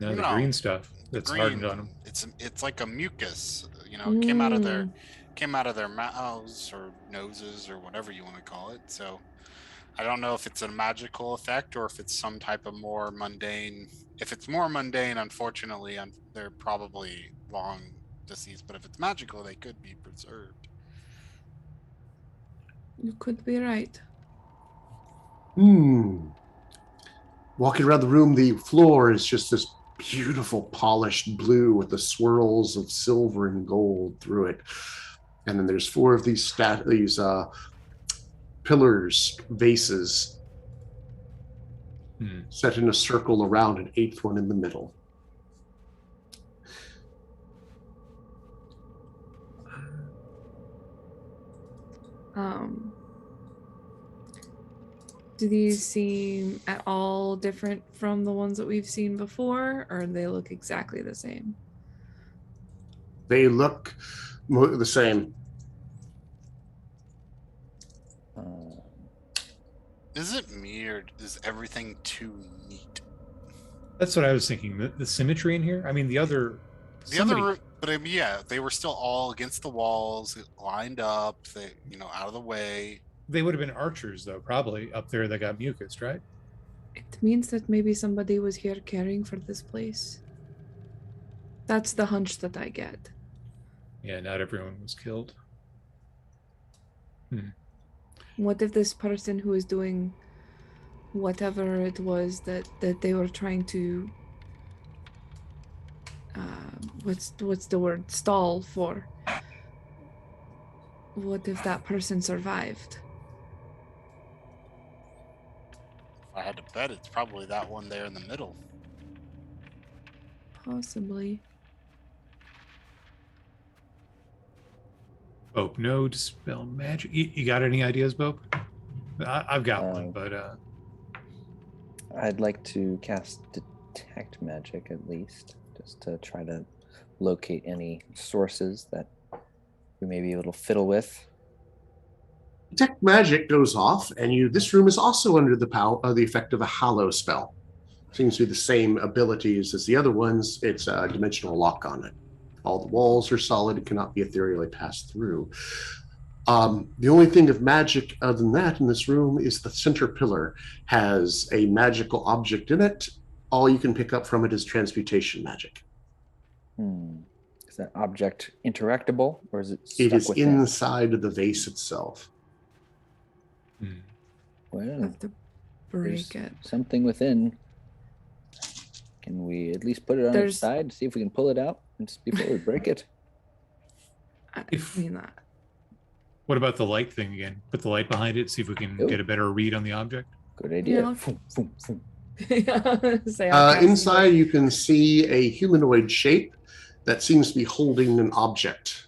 No, the No, green stuff The that's hardened on them. It's like a mucus. It came out of their mouths or noses or whatever you want to call it. So I don't know if it's a magical effect or if it's some type of more mundane. If it's more mundane, unfortunately, they're probably long deceased. But if it's magical, they could be preserved. You could be right. Walking around the room, the floor is just this beautiful polished blue with the swirls of silver and gold through it. And then there's 4 of these pillars, vases, set in a circle around an 8th one in the middle. Do these seem at all different from the ones that we've seen before, or they look exactly the same? They look the same. Is it me or is everything too neat? That's what I was thinking. The symmetry in here. I mean, the other. But I mean, yeah, they were still all against the walls, lined up. They, out of the way. They would have been archers, though, probably up there that got mucus, right? It means that maybe somebody was here caring for this place. That's the hunch that I get. Yeah, not everyone was killed. What if this person who is doing whatever it was that they were trying to what's the word, stall for? What if that person survived? If I had to bet, it's probably that one there in the middle. Possibly. Bope, no dispel magic. You got any ideas, Bope? I've got one, but I'd like to cast detect magic at least, just to try to locate any sources that we may be able to fiddle with. Detect magic goes off, and this room is also under the effect of a hallow spell. Seems to be the same abilities as the other ones. It's a dimensional lock on it. All the walls are solid. It cannot be ethereally passed through. The only thing of magic other than that in this room is the center pillar has a magical object in it. All you can pick up from it is transmutation magic. Is that object interactable, or is it stuck It is within? inside of the vase itself. Well, Have to break there's it. something within. Can we at least put it on its side, see if we can pull it out just before we break it? I If- mean that. what about the light thing again? Put the light behind it, see if we can Ooh. get a better read on the object. Good idea. Yeah. Boom, boom, boom. Say I'll cast Inside, it. you can see a humanoid shape that seems to be holding an object.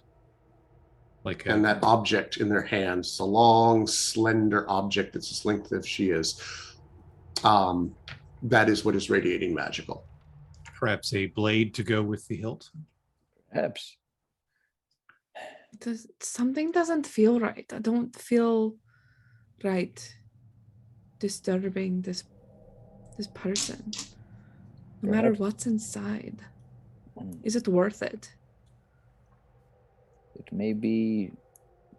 Like And that object in their hands, it's a long, slender object that's as length as she is. That is what is radiating magical. Perhaps a blade to go with the hilt. Perhaps. Something doesn't feel right. I don't feel right disturbing this person. No matter Perhaps. what's inside. Mm. Is it worth it? It may be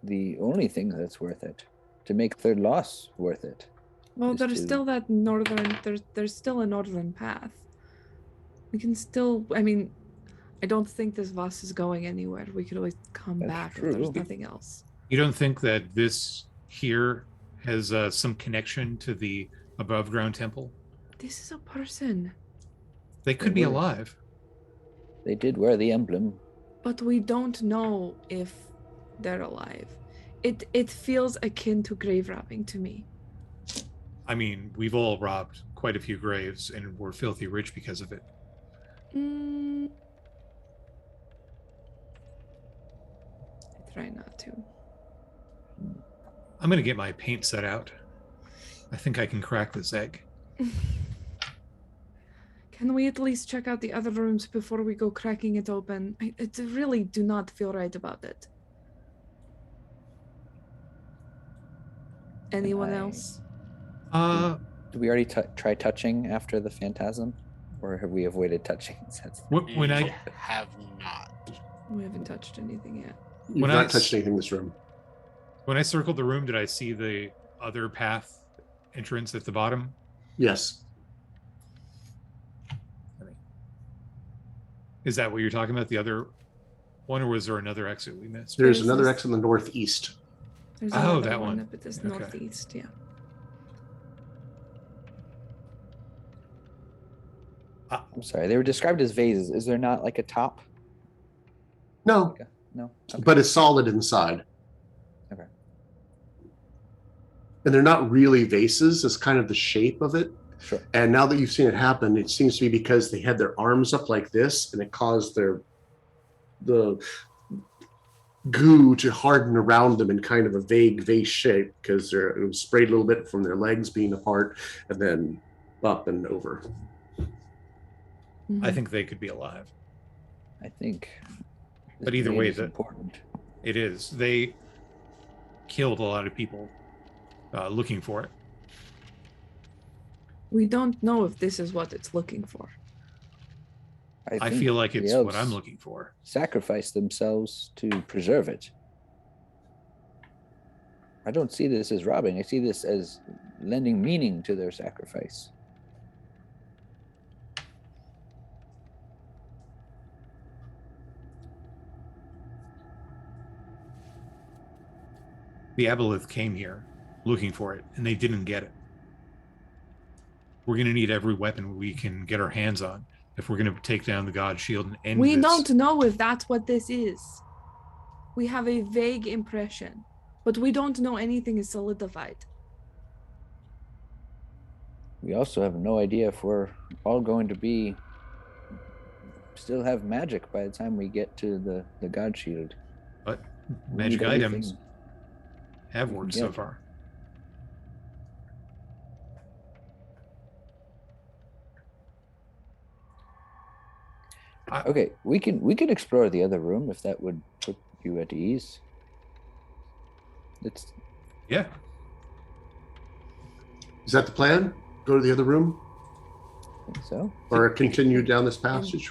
the only thing that's worth it. To make their loss worth it. Well, Is there's to- still that northern. There's still a northern path. We can still. I mean, I don't think this Voss is going anywhere. We could always come That's back if true. there's nothing else. You don't think that this here has some connection to the above ground temple? This is a person, They could be were. alive. They did wear the emblem. but we don't know if they're alive. It feels akin to grave robbing to me. I mean, we've all robbed quite a few graves and we're filthy rich because of it. I try not to. I'm going to get my paint set out. I think I can crack this egg. Can we at least check out the other rooms before we go cracking it open? I really do not feel right about it. Anyone else? Did we already try touching after the phantasm? Or have we avoided touching since? When I have not. We haven't touched anything yet. You've When not I touched anything in this room. when I circled the room, did I see the other path entrance at the bottom? Yes. Is that what you're talking about? The other one, or was there another exit we missed? There's There's another this- exit in the northeast. There's Oh, another that one. up at this Okay. northeast, yeah. I'm sorry, they were described as vases. Is there not like a top? No, No. Okay. but it's solid inside. Okay. And they're not really vases. It's kind of the shape of it. Sure. And now that you've seen it happen, it seems to be because they had their arms up like this, and it caused the goo to harden around them in kind of a vague vase shape because it was sprayed a little bit from their legs being apart, and then up and over. I think they could be alive. I think. But this either blade way, is important. It is. They killed a lot of people looking for it. We don't know if this is what it's looking for. I think feel like the it's what elves I'm looking for. sacrificed themselves to preserve it. I don't see this as robbing. I see this as lending meaning to their sacrifice. The Aboleth came here looking for it, and they didn't get it. We're going to need every weapon we can get our hands on if we're going to take down the God Shield and end We this. don't know if that's what this is. We have a vague impression, but we don't know anything is solidified. We also have no idea if we're all going to still have magic by the time we get to the God Shield. But We magic need items everything. have worked so Yeah. far. Okay, we can explore the other room if that would put you at ease. It's Yeah. Is that the plan? Go to the other room I think so. or continue down this passage?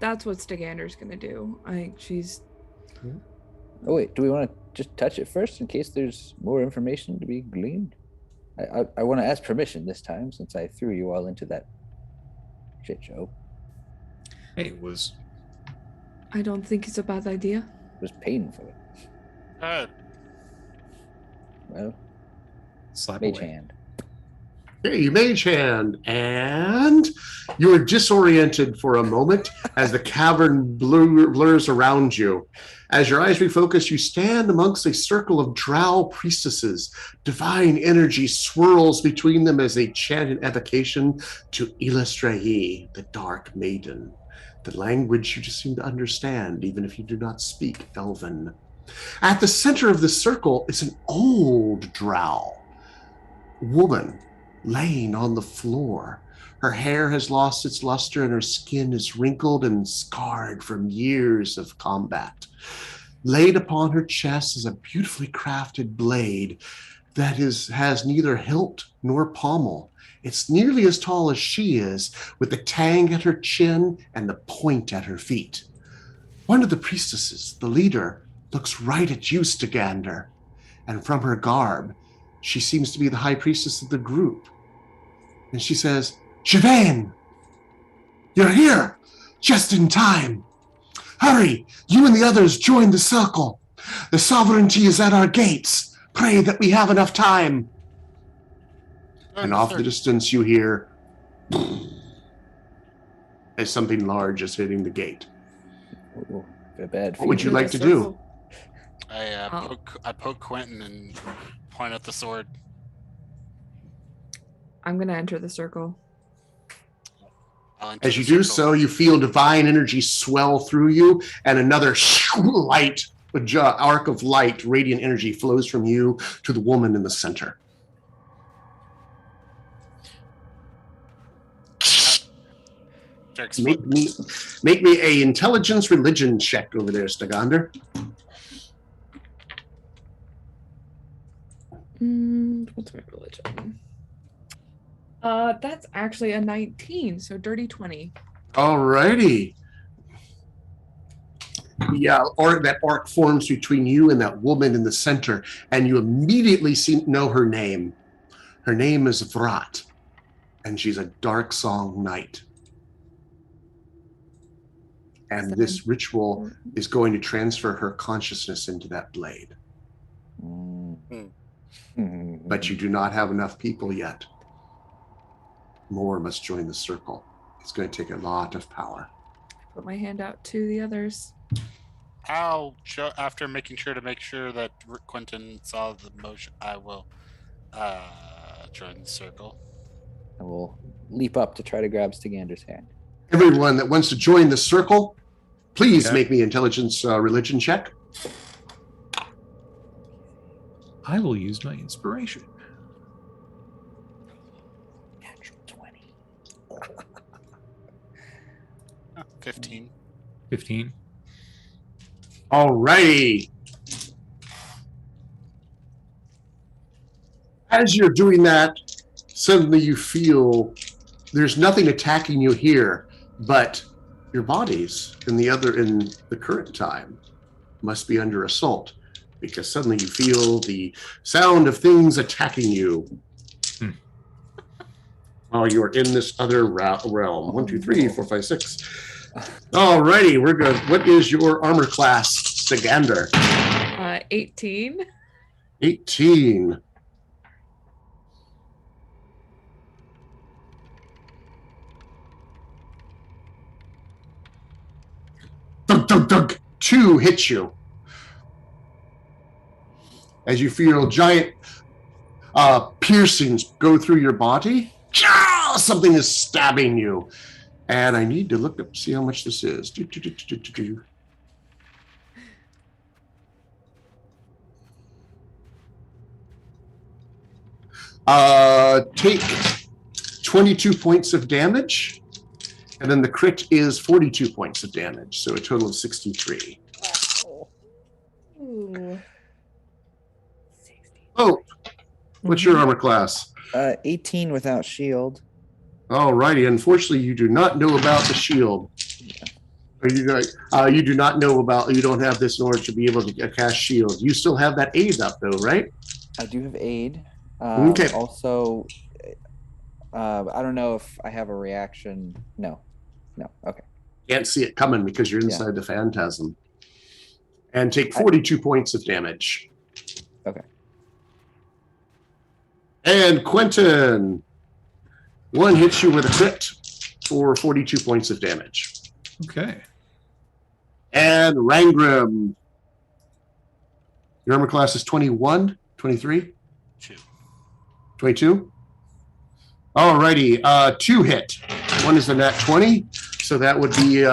That's what Stigander's gonna do. I think she's Oh wait, do we want to just touch it first in case there's more information to be gleaned? I want to ask permission this time since I threw you all into that shit show. Hey, it was I don't think it's a bad idea. It was painful. Well, slap mage away. hand. Okay, you mage hand, and you are disoriented for a moment as the cavern blurs around you. As your eyes refocus, you stand amongst a circle of drow priestesses. Divine energy swirls between them as they chant an evocation to S03E, the Dark Maiden, the language you just seem to understand, even if you do not speak Elven. At the center of the circle is an old drow woman laying on the floor, Her hair has lost its luster and her skin is wrinkled and scarred from years of combat. Laid upon her chest is a beautifully crafted blade that has neither hilt nor pommel. It's nearly as tall as she is, with the tang at her chin and the point at her feet. One of the priestesses, the leader, looks right at you, Stagander, and from her garb, she seems to be the high priestess of the group. And she says, Siobhan, you're here, just in time. Hurry, you and the others join the circle. The sovereignty is at our gates. Pray that we have enough time. And off the distance you hear as something large is hitting the gate. Ooh, bad. What would you like to do? I poke Quentin and point at the sword. I'm going to enter the circle. As you do so, you feel divine energy swell through you, and another light, arc of light, radiant energy flows from you to the woman in the center. Make me a intelligence religion check over there, Stagander. What's my religion? That's actually a 19, so dirty 20. Alrighty. Yeah, that arc forms between you and that woman in the center, and you immediately know her name. Her name is Vrat, and she's a dark song knight. And this ritual is going to transfer her consciousness into that blade. But you do not have enough people yet. More must join the circle. It's going to take a lot of power. Put my hand out to the others. After making sure that Quentin saw the motion, I will join the circle. I will leap up to try to grab Stagander's hand. Everyone that wants to join the circle, please make me intelligence religion check. I will use my inspiration. Natural 20. 15. 15. All righty. As you're doing that, suddenly you feel there's nothing attacking you here, but your bodies in the current time must be under assault, because suddenly you feel the sound of things attacking you. While you're in this other realm. 1, 2, 3, 4, 5, 6. All righty, we're good. What is your armor class, Stagander? 18. 18. Dunk, dunk, dunk. 2 hits you. As you feel giant piercings go through your body. Something is stabbing you. And I need to look up, see how much this is. Take 22 points of damage. And then the crit is 42 points of damage. So a total of 63. Ooh. Oh, what's your armor class? 18 without shield. Alrighty. Unfortunately, you do not know about the shield. You do not know about. You don't have this in order to be able to cast shield. You still have that aid up, though, right? I do have aid. Okay. Also, I don't know if I have a reaction. No. Okay. Can't see it coming because you're inside the phantasm. And take 42 points of damage. Okay. And Quentin, 1 hits you with a crit for 42 points of damage. Okay. And Rangrim, your armor class is 21, 23? 2. 22? Alrighty, 2 hit. 1 is the nat 20, so that would be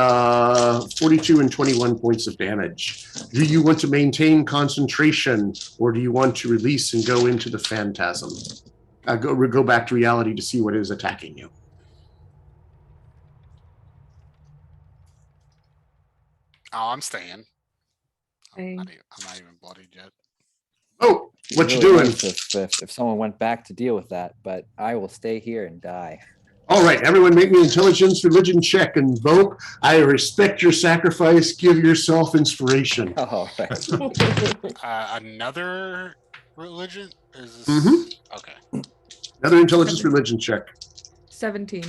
42 and 21 points of damage. Do you want to maintain concentration, or do you want to release and go into the phantasm? Go back to reality to see what is attacking you. Oh, I'm staying. Staying. I'm not even bloodied yet. Oh, It'd what be you really doing? nice if someone went back to deal with that, but I will stay here and die. All right, everyone make me intelligence religion check and vote. I respect your sacrifice. Give yourself inspiration. All right. Another religion? Is this Mhm. okay? Another intelligence religion check. 17.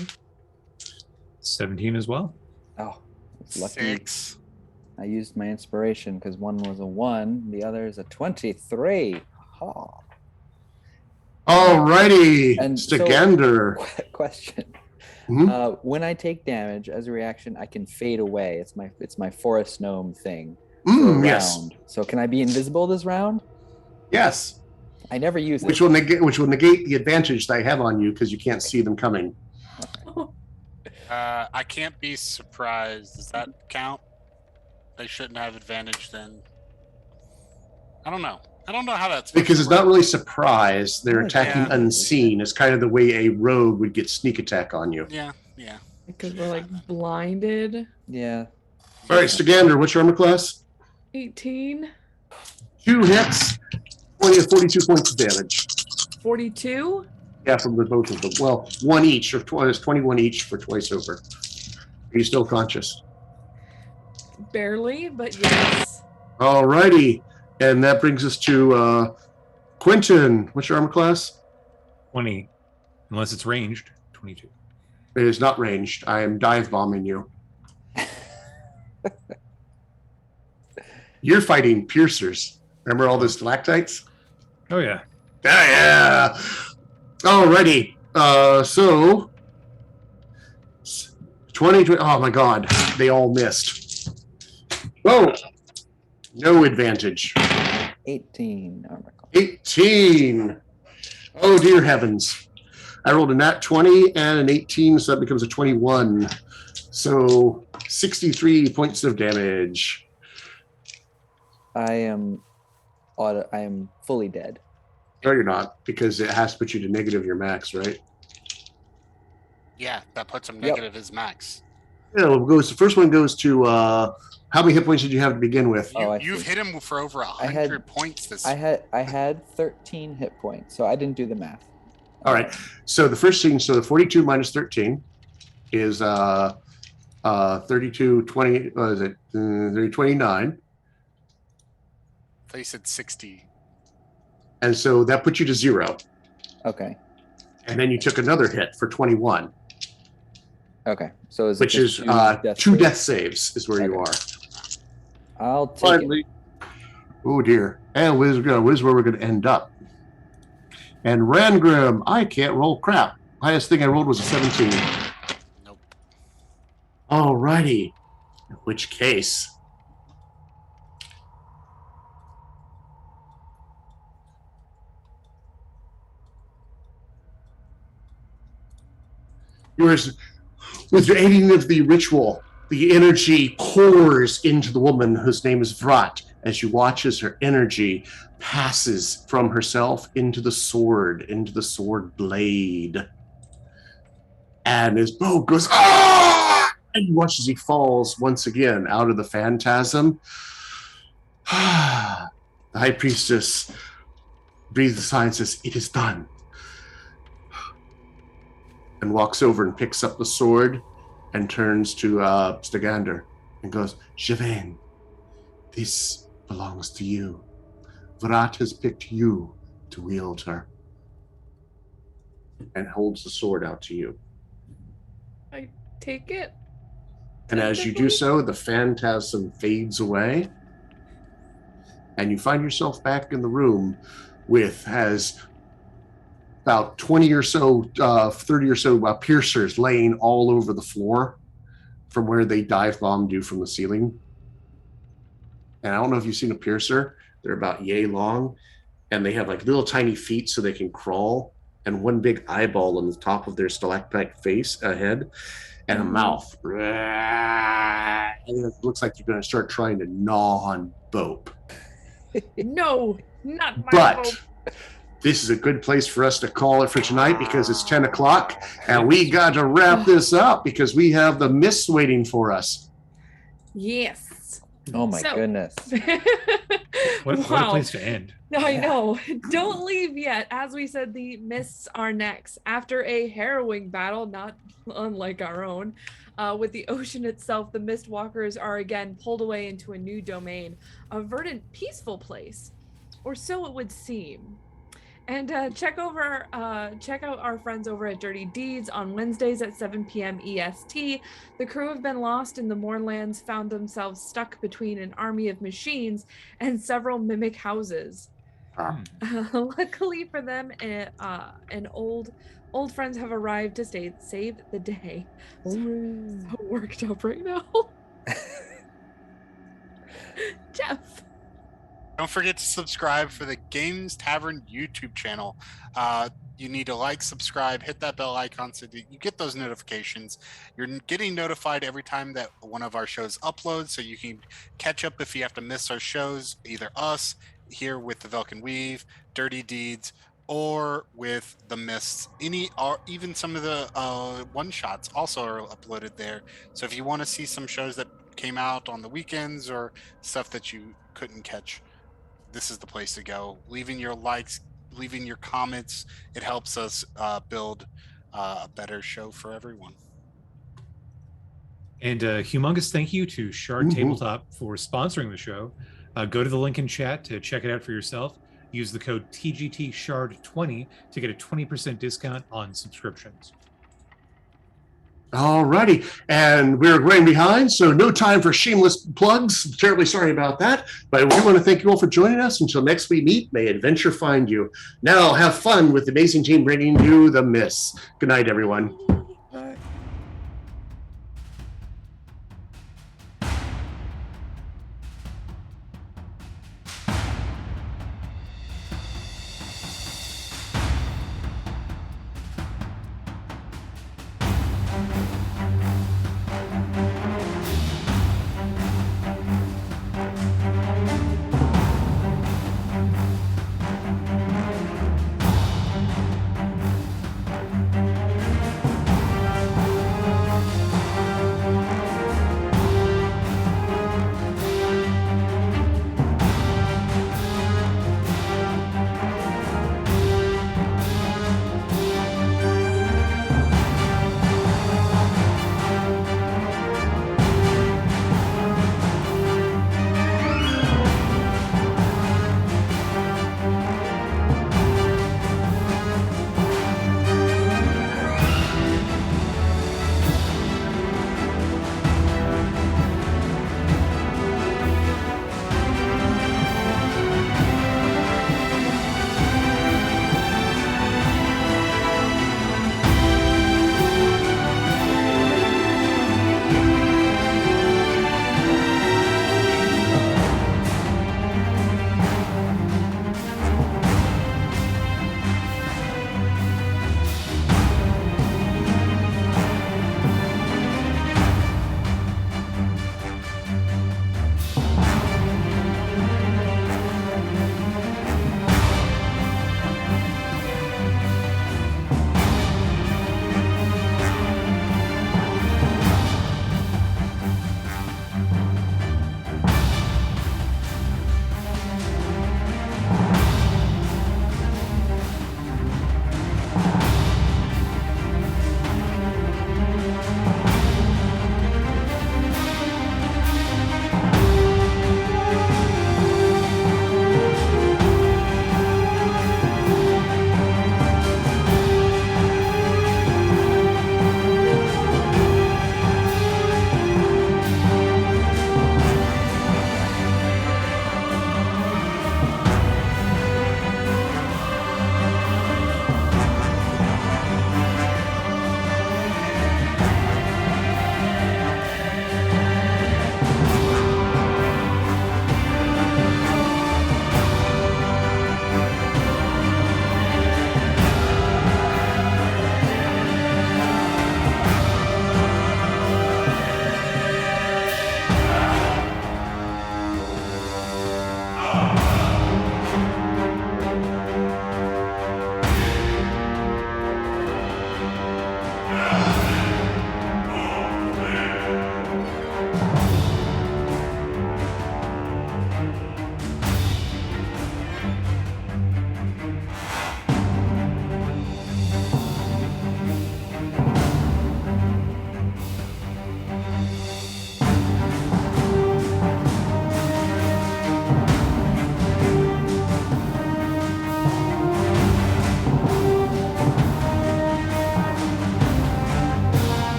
17 as well. Oh, it's lucky. 6. I used my inspiration because one was a 1, the other is a 23. Oh. All righty, And so- Stagander. Question. Mhm. When I take damage as a reaction, I can fade away. It's my forest gnome thing. Yes, Round. So can I be invisible this round? yes. I never use Which it. will negate the advantage they have on you because you can't see them coming. I can't be surprised. Does that count? They shouldn't have advantage then. I don't know. I don't know how that's Because it's not really surprise. They're Yeah. attacking Yeah. unseen. It's kind of the way a rogue would get sneak attack on you. Yeah. Because we're like blinded. Yeah. All right, Stagander, what's your armor class? 18. 2 hits, 42 points of damage. 42. Yeah, from the both of them. Well, one each, or it's 21 each for twice over. Are you still conscious? Barely, but yes. All righty. And that brings us to Quentin. What's your armor class? 20. Unless it's ranged. 22. It is not ranged. I am dive bombing you. You're fighting piercers. Remember all the stalactites? Oh, yeah. Yeah. Alrighty. So 20. Oh my God, they all missed. Oh, no advantage. 18 armor class. 18. Oh dear heavens! I rolled a nat 20 and an 18, so that becomes a 21. So 63 points of damage. I am fully dead. No, you're not, because it has to put you to negative your max, right? Yeah, that puts him Yep. negative his max. Yeah, the first one goes to how many hit points did you have to begin with? Oh, I You've see. hit him for over I had- 100 points this. I had 13 hit points, so I didn't do the math. All right. So the first thing, so the 42 minus 13 is 32, 20, what is it? 29. They said 60. And so that puts you to 0. Okay. And then you took another hit for 21, Okay. So is it which is just two saves? death saves is where you Okay. are. I'll take it. Finally. Oh dear. And where's where we're going to end up. And Rangrim, I can't roll crap. Highest thing I rolled was a 17. Nope. All righty. In which case, with your aiding of the ritual, the energy pours into the woman whose name is Vrat as you watch as her energy passes from herself into the sword blade. And his bow goes, ah! And you watch as he falls once again out of the phantasm. The high priestess breathes a sigh and says, "It is done." And walks over and picks up the sword and turns to Stagander and goes, "Javane, this belongs to you. Vrat has picked you to wield her." And holds the sword out to you. I take it. And as you do so, the phantasm fades away. And you find yourself back in the room with about 20 or so, 30 or so piercers laying all over the floor from where they dive bombed you from the ceiling. And I don't know if you've seen a piercer. They're about yay long, and they have like little tiny feet so they can crawl, and one big eyeball on the top of their stalactite face, a head, and a mouth. And it looks like you're going to start trying to gnaw on Bope. No, not my But hope. this is a good place for us to call it for tonight because it's 10 o'clock and we got to wrap this up because we have the mists waiting for us. Yes. Oh my So- goodness. What a Wow. place to end. I Yeah. know. Don't leave yet. As we said, the mists are next. After a harrowing battle, not unlike our own, with the ocean itself, the Mistwalkers are again pulled away into a new domain, a verdant, peaceful place, or so it would seem. And check out our friends over at Dirty Deeds on Wednesdays at 7 p.m. EST. The crew have been lost in the Mournlands, found themselves stuck between an army of machines and several mimic houses. Luckily for them, and old friends have arrived to save the day. Hooray. So worked up right now. Jeff. Don't forget to subscribe for the Games Tavern YouTube channel. You need to like, subscribe, hit that bell icon so that you get those notifications. You're getting notified every time that one of our shows uploads, so you can catch up if you have to miss our shows, either us here with the Velkyn Weave, Dirty Deeds, or with the Mists. Or even some of the one shots also are uploaded there. So if you want to see some shows that came out on the weekends or stuff that you couldn't catch, this is the place to go. Leaving your likes, leaving your comments, it helps us build a better show for everyone. And a humongous thank you to Shard Mhm. Tabletop for sponsoring the show. Go to the link in chat to check it out for yourself. Use the code TGTShard20 to get a 20% discount on subscriptions. All righty. And we're running behind, so no time for shameless plugs. Terribly sorry about that. But we want to thank you all for joining us. Until next we meet, may adventure find you. Now have fun with the amazing team bringing you the Mists. Good night, everyone.